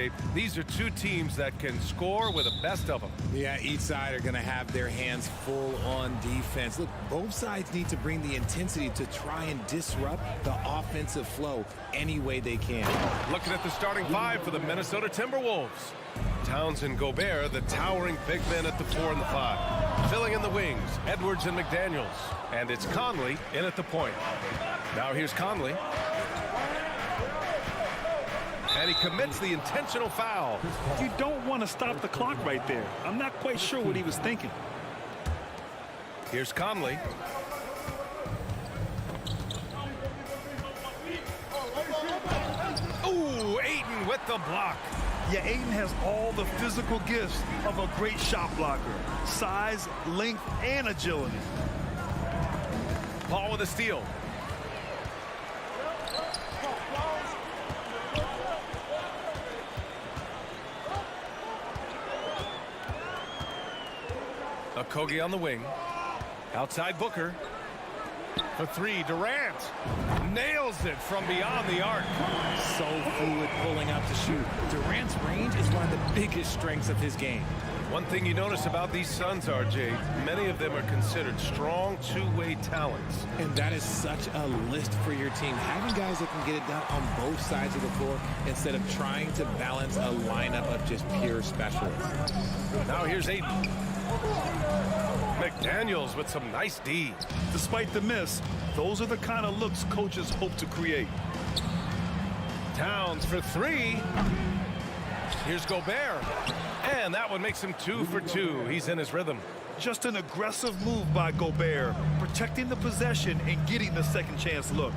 [SPEAKER 1] Jay. These are two teams that can score with the best of them.
[SPEAKER 14] Yeah, each side are going to have their hands full on defense. Look, both sides need to bring the intensity to try and disrupt the offensive flow any way they can.
[SPEAKER 1] Looking at the starting five for the Minnesota Timberwolves. Towns and Gobert, the towering big men at the 4 and the 5. Filling in the wings, Edwards and McDaniels. And it's Conley in at the point. Now here's Conley. And he commits the intentional foul.
[SPEAKER 2] You don't want to stop the clock right there. I'm not quite sure what he was thinking.
[SPEAKER 1] Here's Conley. Ooh, Ayton with the block.
[SPEAKER 2] Yeah, Ayton has all the physical gifts of a great shot blocker. Size, length, and agility.
[SPEAKER 1] Paul with a steal. Okogie on the wing. Outside Booker. For 3, Durant. Nails it from beyond the arc.
[SPEAKER 14] So fluid pulling up to shoot. Durant's range is one of the biggest strengths of his game.
[SPEAKER 1] One thing you notice about these Suns, RJ, many of them are considered strong two-way talents.
[SPEAKER 14] And that is such a list for your team. Having guys that can get it done on both sides of the floor instead of trying to balance a lineup of just pure specialists.
[SPEAKER 1] Now here's Ayton. McDaniels with some nice D.
[SPEAKER 2] Despite the miss, those are the kind of looks coaches hope to create.
[SPEAKER 1] Towns for 3. Here's Gobert. And that one makes him 2 for 2. He's in his rhythm.
[SPEAKER 2] Just an aggressive move by Gobert, protecting the possession and getting the second chance look.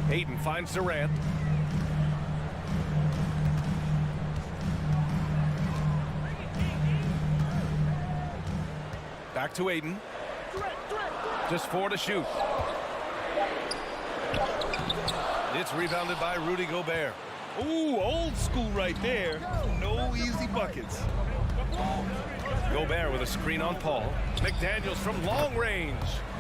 [SPEAKER 1] Ayton finds Durant. Back to Ayton. Just 4 to shoot. It's rebounded by Rudy Gobert.
[SPEAKER 2] Ooh, old school right there. No easy buckets.
[SPEAKER 1] Gobert with a screen on Paul. McDaniels from long range.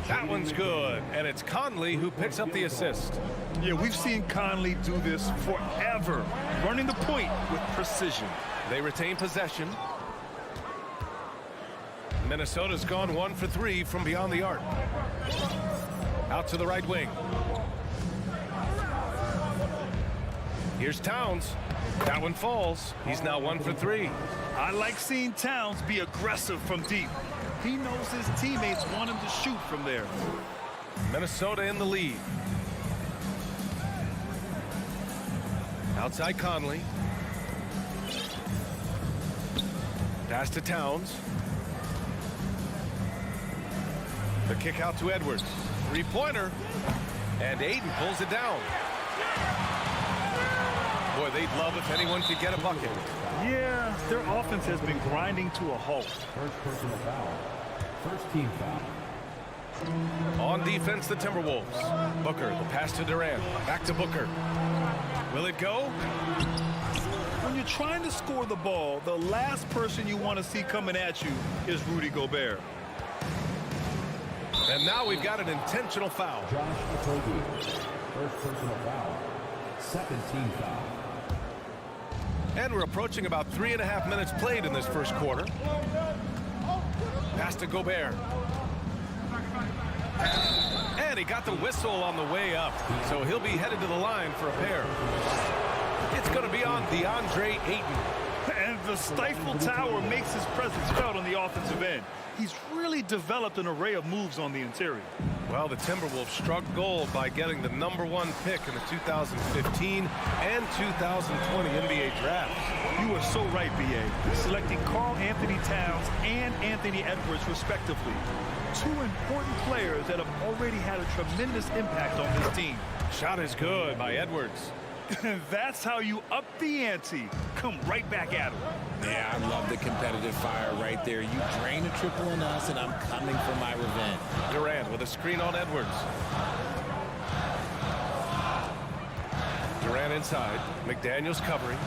[SPEAKER 1] That one's good. And it's Conley who picks up the assist.
[SPEAKER 2] Yeah, we've seen Conley do this forever. Running the point with precision.
[SPEAKER 1] They retain possession. Minnesota's gone 1 for 3 from beyond the arc. Out to the right wing. Here's Towns. That one falls. He's now 1 for 3.
[SPEAKER 2] I like seeing Towns be aggressive from deep. He knows his teammates want him to shoot from there.
[SPEAKER 1] Minnesota in the lead. Outside Conley. Pass to Towns. The kick out to Edwards. 3-pointer. And Ayton pulls it down. Boy, they'd love if anyone could get a bucket.
[SPEAKER 2] Yeah, their offense has been grinding to a halt.
[SPEAKER 4] First personal foul. First team foul.
[SPEAKER 1] On defense, the Timberwolves. Booker, the pass to Durant. Back to Booker. Will it go?
[SPEAKER 2] When you're trying to score the ball, the last person you want to see coming at you is Rudy Gobert.
[SPEAKER 1] And now we've got an intentional foul.
[SPEAKER 4] Josh Octopi. First personal foul. Second team foul.
[SPEAKER 1] And we're approaching about 3.5 minutes played in this first quarter. Pass to Gobert. And he got the whistle on the way up. So he'll be headed to the line for a pair. It's going to be on DeAndre Ayton.
[SPEAKER 2] And the stifle tower makes his presence felt on the offensive end. He's really developed an array of moves on the interior.
[SPEAKER 1] Well, the Timberwolves struck gold by getting the #1 pick in the 2015 and 2020 NBA drafts.
[SPEAKER 2] You are so right, B.A. Selecting Karl Anthony Towns and Anthony Edwards, respectively. 2 important players that have already had a tremendous impact on this team.
[SPEAKER 1] Shot is good by Edwards.
[SPEAKER 2] That's how you up the ante. Come right back at him.
[SPEAKER 14] Yeah, I love the competitive fire right there. You drain a triple on us, and I'm coming for my revenge.
[SPEAKER 1] Durant with a screen on Edwards. Durant inside. McDaniels covering.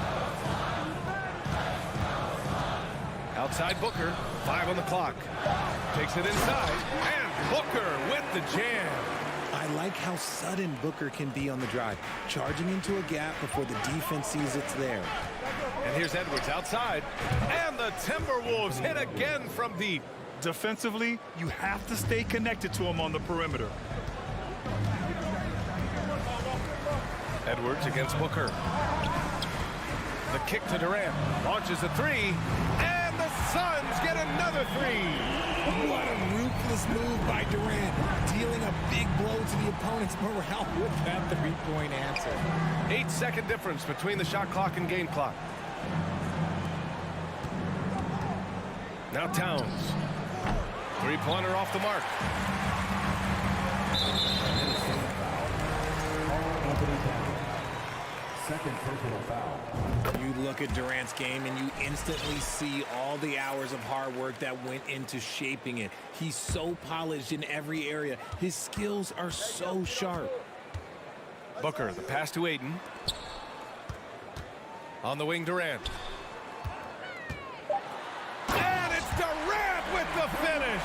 [SPEAKER 1] Outside Booker. 5 on the clock. Takes it inside. And Booker with the jam.
[SPEAKER 14] I like how sudden Booker can be on the drive, charging into a gap before the defense sees it's there.
[SPEAKER 1] And here's Edwards outside. And the Timberwolves hit again from deep.
[SPEAKER 2] Defensively, you have to stay connected to him on the perimeter.
[SPEAKER 1] Edwards against Booker. The kick to Durant. Launches a three. And the Suns get another three.
[SPEAKER 14] What a ruthless move by Durant, dealing a big blow to the opponent's morale with that three-point answer.
[SPEAKER 1] 8-second difference between the shot clock and game clock. Now Towns. Three-pointer off the mark.
[SPEAKER 4] Second personal foul.
[SPEAKER 14] You look at Durant's game and you instantly see all the hours of hard work that went into shaping it. He's so polished in every area. His skills are so sharp.
[SPEAKER 1] Booker, the pass to Aiden. On the wing, Durant. And it's Durant with the finish.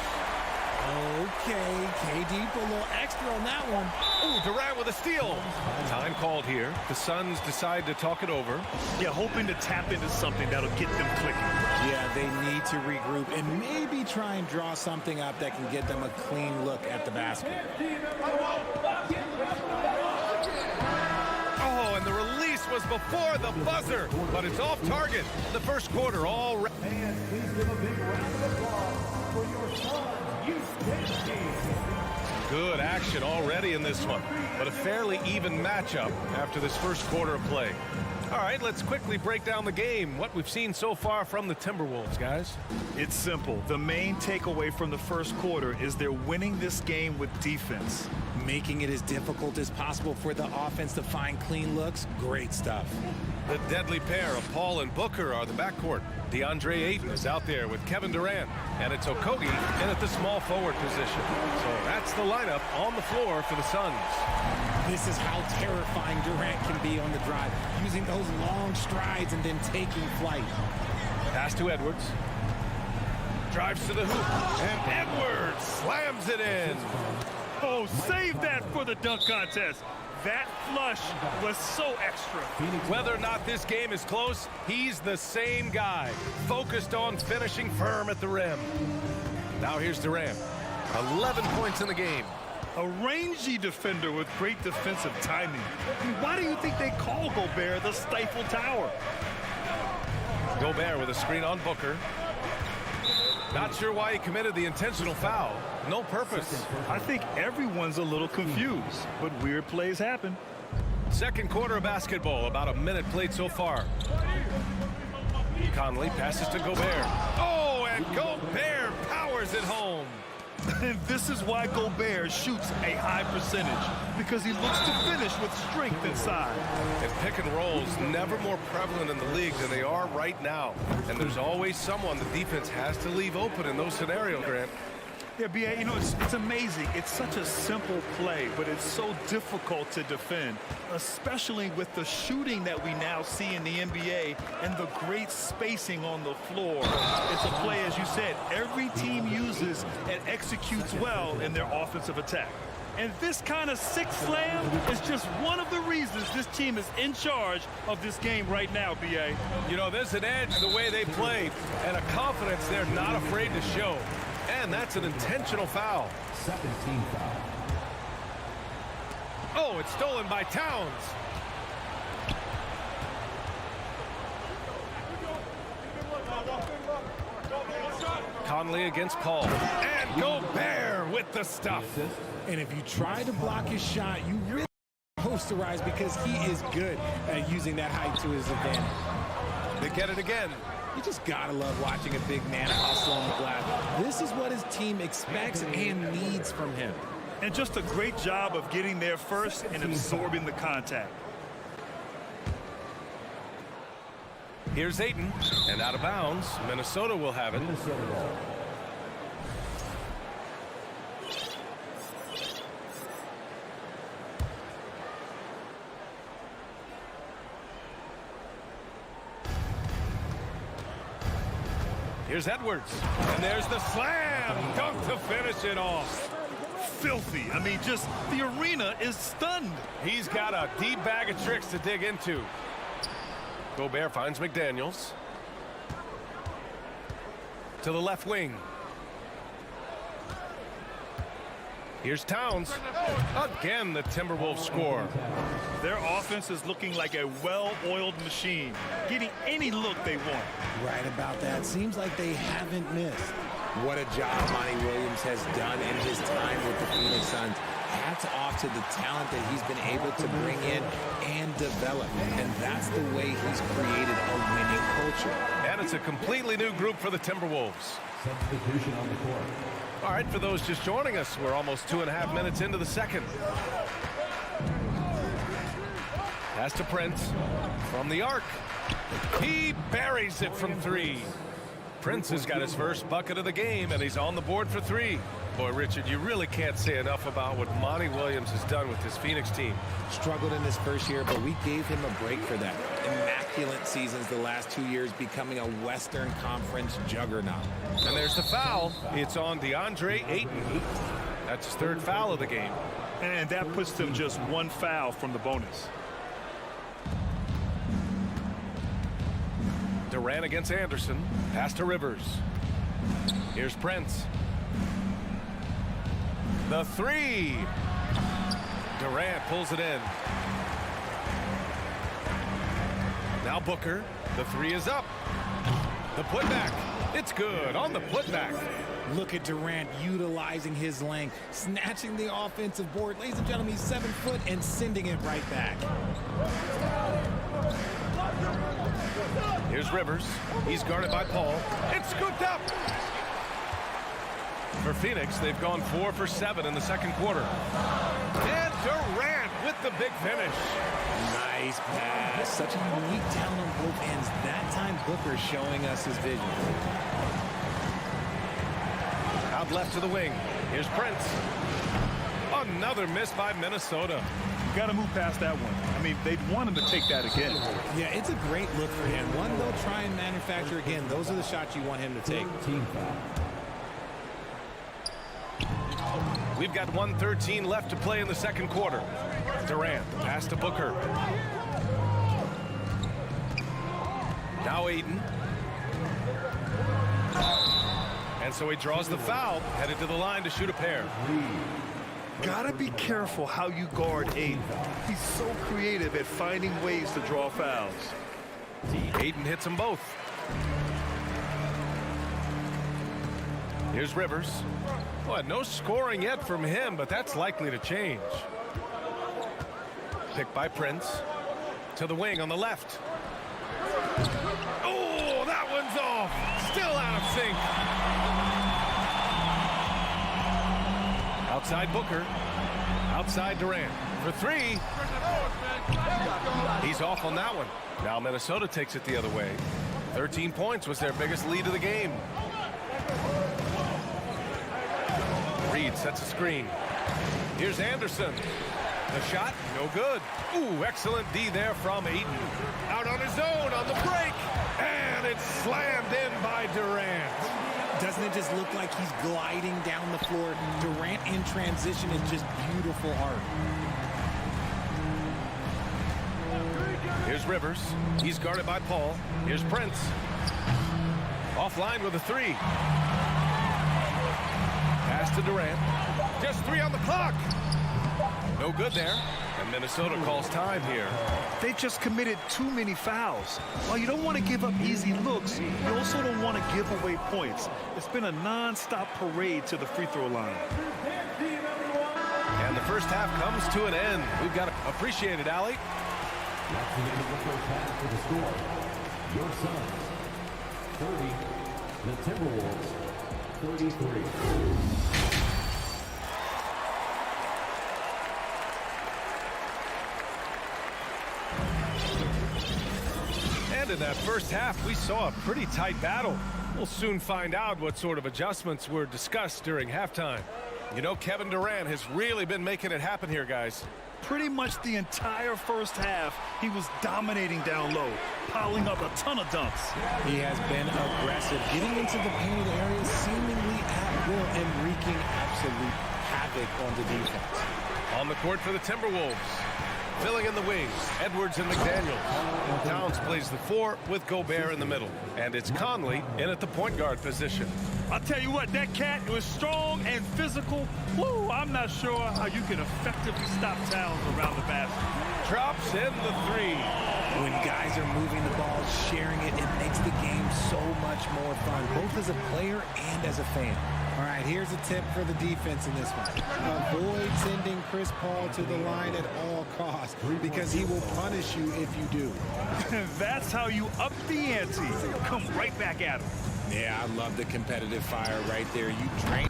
[SPEAKER 14] Okay, KD put a little extra on that one.
[SPEAKER 1] Ooh, Durant with a steal. Time called here. The Suns decide to talk it over.
[SPEAKER 2] Yeah, hoping to tap into something that'll get them clicking.
[SPEAKER 14] Yeah, they need to regroup and maybe try and draw something up that can get them a clean look at the basket.
[SPEAKER 1] Oh, and the release was before the buzzer, but it's off target. The first quarter all.
[SPEAKER 4] And please give a big round of applause for your Suns.
[SPEAKER 1] Good action already in this one, but a fairly even matchup after this first quarter of play. All right, let's quickly break down the game. What we've seen so far from the Timberwolves, guys.
[SPEAKER 2] It's simple. The main takeaway from the first quarter is they're winning this game with defense.
[SPEAKER 14] Making it as difficult as possible for the offense to find clean looks. Great stuff.
[SPEAKER 1] The deadly pair of Paul and Booker are the backcourt. DeAndre Ayton is out there with Kevin Durant, and it's Octopi in at the small forward position. So that's the lineup on the floor for the Suns.
[SPEAKER 14] This is how terrifying Durant can be on the drive, using those long strides and then taking flight.
[SPEAKER 1] Pass to Edwards. Drives to the hoop, and Edwards slams it in.
[SPEAKER 2] Oh, save that for the dunk contest. That flush was so extra.
[SPEAKER 1] Whether or not this game is close, he's the same guy, focused on finishing firm at the rim. Now here's Durant. 11 points in the game.
[SPEAKER 2] A rangy defender with great defensive timing. I mean, why do you think they call Gobert the Stifle Tower?
[SPEAKER 1] Gobert with a screen on Booker. Not sure why he committed the intentional foul. No purpose.
[SPEAKER 2] I think everyone's a little confused, but weird plays happen.
[SPEAKER 1] Second quarter of basketball, about a minute played so far. Conley passes to Gobert. Oh, and Gobert powers it home.
[SPEAKER 2] And this is why Gobert shoots a high percentage, because he looks to finish with strength inside.
[SPEAKER 1] And pick and rolls never more prevalent in the league than they are right now. And there's always someone the defense has to leave open in those scenarios, Grant.
[SPEAKER 2] Yeah, B.A., you know, it's amazing. It's such a simple play, but it's so difficult to defend, especially with the shooting that we now see in the NBA and the great spacing on the floor. It's a play, as you said, every team uses and executes well in their offensive attack. And this kind of six slam is just one of the reasons this team is in charge of this game right now, B.A.
[SPEAKER 1] You know, there's an edge the way they play and a confidence they're not afraid to show. And that's an intentional foul.
[SPEAKER 4] Second team foul.
[SPEAKER 1] Oh, it's stolen by Towns. Conley against Paul. And Gobert with the stuff.
[SPEAKER 14] And if you try to block his shot, you really posterize because he is good at using that height to his advantage.
[SPEAKER 1] They get it again.
[SPEAKER 14] You just gotta love watching a big man hustle on the glass. This is what his team expects and needs from him.
[SPEAKER 2] And just a great job of getting there first and absorbing the contact.
[SPEAKER 1] Here's Ayton, and out of bounds. Minnesota will have it. Here's Edwards, and there's the slam dunk to finish it off.
[SPEAKER 2] filthy. I mean, just the arena is stunned.
[SPEAKER 1] He's got a deep bag of tricks to dig into. Gobert finds McDaniels. To the left wing. Here's Towns. Again, the Timberwolves score.
[SPEAKER 2] Their offense is looking like a well-oiled machine, getting any look they want.
[SPEAKER 14] Right about that. Seems like they haven't missed. What a job Monty Williams has done in his time with the Phoenix Suns. Hats off to the talent that he's been able to bring in and develop. And that's the way he's created a winning culture.
[SPEAKER 1] And it's a completely new group for the Timberwolves.
[SPEAKER 4] Substitution on the court.
[SPEAKER 1] All right, for those just joining us, we're almost 2.5 minutes into the second. Pass to Prince from the arc. He buries it from three. Prince has got his first bucket of the game, and he's on the board for three. Boy, Richard, you really can't say enough about what Monty Williams has done with this Phoenix team.
[SPEAKER 14] Struggled in his first year, but we gave him a break for that. Immaculate seasons the last 2 years, becoming a Western Conference juggernaut.
[SPEAKER 1] And there's the foul. It's on DeAndre Ayton. That's his third foul of the game.
[SPEAKER 2] And that puts them just one foul from the bonus.
[SPEAKER 1] Durant against Anderson. Pass to Rivers. Here's Prince. The three. Durant pulls it in. Now Booker. The three is up. The putback. It's good on the putback.
[SPEAKER 14] Look at Durant utilizing his length, snatching the offensive board. Ladies and gentlemen, he's 7 foot and sending it right back.
[SPEAKER 1] Here's Rivers. He's guarded by Paul. It's scooped up. For Phoenix, they've gone 4 for 7 in the second quarter. And Durant with the big finish.
[SPEAKER 14] Nice pass. Such a unique talent on both ends. That time, Booker showing us his vision.
[SPEAKER 1] Out left to the wing. Here's Prince. Another miss by Minnesota.
[SPEAKER 2] Got to move past that one. I mean, they'd want him to take that again.
[SPEAKER 14] Yeah, it's a great look for him. One they'll try and manufacture again. Those are the shots you want him to take.
[SPEAKER 4] Team foul.
[SPEAKER 1] We've got 1:13 left to play in the second quarter. Durant, pass to Booker. Now Ayton. And so he draws the foul, headed to the line to shoot a pair.
[SPEAKER 2] Gotta be careful how you guard Ayton. He's so creative at finding ways to draw fouls.
[SPEAKER 1] Ayton hits them both. Here's Rivers. Well, no scoring yet from him, but that's likely to change. Picked by Prince. To the wing on the left. Oh, that one's off. Still out of sync. Outside Booker. Outside Durant. For three. He's off on that one. Now Minnesota takes it the other way. 13 points was their biggest lead of the game. Reed sets a screen. Here's Anderson. The shot, no good. Ooh, excellent D there from Ayton. Out on his own on the break. And it's slammed in by Durant.
[SPEAKER 14] Doesn't it just look like he's gliding down the floor? Durant in transition is just beautiful art.
[SPEAKER 1] Here's Rivers. He's guarded by Paul. Here's Prince. Offline with a three. Pass to Durant. Just three on the clock. No good there. And Minnesota calls time here.
[SPEAKER 2] They just committed too many fouls. While you don't want to give up easy looks, you also don't want to give away points. It's been a non-stop parade to the free throw line.
[SPEAKER 1] And the first half comes to an end. We've got to appreciate it, Allie.
[SPEAKER 4] That's the end of the first half for the score. Your Suns, 30. The Timberwolves, 33.
[SPEAKER 1] And in that first half, we saw a pretty tight battle. We'll soon find out what sort of adjustments were discussed during halftime. You know, Kevin Durant has really been making it happen here, guys.
[SPEAKER 2] Pretty much the entire first half, he was dominating down low, piling up a ton of dunks.
[SPEAKER 14] He has been aggressive, getting into the painted area seemingly at will and wreaking absolute havoc on the defense.
[SPEAKER 1] On the court for the Timberwolves. Filling in the wings, Edwards and McDaniel. Towns plays the 4 with Gobert in the middle. And it's Conley in at the point guard position.
[SPEAKER 2] I'll tell you what, that cat was strong and physical. Woo, I'm not sure how you can effectively stop Towns around the basket.
[SPEAKER 1] Drops in the 3.
[SPEAKER 14] When guys are moving the ball, sharing it, it makes the game so much more fun, both as a player and as a fan. All right, here's a tip for the defense in this one. Avoid sending Chris Paul to the line at all costs because he will punish you if you do.
[SPEAKER 2] That's how you up the ante. Come right back at him.
[SPEAKER 14] Yeah, I love the competitive fire right there. You drain.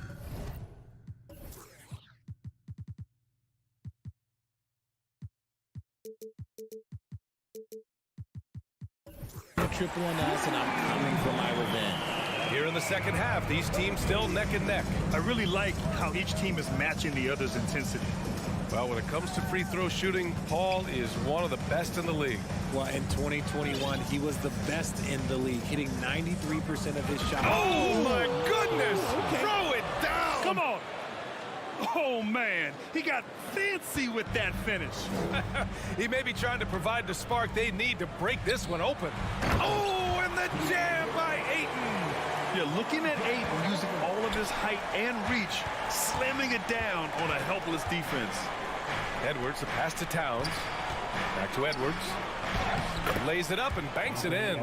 [SPEAKER 14] Triple on us, and I'm coming for my revenge.
[SPEAKER 1] Here in the second half, these teams still neck and neck.
[SPEAKER 2] I really like how each team is matching the other's intensity.
[SPEAKER 1] Well, when it comes to free throw shooting, Paul is one of the best in the league.
[SPEAKER 14] Well, in 2021, he was the best in the league, hitting 93% of his shots.
[SPEAKER 1] Oh, my goodness! Okay. Throw it down!
[SPEAKER 2] Come on! Oh, man, he got fancy with that finish.
[SPEAKER 1] He may be trying to provide the spark they need to break this one open. Oh, and the jam by Ayton.
[SPEAKER 2] You're looking at Ayton using all of his height and reach, slamming it down on a helpless defense.
[SPEAKER 1] Edwards, the pass to Towns. Back to Edwards. Lays it up and banks it in.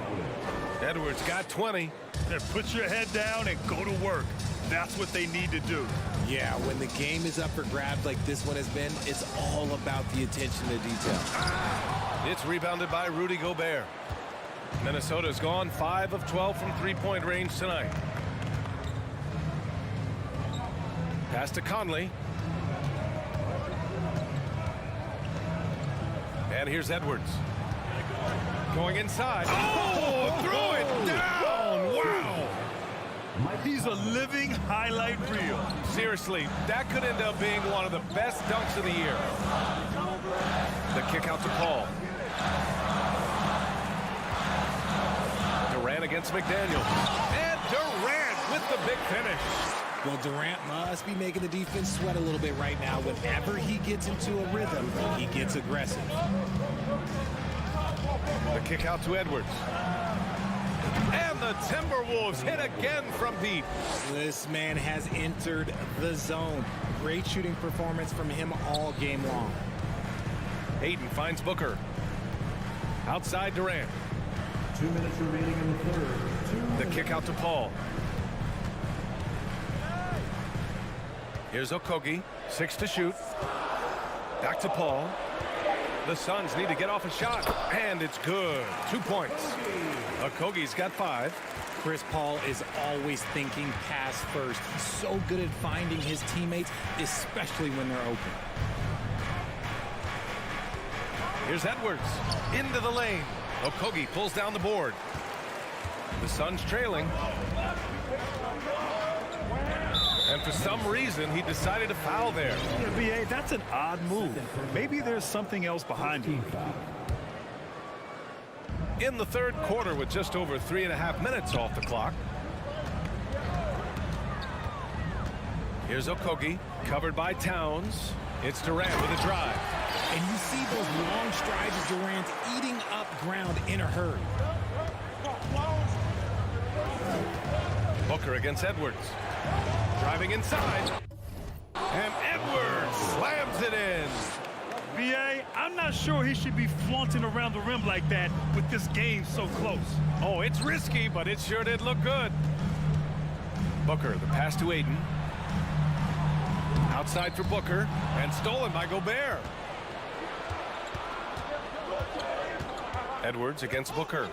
[SPEAKER 1] Edwards got 20.
[SPEAKER 2] Then put your head down and go to work. That's what they need to do.
[SPEAKER 14] Yeah, when the game is up for grabs like this one has been, it's all about the attention to detail.
[SPEAKER 1] It's rebounded by Rudy Gobert. Minnesota's gone 5 of 12 from three-point range tonight. Pass to Conley. And here's Edwards. Going inside. Oh, throw it down! Wow!
[SPEAKER 2] He's a living highlight reel.
[SPEAKER 1] Seriously, that could end up being one of the best dunks of the year. The kick out to Paul. Durant against McDaniel. And Durant with the big finish.
[SPEAKER 14] Well, Durant must be making the defense sweat a little bit right now. Whenever he gets into a rhythm, he gets aggressive.
[SPEAKER 1] The kick out to Edwards. And the Timberwolves hit again from deep.
[SPEAKER 14] This man has entered the zone. Great shooting performance from him all game long.
[SPEAKER 1] Ayton finds Booker. Outside Durant.
[SPEAKER 4] 2 minutes remaining in the third.
[SPEAKER 1] The kick out to Paul. Here's Okogie. 6 to shoot. Back to Paul. The Suns need to get off a shot. And it's good. 2 points. Okogie's got 5.
[SPEAKER 14] Chris Paul is always thinking pass first. He's so good at finding his teammates, especially when they're open.
[SPEAKER 1] Here's Edwards. Into the lane. Okogie pulls down the board. The Suns trailing. And for some reason, he decided to foul there.
[SPEAKER 2] Yeah, B.A., that's an odd move. Maybe there's something else behind it.
[SPEAKER 1] In the third quarter with just over 3.5 minutes off the clock. Here's Okogie, covered by Towns. It's Durant with a drive.
[SPEAKER 14] And you see those long strides of Durant eating up ground in a hurry.
[SPEAKER 1] Booker against Edwards. Driving inside. And Edwards slams it in.
[SPEAKER 2] B.A., I'm not sure he should be flaunting around the rim like that with this game so close.
[SPEAKER 1] Oh, it's risky, but it sure did look good. Booker, the pass to Ayton. Outside for Booker, and stolen by Gobert. Edwards against Booker.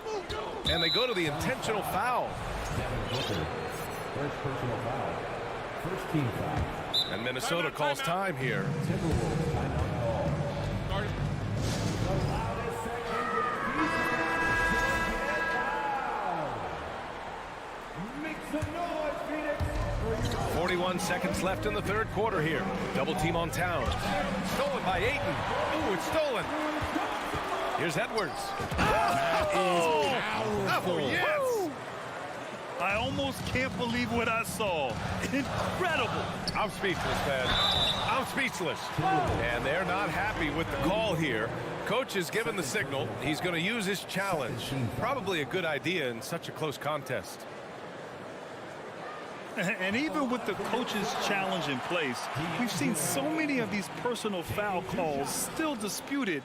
[SPEAKER 1] And they go to the intentional foul.
[SPEAKER 4] Booker, first personal foul. First team foul.
[SPEAKER 1] And Minnesota calls time here.
[SPEAKER 4] Timberwolves timeout call. The loudest second. Make some noise, Phoenix.
[SPEAKER 1] 41 seconds left in the third quarter here. Double team on Towns. Stolen by Ayton. Ooh, it's stolen. Here's Edwards.
[SPEAKER 14] That is powerful.
[SPEAKER 1] Oh, yes.
[SPEAKER 2] I almost can't believe what I saw. Incredible.
[SPEAKER 1] I'm speechless, man. I'm speechless. And they're not happy with the call here. Coach has given the signal. He's going to use his challenge. Probably a good idea in such a close contest.
[SPEAKER 2] And even with the coach's challenge in place, we've seen so many of these personal foul calls still disputed.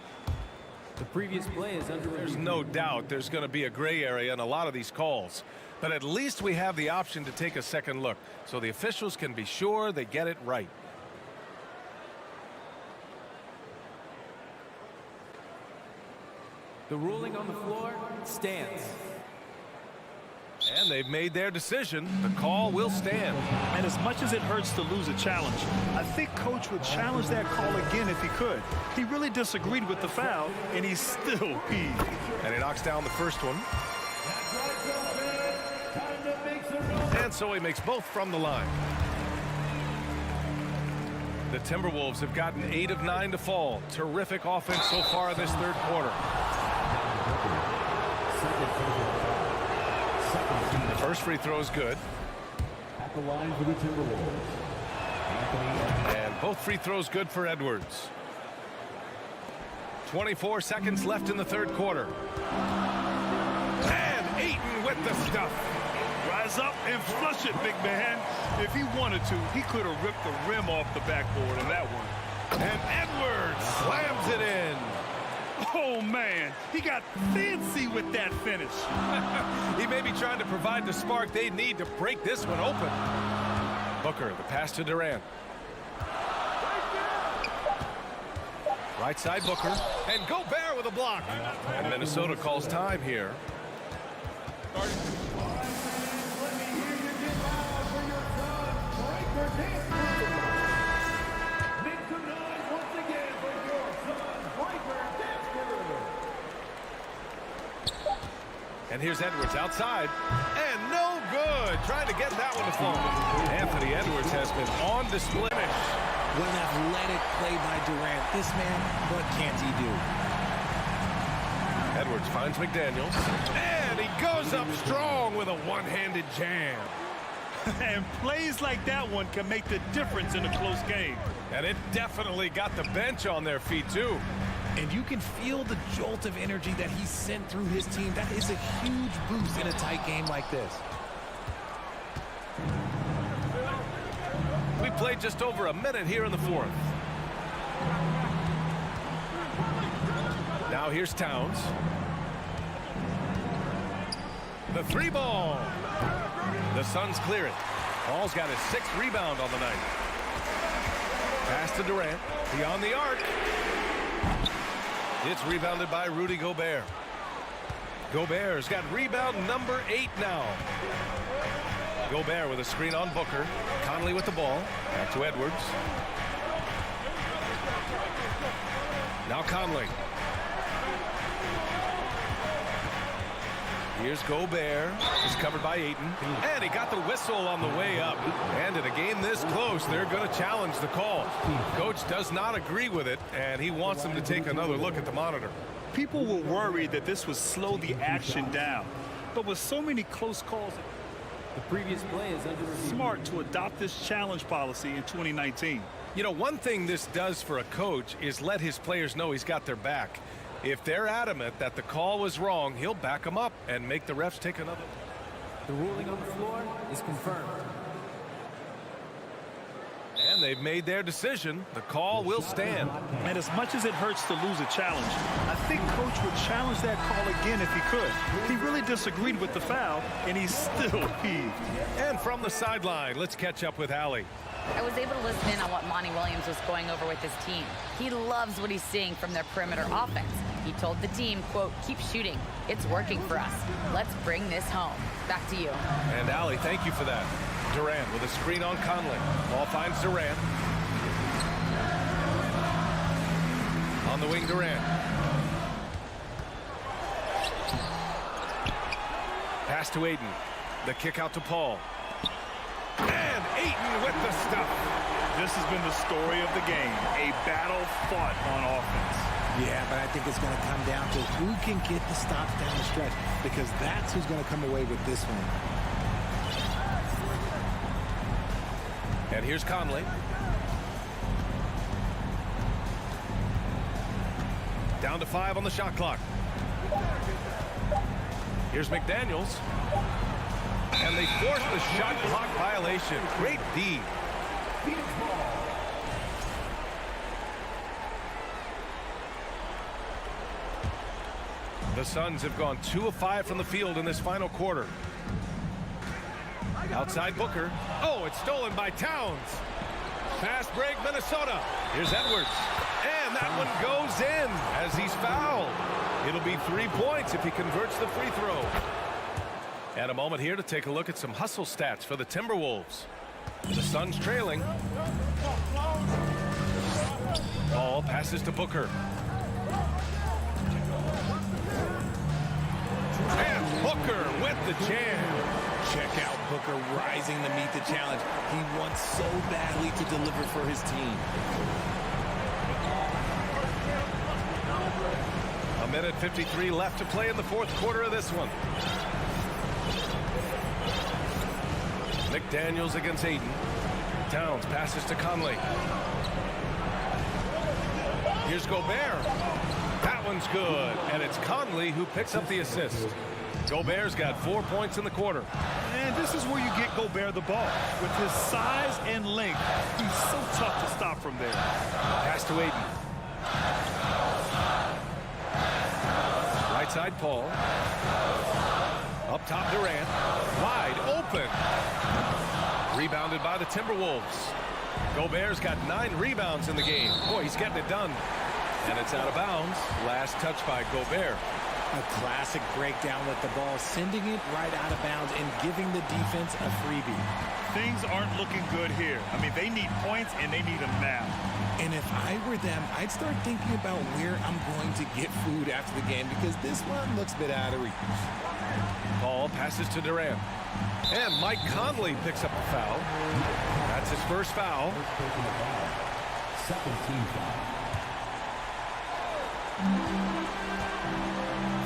[SPEAKER 5] The previous play is under review.
[SPEAKER 1] There's no doubt there's going to be a gray area in a lot of these calls. But at least we have the option to take a second look, so the officials can be sure they get it right.
[SPEAKER 5] The ruling on the floor stands.
[SPEAKER 1] And they've made their decision. The call will stand.
[SPEAKER 2] And as much as it hurts to lose a challenge, I think Coach would challenge that call again if he could. He really disagreed with the foul, and he's still peeved.
[SPEAKER 1] And he knocks down the first one. And so he makes both from the line. The Timberwolves have gotten 8 of 9 to fall. Terrific offense so far this third quarter. The first free throw is good.
[SPEAKER 4] At the line for the Timberwolves.
[SPEAKER 1] And both free throws good for Edwards. 24 seconds left in the third quarter. And Ayton with the stuff.
[SPEAKER 2] Rise up and flush it, big man. If he wanted to, he could have ripped the rim off the backboard on that one.
[SPEAKER 1] And Edwards slams it in.
[SPEAKER 2] Oh, man, he got fancy with that finish.
[SPEAKER 1] He may be trying to provide the spark they need to break this one open. Booker, the pass to Durant. Right side Booker, and Gobert with a block. And Minnesota calls time here. And here's Edwards outside. And no good. Trying to get that one to fall. Anthony Edwards has been on display.
[SPEAKER 14] What an athletic play by Durant. This man, what can't he do?
[SPEAKER 1] Edwards finds McDaniels. And he goes up strong with a one-handed jam.
[SPEAKER 2] And plays like that one can make the difference in a close game.
[SPEAKER 1] And it definitely got the bench on their feet, too.
[SPEAKER 14] And you can feel the jolt of energy that he sent through his team. That is a huge boost in a tight game like this.
[SPEAKER 1] We played just over a minute here in the fourth. Now here's Towns. The three ball. The Suns clear it. Paul's got his 6th rebound on the night. Pass to Durant. Beyond the arc. It's rebounded by Rudy Gobert. Gobert's got rebound number 8 now. Gobert with a screen on Booker. Conley with the ball. Back to Edwards. Now Conley. Here's Gobert. He's covered by Ayton. And he got the whistle on the way up. And in a game this close, they're going to challenge the call. Coach does not agree with it, and he wants them to take another look at the monitor.
[SPEAKER 2] People were worried that this would slow the action down. But with so many close calls,
[SPEAKER 5] the previous play is under review.
[SPEAKER 2] Smart to adopt this challenge policy in 2019.
[SPEAKER 1] You know, one thing this does for a coach is let his players know he's got their back. If they're adamant that the call was wrong, he'll back them up and make the refs take another.
[SPEAKER 5] The ruling on the floor is confirmed.
[SPEAKER 1] And they've made their decision. The call will stand.
[SPEAKER 2] And as much as it hurts to lose a challenge, I think Coach would challenge that call again if he could. He really disagreed with the foul, and he's still peeved.
[SPEAKER 1] And from the sideline, let's catch up with Allie.
[SPEAKER 6] I was able to listen in on what Monty Williams was going over with his team. He loves what he's seeing from their perimeter offense. He told the team, quote, keep shooting. It's working for us. Let's bring this home. Back to you.
[SPEAKER 1] And Allie, thank you for that. Durant with a screen on Conley. Ball finds Durant. On the wing, Durant. Pass to Ayton. The kick out to Paul. And Ayton with the stuff.
[SPEAKER 2] This has been the story of the game. A battle fought on offense.
[SPEAKER 14] Yeah, but I think it's going to come down to who can get the stops down the stretch, because that's who's going to come away with this one.
[SPEAKER 1] And here's Conley. Down to 5 on the shot clock. Here's McDaniels. And they force the shot clock violation. Great D. The Suns have gone 2 of 5 from the field in this final quarter. Outside Booker. Oh, it's stolen by Towns. Fast break, Minnesota. Here's Edwards. And that one goes in as he's fouled. It'll be 3 points if he converts the free throw. And a moment here to take a look at some hustle stats for the Timberwolves. The Suns trailing. Ball passes to Booker. And Booker with the jam.
[SPEAKER 14] Check out Booker rising to meet the challenge. He wants so badly to deliver for his team.
[SPEAKER 1] A minute 53 left to play in the fourth quarter of this one. McDaniels against Aiden. Towns passes to Conley. Here's Gobert. That one's good. And it's Conley who picks up the assist. Gobert's got 4 points in the quarter.
[SPEAKER 2] And this is where you get Gobert the ball. With his size and length, he's so tough to stop from there.
[SPEAKER 1] Pass to Aiden. Right side, Paul. Up top, Durant. Wide open. Rebounded by the Timberwolves. Gobert's got 9 rebounds in the game. Boy, he's getting it done. And it's out of bounds. Last touch by Gobert.
[SPEAKER 14] A classic breakdown with the ball, sending it right out of bounds and giving the defense a freebie.
[SPEAKER 2] Things aren't looking good here. I mean, they need points and they need them now.
[SPEAKER 14] And if I were them, I'd start thinking about where I'm going to get food after the game because this one looks a bit out of reach.
[SPEAKER 1] Ball passes to Durant. And Mike Conley picks up the foul. That's his first foul.
[SPEAKER 4] Second team foul.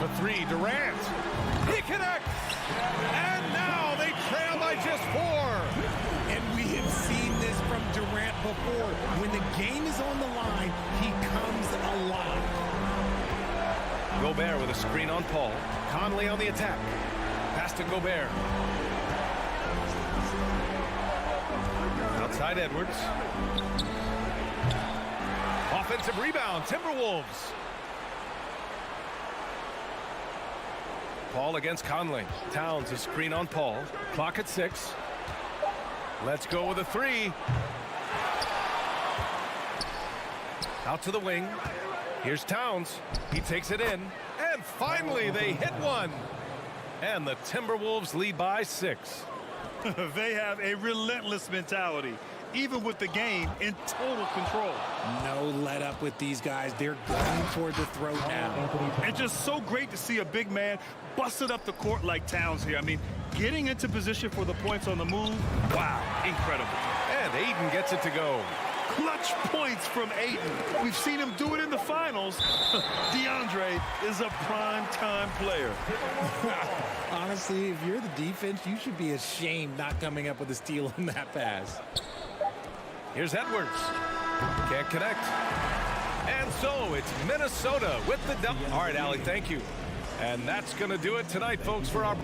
[SPEAKER 1] For 3, Durant. He connects. And now they trail by just 4.
[SPEAKER 14] And we have seen this from Durant before. When the game is on the line, he comes alive.
[SPEAKER 1] Gobert with a screen on Paul. Conley on the attack. Pass to Gobert. Outside Edwards. Offensive rebound, Timberwolves. Paul against Conley. Towns a screen on Paul. Clock at 6. Let's go with a 3. Out to the wing. Here's Towns. He takes it in. And finally they hit one. And the Timberwolves lead by 6.
[SPEAKER 2] They have a relentless mentality, even with the game in total control.
[SPEAKER 14] No let up with these guys. They're going for the throat now.
[SPEAKER 2] And just so great to see a big man busted up the court like Towns here. I mean, getting into position for the points on the move, wow, incredible.
[SPEAKER 1] And Aiden gets it to go.
[SPEAKER 2] Clutch points from Aiden. We've seen him do it in the finals. DeAndre is a prime-time player.
[SPEAKER 14] Honestly, if you're the defense, you should be ashamed not coming up with a steal on that pass.
[SPEAKER 1] Here's Edwards. Can't connect. And so it's Minnesota with the double. All right, Allie, thank you. And that's going to do it tonight, folks, for our...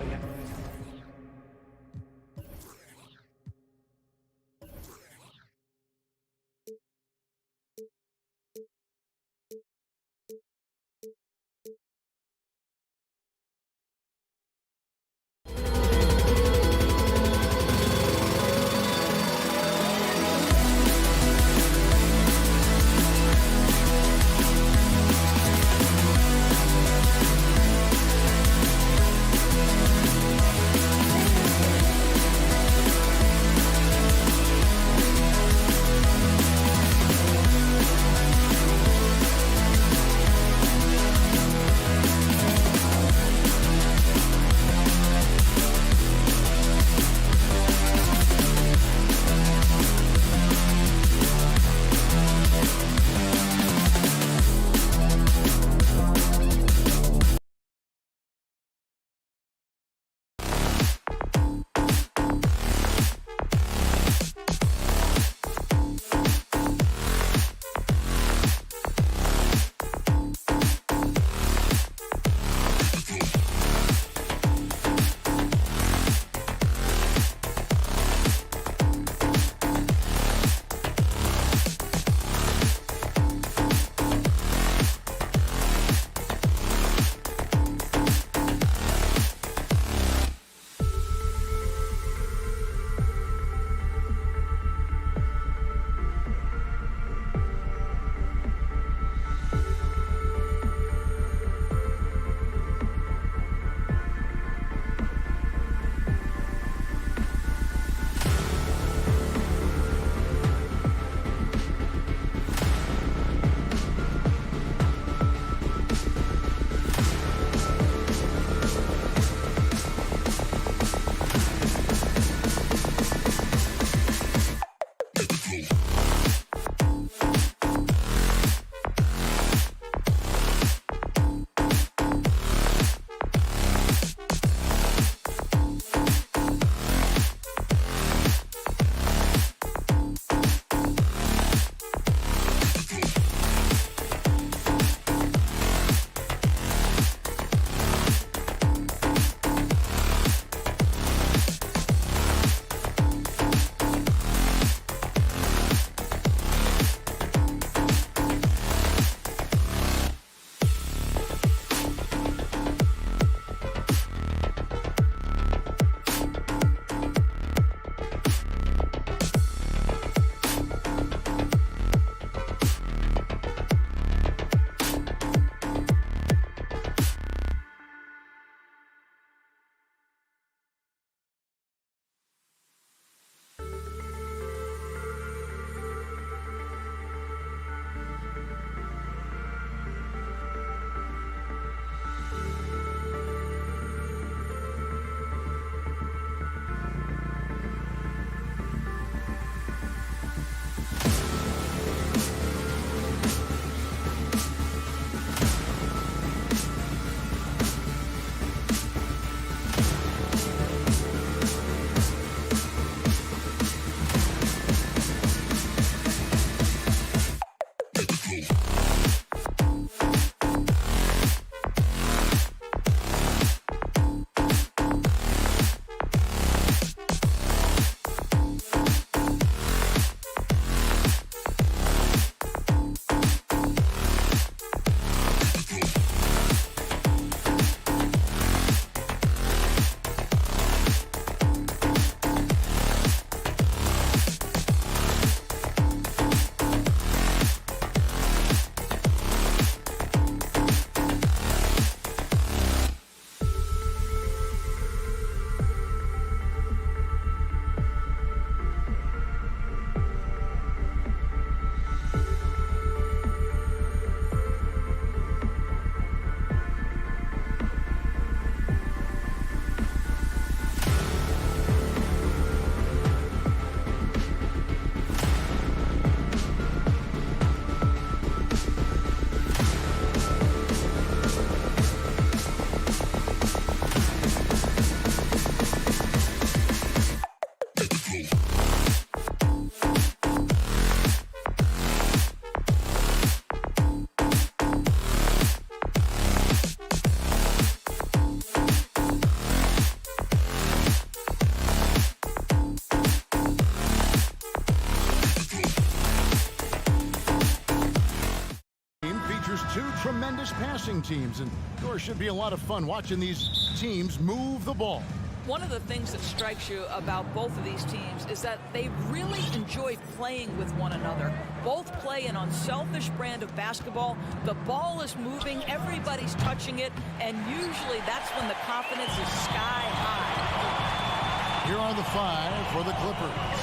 [SPEAKER 7] two tremendous passing teams, and there should be a lot of fun watching these teams move the ball.
[SPEAKER 9] One of the things that strikes you about both of these teams is that they really enjoy playing with one another. Both play an unselfish brand of basketball. The ball is moving, everybody's touching it, and usually that's when the confidence is sky high.
[SPEAKER 7] Here are the five for the Clippers.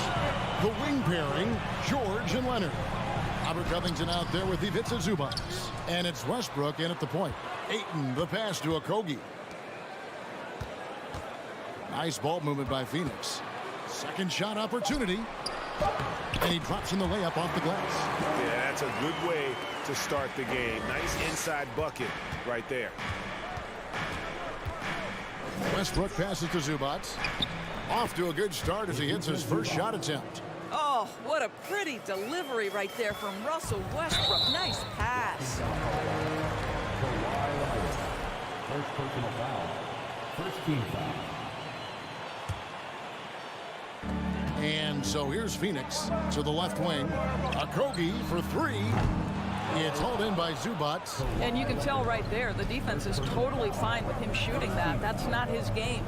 [SPEAKER 7] The wing pairing, George and Leonard. Robert Covington out there with Ivica Zubac. And it's Westbrook in at the point. Ayton, the pass to Okogie. Nice ball movement by Phoenix. Second shot opportunity. And he drops in the layup off the glass.
[SPEAKER 8] Yeah, that's a good way to start the game. Nice inside bucket right there.
[SPEAKER 7] Westbrook passes to Zubac. Off to a good start as he hits his first shot attempt.
[SPEAKER 9] Oh, what a pretty delivery right there from Russell Westbrook. Nice pass.
[SPEAKER 4] First personal foul. First team foul.
[SPEAKER 7] And so here's Phoenix to the left wing. Okogie for three. It's hauled in by Zubac.
[SPEAKER 9] And you can tell right there, the defense is totally fine with him shooting that. That's not his game.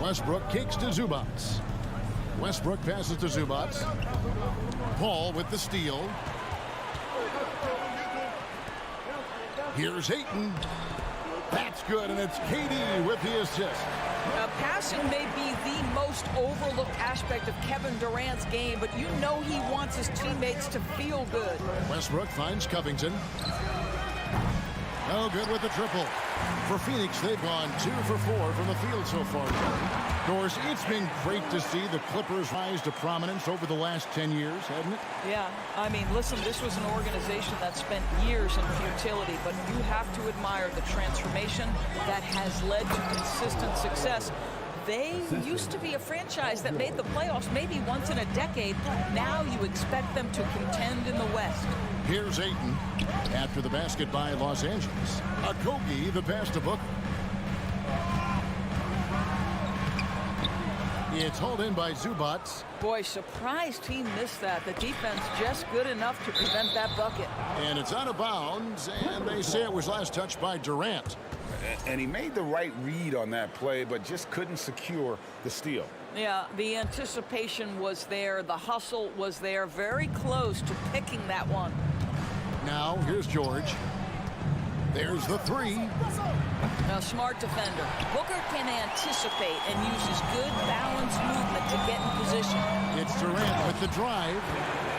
[SPEAKER 7] Westbrook kicks to Zubac. Westbrook passes to Zubac. Paul with the steal. Here's Ayton. That's good, and it's KD with the assist.
[SPEAKER 9] Passing may be the most overlooked aspect of Kevin Durant's game, but you know he wants his teammates to feel good.
[SPEAKER 7] Westbrook finds Covington. No good with the triple. For Phoenix, they've gone 2 for 4 from the field so far. Of course, it's been great to see the Clippers rise to prominence over the last 10 years, hasn't it?
[SPEAKER 9] Yeah, I mean, listen, this was an organization that spent years in futility, but you have to admire the transformation that has led to consistent success. They used to be a franchise that made the playoffs maybe once in a decade. Now you expect them to contend in the West.
[SPEAKER 7] Here's Ayton after the basket by Los Angeles. Okogie, the pass to Booker. It's hauled in by Zubac.
[SPEAKER 9] Boy, surprised he missed that. The defense just good enough to prevent that bucket.
[SPEAKER 7] And it's out of bounds, and they say it was last touched by Durant.
[SPEAKER 8] And he made the right read on that play, but just couldn't secure the steal.
[SPEAKER 9] Yeah, the anticipation was there. The hustle was there. Very close to picking that one.
[SPEAKER 7] Now, here's George. There's the three.
[SPEAKER 9] A smart defender. Booker can anticipate and uses good balanced movement to get in position.
[SPEAKER 7] It's Durant with the drive.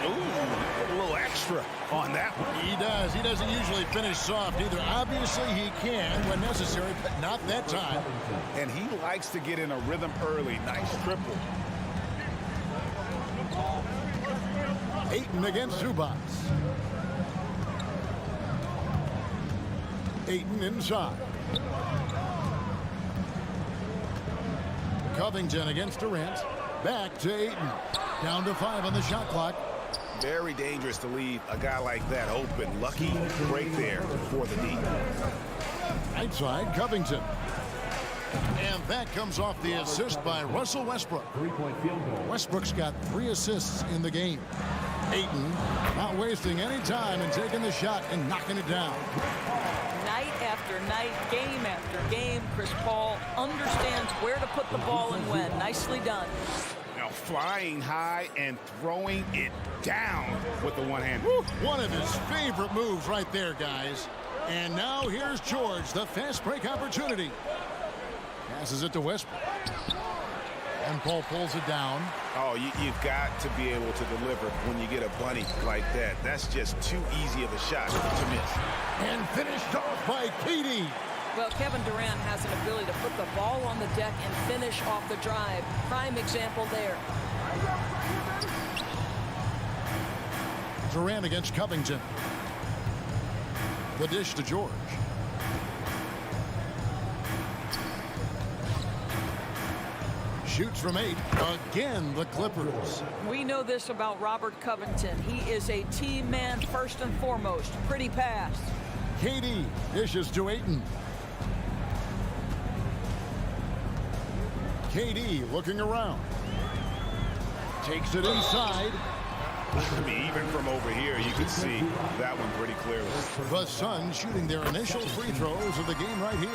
[SPEAKER 8] Ooh, a little extra on that one.
[SPEAKER 7] He does. He doesn't usually finish soft either. Obviously, he can when necessary, but not that time.
[SPEAKER 8] And he likes to get in a rhythm early. Nice triple.
[SPEAKER 7] Ayton against Zubac. Ayton inside. Covington against Durant. Back to Ayton. Down to 5 on the shot clock.
[SPEAKER 8] Very dangerous to leave a guy like that open. Lucky break there for the D.
[SPEAKER 7] Right side, Covington. And that comes off the assist by Russell Westbrook.
[SPEAKER 4] Three-point field goal.
[SPEAKER 7] Westbrook's got 3 assists in the game. Ayton not wasting any time and taking the shot and knocking it down.
[SPEAKER 9] Night after night, game after game, Chris Paul understands where to put the ball and when. Nicely done.
[SPEAKER 8] Now flying high and throwing it down with the one hand.
[SPEAKER 7] Woo, one of his favorite moves right there, guys. And now here's George, the fast break opportunity. Passes it to Westbrook. And Paul pulls it down.
[SPEAKER 8] Oh, you've got to be able to deliver when you get a bunny like that. That's just too easy of a shot to miss.
[SPEAKER 7] And finished off by KD.
[SPEAKER 9] Well, Kevin Durant has an ability to put the ball on the deck and finish off the drive. Prime example there.
[SPEAKER 7] Durant against Covington. The dish to George. Shoots from 8. Again, the Clippers.
[SPEAKER 9] We know this about Robert Covington. He is a team man first and foremost. Pretty pass.
[SPEAKER 7] KD dishes to Ayton. KD looking around. Takes it inside.
[SPEAKER 8] I mean, even from over here, you can see that one pretty clearly.
[SPEAKER 7] The Suns shooting their initial free throws of the game right here.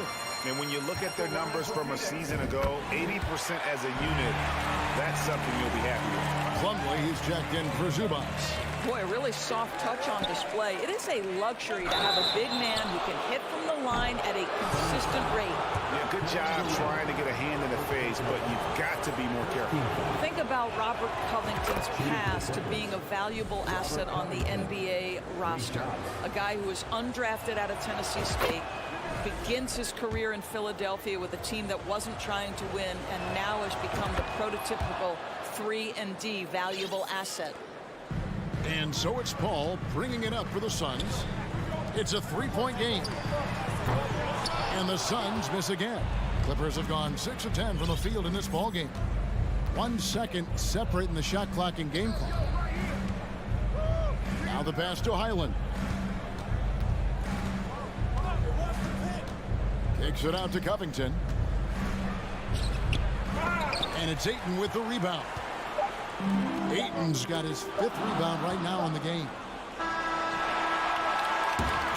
[SPEAKER 8] And when you look at their numbers from a season ago, 80% as a unit, that's something you'll be happy with.
[SPEAKER 7] Plumlee, he's checked in for Zubats.
[SPEAKER 9] Boy, a really soft touch on display. It is a luxury to have a big man who can hit from the line at a consistent rate.
[SPEAKER 8] Yeah, good job trying to get a hand in the face, but you've got to be more careful.
[SPEAKER 9] Think about Robert Covington's path to being a valuable asset on the NBA roster. A guy who was undrafted out of Tennessee State, begins his career in Philadelphia with a team that wasn't trying to win, and now has become the prototypical 3-and-D valuable asset.
[SPEAKER 7] And so it's Paul bringing it up for the Suns. It's a three-point game. And the Suns miss again. Clippers have gone 6 of 10 from the field in this ball game. 1 second separating the shot clock and game clock. Now the pass to Highland. Kicks it out to Covington. And it's Ayton with the rebound. Ayton's got his 5th rebound right now in the game.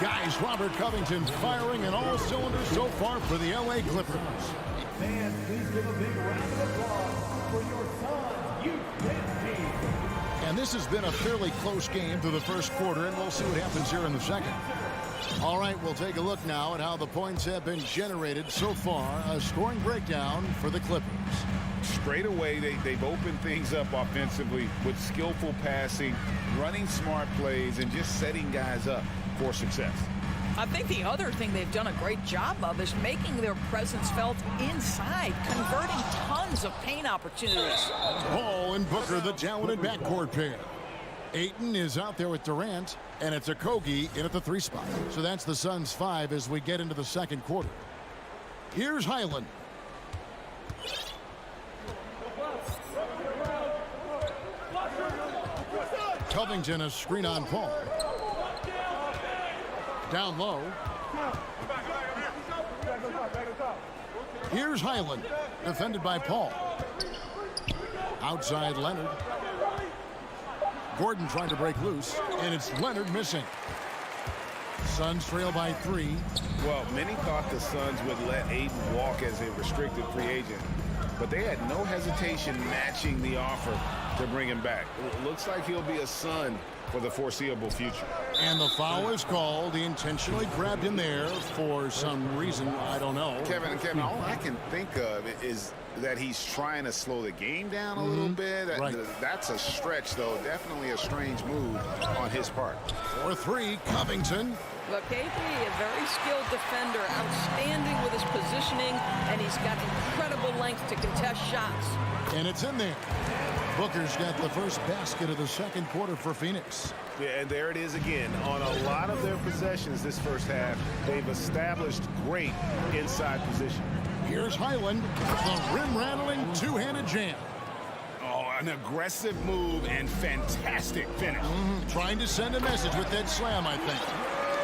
[SPEAKER 7] Guys, Robert Covington firing in all cylinders so far for the LA Clippers.
[SPEAKER 4] Fans, please give a big round of applause for your Suns youth team.
[SPEAKER 7] And this has been a fairly close game through the first quarter, and we'll see what happens here in the second. All right, we'll take a look now at how the points have been generated so far. A scoring breakdown for the Clippers.
[SPEAKER 8] Straight away, they've opened things up offensively with skillful passing, running smart plays, and just setting guys up for success.
[SPEAKER 9] I think the other thing they've done a great job of is making their presence felt inside, converting tons of paint opportunities.
[SPEAKER 7] Paul and Booker, the talented backcourt pair. Ayton is out there with Durant, and it's Okogie in at the 3 spot. So that's the Suns' 5 as we get into the second quarter. Here's Highland. Covington, a screen on Paul. Down low. Here's Highland, defended by Paul. Outside Leonard. Gordon trying to break loose, and it's Leonard missing. Suns trail by 3.
[SPEAKER 8] Well, many thought the Suns would let Ayton walk as a restricted free agent, but they had no hesitation matching the offer to bring him back. It looks like he'll be a Sun for the foreseeable future.
[SPEAKER 7] And the foul is called. He intentionally grabbed him there for some reason. I don't know.
[SPEAKER 8] Kevin, all I can think of is that he's trying to slow the game down a little bit.
[SPEAKER 7] Right.
[SPEAKER 8] That's a stretch, though. Definitely a strange move on his part.
[SPEAKER 7] For 3, Covington.
[SPEAKER 9] Look, KP, a very skilled defender, outstanding with his positioning, and he's got incredible length to contest shots.
[SPEAKER 7] And it's in there. Booker's got the first basket of the second quarter for Phoenix.
[SPEAKER 8] Yeah, and there it is again. On a lot of their possessions this first half, they've established great inside position.
[SPEAKER 7] Here's Highland, the rim-rattling two-handed jam.
[SPEAKER 8] Oh, an aggressive move and fantastic finish.
[SPEAKER 7] Trying to send a message with that slam, I think.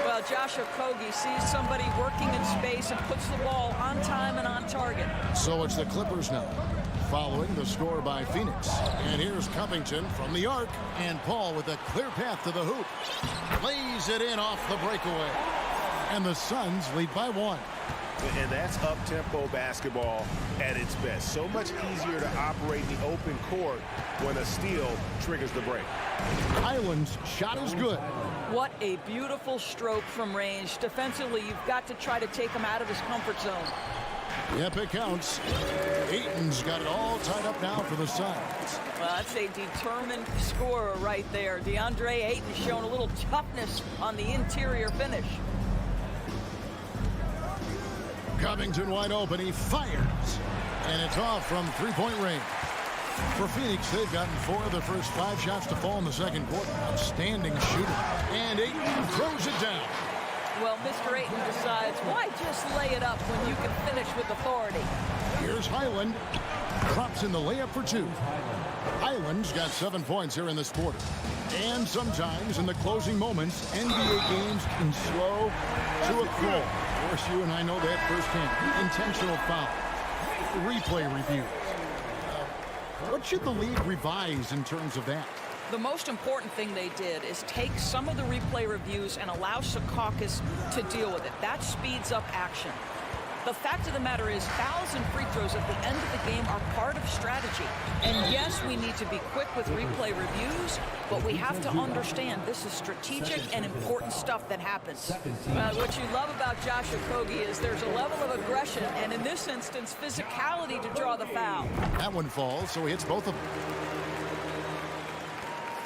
[SPEAKER 9] Well, Josh Okogie sees somebody working in space and puts the ball on time and on target.
[SPEAKER 7] So it's the Clippers now, following the score by Phoenix. And here's Covington from the arc, and Paul with a clear path to the hoop. Lays it in off the breakaway. And the Suns lead by 1.
[SPEAKER 8] And that's up-tempo basketball at its best. So much easier to operate the open court when a steal triggers the break.
[SPEAKER 7] Highland's shot is good.
[SPEAKER 9] What a beautiful stroke from range. Defensively, you've got to try to take him out of his comfort zone.
[SPEAKER 7] Yep, it counts. Ayton's got it all tied up now for the Suns.
[SPEAKER 9] Well, that's a determined scorer right there. DeAndre Ayton showing a little toughness on the interior finish.
[SPEAKER 7] Covington wide open, he fires. And it's off from 3-point range. For Phoenix, they've gotten 4 of their first 5 shots to fall in the second quarter. Outstanding shooter. And Ayton throws it down.
[SPEAKER 9] Well, Mr. Ayton decides, why just lay it up when you can finish with authority?
[SPEAKER 7] Here's Highland. Drops in the layup for 2. Highland's got 7 points here in this quarter. And sometimes in the closing moments, NBA games can slow to a crawl. Of course, you and I know that firsthand. Intentional foul. Replay review. What should the league revise in terms of that?
[SPEAKER 9] The most important thing they did is take some of the replay reviews and allow Secaucus to deal with it. That speeds up action. The fact of the matter is fouls and free throws at the end of the game are part of strategy. And yes, we need to be quick with replay reviews, but we have to understand this is strategic and important stuff that happens. What you love about Josh Okogie is there's a level of aggression, and in this instance, physicality to draw the foul.
[SPEAKER 7] That one falls, so he hits both of them.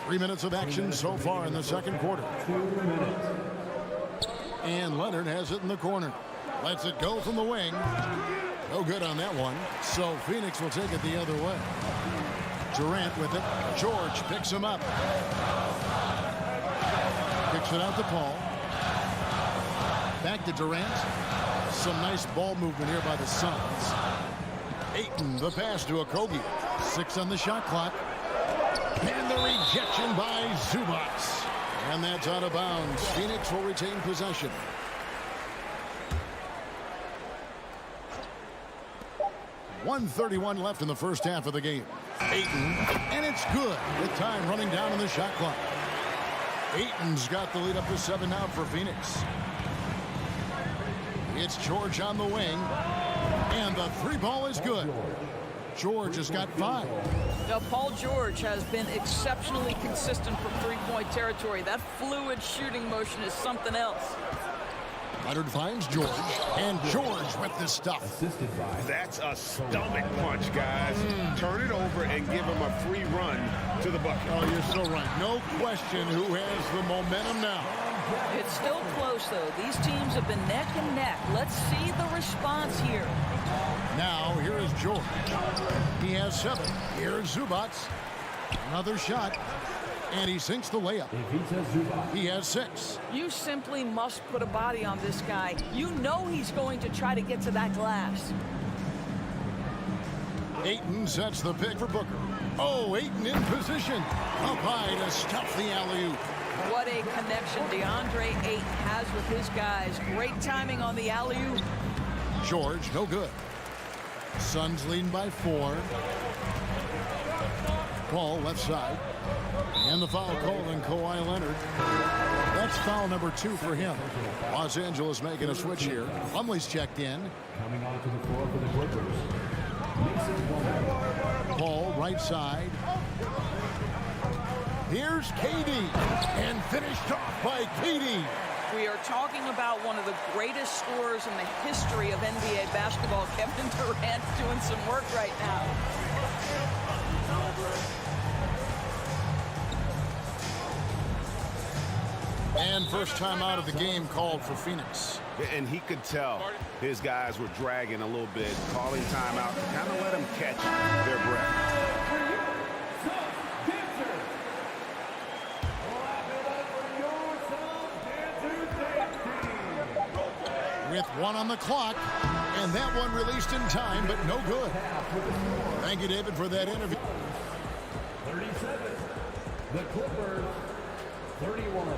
[SPEAKER 7] 3 minutes of action so far in the second quarter. And Leonard has it in the corner. Lets it go from the wing. No good on that one. So Phoenix will take it the other way. Durant with it. George picks him up. Kicks it out to Paul. Back to Durant. Some nice ball movement here by the Suns. Ayton, the pass to Okogie. 6 on the shot clock. And the rejection by Zubac. And that's out of bounds. Phoenix will retain possession. .131 left in the first half of the game. Ayton, and it's good with time running down on the shot clock. Ayton's got the lead up to 7 now for Phoenix. It's George on the wing, and the 3-ball is good. George has got 5.
[SPEAKER 9] Now, Paul George has been exceptionally consistent from three-point territory. That fluid shooting motion is something else.
[SPEAKER 7] Leonard finds George, and George with this stuff.
[SPEAKER 8] That's a stomach punch, guys. Turn it over and give him a free run to the bucket.
[SPEAKER 7] Oh, you're so right. No question who has the momentum now.
[SPEAKER 9] It's still close, though. These teams have been neck and neck. Let's see the response here.
[SPEAKER 7] Now, here is George. He has 7. Here's Zubac. Another shot. And he sinks the layup. He has 6.
[SPEAKER 9] You simply must put a body on this guy. You know he's going to try to get to that glass.
[SPEAKER 7] Ayton sets the pick for Booker. Oh, Ayton in position. Up high to stuff the alley-oop.
[SPEAKER 9] What a connection DeAndre Ayton has with his guys. Great timing on the alley-oop.
[SPEAKER 7] George, no good. Suns leading by 4. Paul left side. And the foul called on Kawhi Leonard. That's foul number 2 for him. Los Angeles making a switch here. Plumlee's checked in.
[SPEAKER 4] Coming onto the floor for the Clippers.
[SPEAKER 7] Paul right side. Here's KD. And finished off by KD.
[SPEAKER 9] We are talking about one of the greatest scorers in the history of NBA basketball. Kevin Durant doing some work right now.
[SPEAKER 7] And first time out of the game called for Phoenix.
[SPEAKER 8] And he could tell his guys were dragging a little bit, calling timeout to kind of let them catch their breath.
[SPEAKER 7] With 1 on the clock, and that one released in time, but no good. Thank you, David, for that interview.
[SPEAKER 4] 37. The Clippers, 31.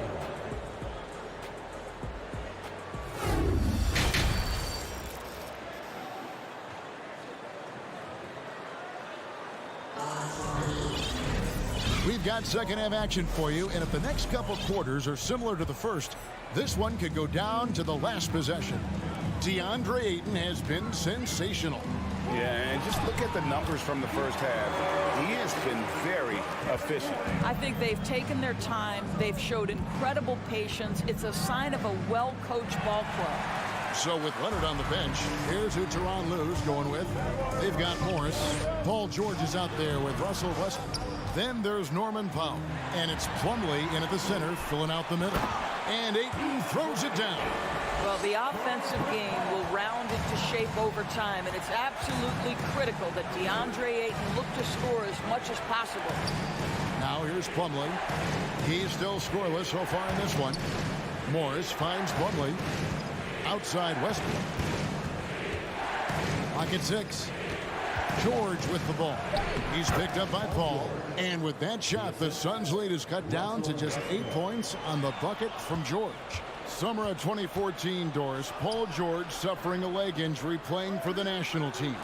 [SPEAKER 7] We've got second half action for you, and if the next couple quarters are similar to the first, this one could go down to the last possession. DeAndre Ayton has been sensational.
[SPEAKER 8] Yeah, and just look at the numbers from the first half. He has been very efficient.
[SPEAKER 9] I think they've taken their time. They've showed incredible patience. It's a sign of a well-coached ball club.
[SPEAKER 7] So with Leonard on the bench, here's who Tyronn Lue's going with. They've got Morris. Paul George is out there with Russell Westbrook. Then there's Norman Powell. And it's Plumlee in at the center, filling out the middle. And Ayton throws it down.
[SPEAKER 9] Well, the offensive game will round into shape over time, and it's absolutely critical that DeAndre Ayton look to score as much as possible.
[SPEAKER 7] Now here's Plumlee. He's still scoreless so far in this one. Morris finds Plumlee. Outside Westbrook. Lock at 6. George with the ball. He's picked up by Paul. And with that shot, the Suns' lead is cut down to just 8 points on the bucket from George. Summer of 2014, Doris. Paul George suffering a leg injury playing for the national team.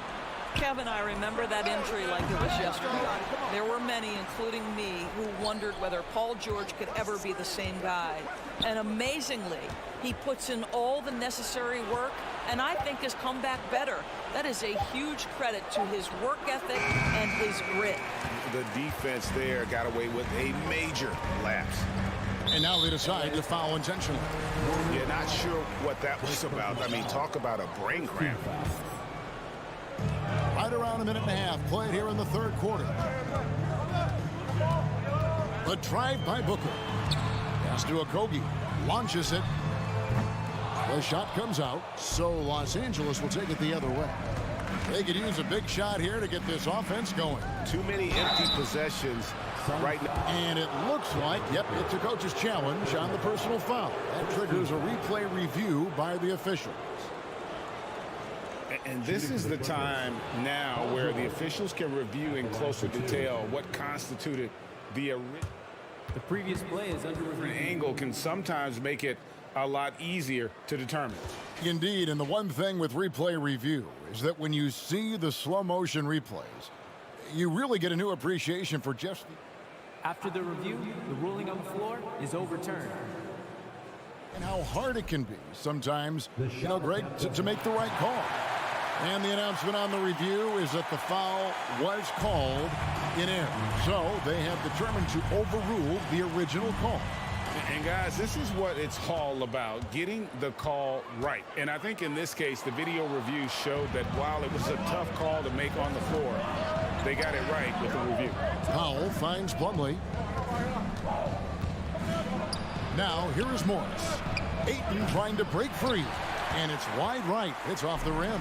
[SPEAKER 9] Kevin, I remember that injury like it was yesterday. There were many, including me, who wondered whether Paul George could ever be the same guy. And amazingly, he puts in all the necessary work, and I think has come back better. That is a huge credit to his work ethic and his grit.
[SPEAKER 8] The defense there got away with a major lapse.
[SPEAKER 7] And now they decide to foul intentionally.
[SPEAKER 8] Yeah, not sure what that was about. I mean, talk about a brain cramp.
[SPEAKER 7] Right around a minute and a half played here in the third quarter. The drive by Booker. Pass to Octopi. Launches it. The shot comes out, so Los Angeles will take it the other way. They could use a big shot here to get this offense going.
[SPEAKER 8] Too many empty possessions right now.
[SPEAKER 7] And it looks like, yep, it's a coach's challenge on the personal foul. That triggers a replay review by the officials.
[SPEAKER 8] And this is the time now where the officials can review in closer detail what constituted the
[SPEAKER 5] previous play is under review.
[SPEAKER 8] Angle can sometimes make it a lot easier to determine.
[SPEAKER 7] Indeed, and the one thing with replay review is that when you see the slow motion replays, you really get a new appreciation for just
[SPEAKER 5] After the review, the ruling on the floor is overturned.
[SPEAKER 7] And how hard it can be sometimes, you know, Greg, to make the right call. And the announcement on the review is that the foul was called in air. So they have determined to overrule the original call.
[SPEAKER 8] And guys, this is what it's all about, getting the call right. And I think in this case, the video review showed that while it was a tough call to make on the floor, they got it right with the review.
[SPEAKER 7] Powell finds Plumlee. Now here is Morris. Ayton trying to break free. And it's wide right. It's off the rim.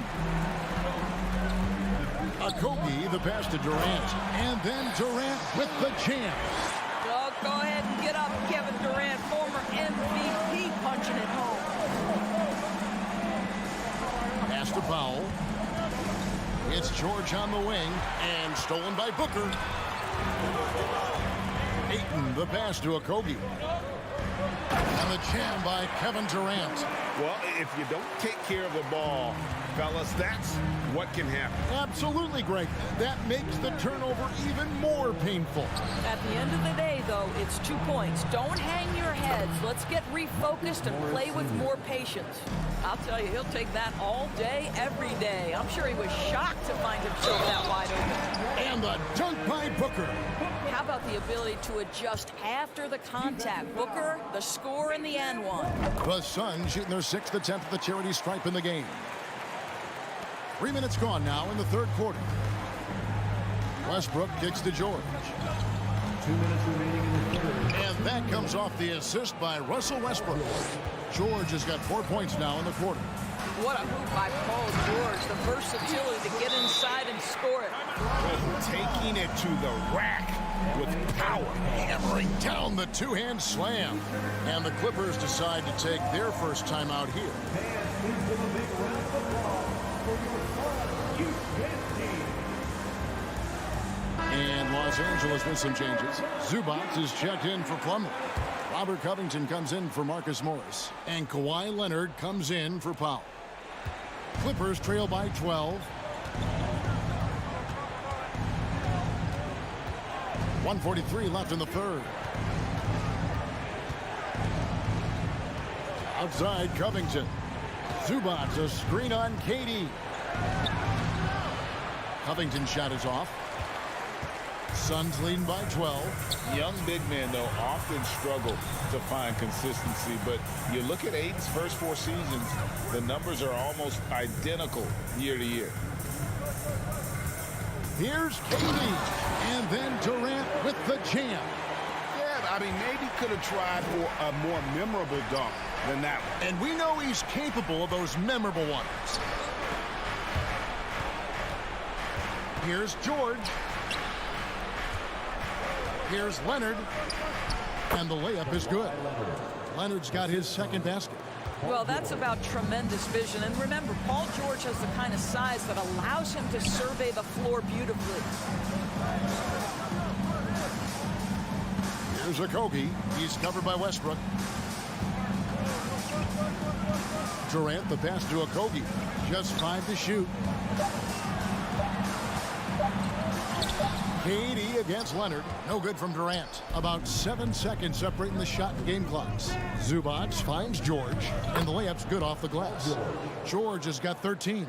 [SPEAKER 7] Octopi, the pass to Durant. And then Durant with the jam.
[SPEAKER 9] Oh, go ahead and get up, Kevin Durant, former MVP, punching it home.
[SPEAKER 7] Pass to Powell. It's George on the wing. And stolen by Booker. Ayton, the pass to Octopi. And the jam by Kevin Durant.
[SPEAKER 8] Well, if you don't take care of the ball, fellas, that's what can happen.
[SPEAKER 7] Absolutely, Greg. That makes the turnover even more painful.
[SPEAKER 9] At the end of the day, though, it's 2 points. Don't hang your heads. Let's get refocused and play with more patience. I'll tell you, he'll take that all day, every day. I'm sure he was shocked to find himself that wide open.
[SPEAKER 7] And the dunk by Booker.
[SPEAKER 9] How about the ability to adjust after the contact? Booker, the score in the end one.
[SPEAKER 7] The Suns shooting their 6th attempt at the charity stripe in the game. 3 minutes gone now in the third quarter. Westbrook kicks to George.
[SPEAKER 4] 2 minutes remaining in the third.
[SPEAKER 7] And that comes off the assist by Russell Westbrook. George has got 4 points now in the quarter.
[SPEAKER 9] What a move by Paul George. The versatility to get inside and score it.
[SPEAKER 8] Taking it to the rack with power.
[SPEAKER 7] Hammering down the two-hand slam. And the Clippers decide to take their first timeout here. And Los Angeles with some changes. Zubac is checked in for Plumlee. Robert Covington comes in for Marcus Morris. And Kawhi Leonard comes in for Powell. Clippers trail by 12. 1:43 left in the third. Outside Covington. Zubac, a screen on KD. Covington's shot is off. Suns leading by 12.
[SPEAKER 8] Young big men, though, often struggle to find consistency. But you look at Ayton's first 4 seasons, the numbers are almost identical year to year.
[SPEAKER 7] Here's KD. And then Durant with the jam.
[SPEAKER 8] Yeah, I mean, maybe could have tried for a more memorable dunk than that one.
[SPEAKER 7] And we know he's capable of those memorable ones. Here's George. Here's Leonard. And the layup is good. Leonard's got his second basket.
[SPEAKER 9] Well, that's about tremendous vision. And remember, Paul George has the kind of size that allows him to survey the floor beautifully.
[SPEAKER 7] Here's Octopi. He's covered by Westbrook. Durant, the pass to Octopi. Just 5 to shoot. KD against Leonard. No good from Durant. About 7 seconds separating the shot and game clocks. Zubac finds George, and the layup's good off the glass. George has got 13.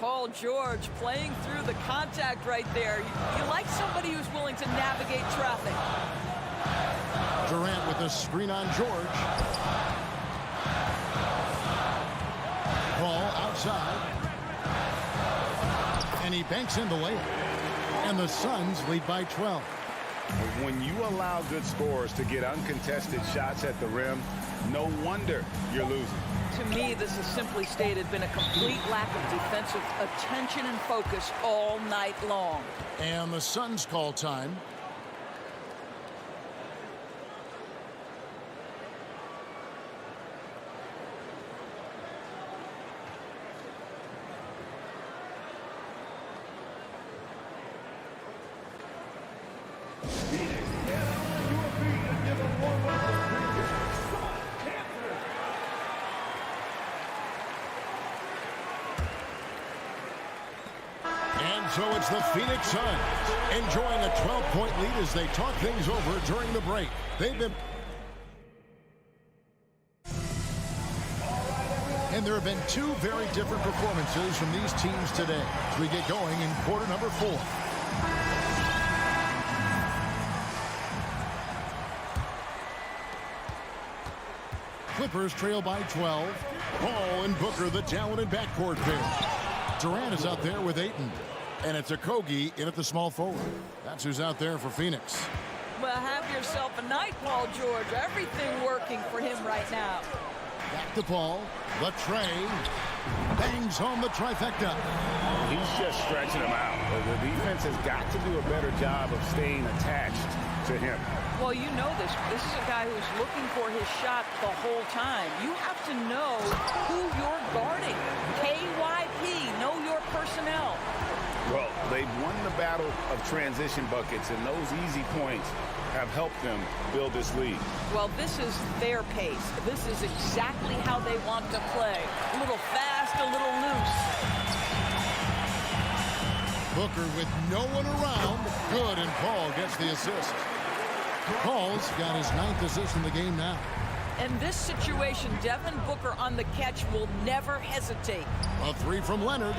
[SPEAKER 9] Paul George playing through the contact right there. You like somebody who's willing to navigate traffic.
[SPEAKER 7] Durant with a screen on George. Paul outside. And he banks in the layup. And the Suns lead by 12.
[SPEAKER 8] When you allow good scorers to get uncontested shots at the rim, no wonder you're losing.
[SPEAKER 9] To me, this has simply stated been a complete lack of defensive attention and focus all night long.
[SPEAKER 7] And the Suns call time. So it's the Phoenix Suns enjoying a 12-point lead as they talk things over during the break. They've been... And there have been two very different performances from these teams today as we get going in quarter number 4. Clippers trail by 12. Paul and Booker, the talented backcourt pair. Durant is out there with Ayton. And it's Okogie in at the small forward. That's who's out there for Phoenix.
[SPEAKER 9] Well, have yourself a night, Paul George. Everything working for him right now.
[SPEAKER 7] Back to Paul. The tray. Bangs home the trifecta.
[SPEAKER 8] He's just stretching him out. The defense has got to do a better job of staying attached to him.
[SPEAKER 9] Well, you know this. This is a guy who's looking for his shot the whole time. You have to know who you're guarding. KYP, know your personnel.
[SPEAKER 8] Well, they've won the battle of transition buckets, and those easy points have helped them build this lead.
[SPEAKER 9] Well, this is their pace. This is exactly how they want to play. A little fast, a little loose.
[SPEAKER 7] Booker with no one around. Good, and Paul gets the assist. Paul's got his 9th assist in the game now.
[SPEAKER 9] In this situation, Devin Booker on the catch will never hesitate.
[SPEAKER 7] A 3 from Leonard.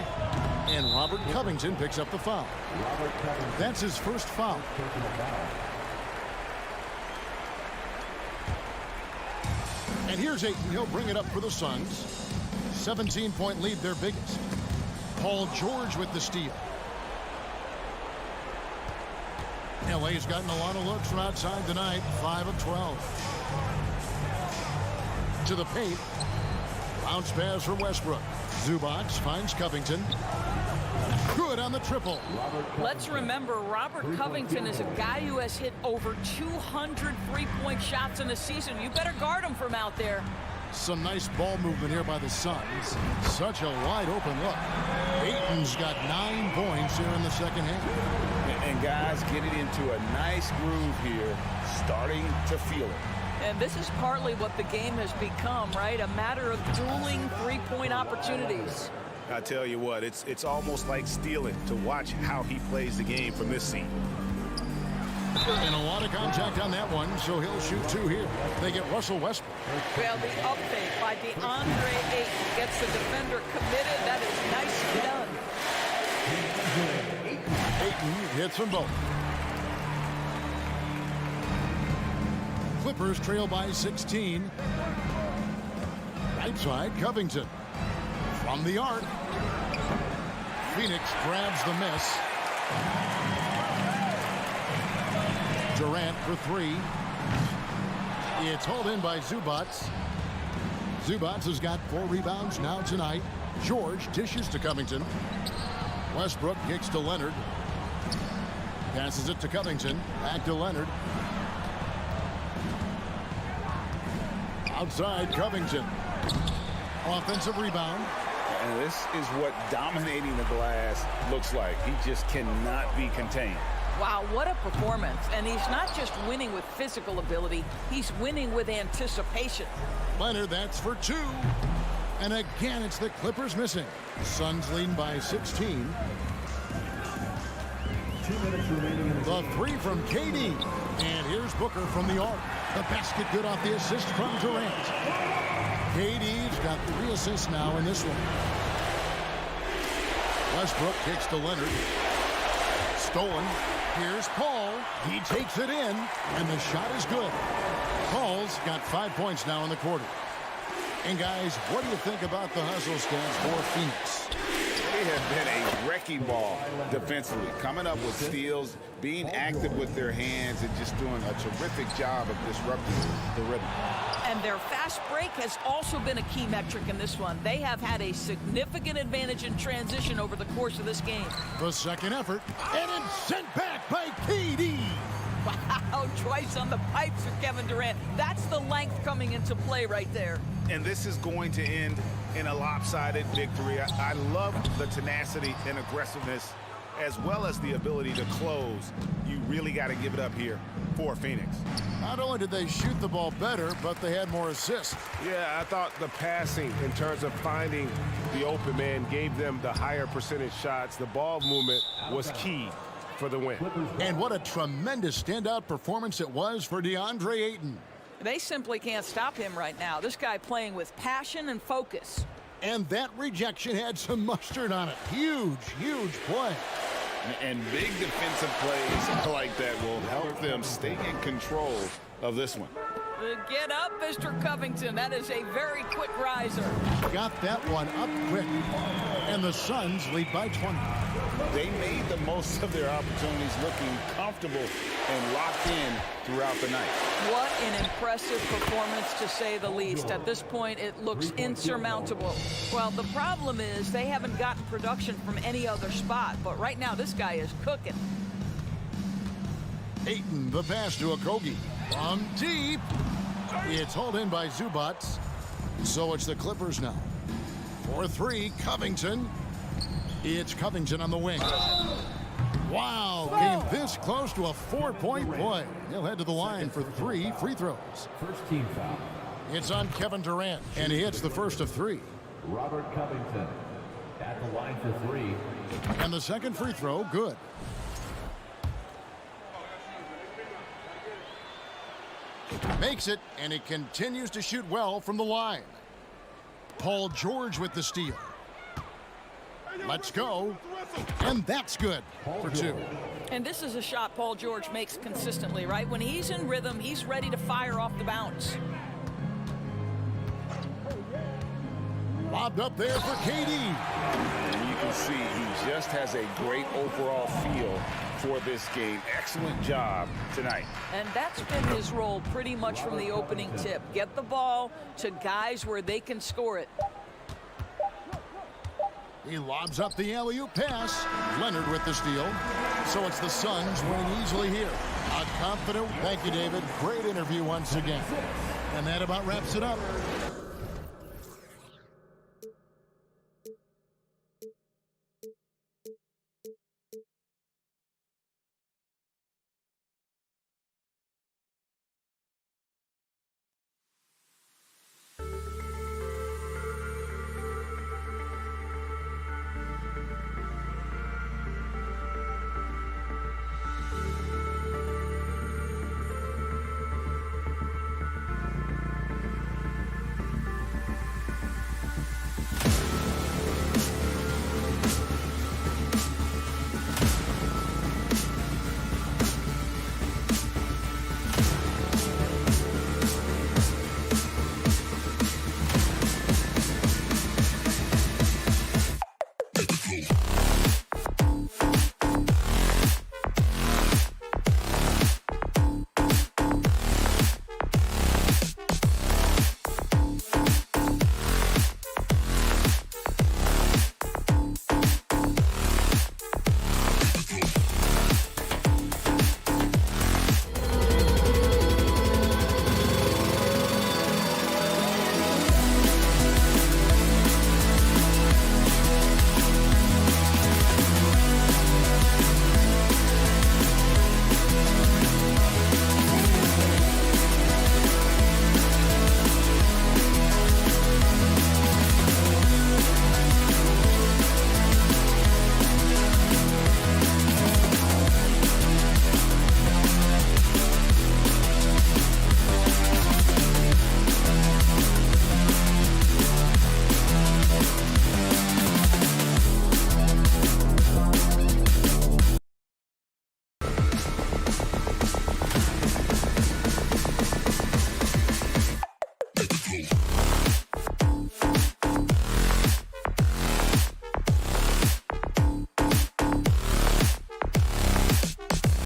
[SPEAKER 7] And Robert Covington picks up the foul. That's his first foul. And here's Ayton. He'll bring it up for the Suns. 17-point lead, their biggest. Paul George with the steal. LA's gotten a lot of looks from outside tonight. 5 of 12. To the paint. Bounce pass from Westbrook. Zubac finds Covington. Good on the triple.
[SPEAKER 9] Let's remember, Robert Covington is a guy who has hit over 200 three-point shots in a season. You better guard him from out there.
[SPEAKER 7] Some nice ball movement here by the Suns. Such a wide open look. Ayton's got 9 points here in the second half.
[SPEAKER 8] And guys getting into a nice groove here, starting to feel it.
[SPEAKER 9] And this is partly what the game has become, right? A matter of dueling three-point opportunities.
[SPEAKER 8] I tell you what, it's almost like stealing to watch how he plays the game from this seat.
[SPEAKER 7] And a lot of contact on that one, so he'll shoot 2 here. They get Russell Westbrook.
[SPEAKER 9] Well, the upfake by DeAndre Ayton gets the defender committed. That is nicely done.
[SPEAKER 7] Ayton hits them both. Clippers trail by 16. Right side, Covington. From the arc. Phoenix grabs the miss. Durant for 3. It's hauled in by Zubac. Zubac has got 4 rebounds now tonight. George dishes to Covington. Westbrook kicks to Leonard. Passes it to Covington. Back to Leonard. Outside, Covington. Offensive rebound.
[SPEAKER 8] And this is what dominating the glass looks like. He just cannot be contained.
[SPEAKER 9] Wow, what a performance. And he's not just winning with physical ability, he's winning with anticipation.
[SPEAKER 7] Leonard, that's for 2. And again, it's the Clippers missing. Suns leading by 16. The three from KD. And here's Booker from the arc. The basket good off the assist from Durant. KD's got 3 assists now in this one. Westbrook kicks to Leonard. Stolen. Here's Paul. He takes it in, and the shot is good. Paul's got 5 points now in the quarter. And guys, what do you think about the hustle stats for Phoenix?
[SPEAKER 8] They have been a wrecking ball defensively, coming up with steals, being active with their hands, and just doing a terrific job of disrupting the rhythm.
[SPEAKER 9] And their fast break has also been a key metric in this one. They have had a significant advantage in transition over the course of this game.
[SPEAKER 7] The second effort, and it's sent back by KD.
[SPEAKER 9] Wow, twice on the pipes for Kevin Durant. That's the length coming into play right there.
[SPEAKER 8] And this is going to end in a lopsided victory. I love the tenacity and aggressiveness, as well as the ability to close. You really got to give it up here for Phoenix.
[SPEAKER 7] Not only did they shoot the ball better, but they had more assists.
[SPEAKER 11] Yeah, I thought the passing in terms of finding the open man gave them the higher percentage shots. The ball movement was key for the win.
[SPEAKER 7] And what a tremendous standout performance it was for DeAndre Ayton.
[SPEAKER 9] They simply can't stop him right now. This guy playing with passion and focus.
[SPEAKER 7] And that rejection had some mustard on it. Huge, huge play.
[SPEAKER 8] And big defensive plays like that will help them stay in control of this one.
[SPEAKER 9] Get up, Mr. Covington. That is a very quick riser.
[SPEAKER 7] Got that one up quick. And the Suns lead by 20.
[SPEAKER 8] They made the most of their opportunities, looking comfortable and locked in throughout the night.
[SPEAKER 9] What an impressive performance, to say the least. At this point, it looks insurmountable. Well, the problem is they haven't gotten production from any other spot, but right now this guy is cooking.
[SPEAKER 7] Ayton, the pass to Octopi. From deep. It's hauled in by Zubats. So it's the Clippers now. 4-3, Covington. It's Covington on the wing. Wow, came this close to a 4-point play. He'll head to the line for 3 free throws.
[SPEAKER 4] First team foul.
[SPEAKER 7] It's on Kevin Durant, and he hits the first of 3.
[SPEAKER 4] Robert Covington at the line for 3.
[SPEAKER 7] And the second free throw, good. Makes it, and he continues to shoot well from the line. Paul George with the steal. Let's go. And that's good for 2.
[SPEAKER 9] And this is a shot Paul George makes consistently, right? When he's in rhythm, he's ready to fire off the bounce.
[SPEAKER 7] Lobbed up there for KD.
[SPEAKER 8] And you can see he just has a great overall feel for this game. Excellent job tonight.
[SPEAKER 9] And that's been his role pretty much from the opening tip. Get the ball to guys where they can score it.
[SPEAKER 7] He lobs up the alley-oop pass. Leonard with the steal. So it's the Suns winning easily here. A confident, thank you, David. Great interview once again. And that about wraps it up.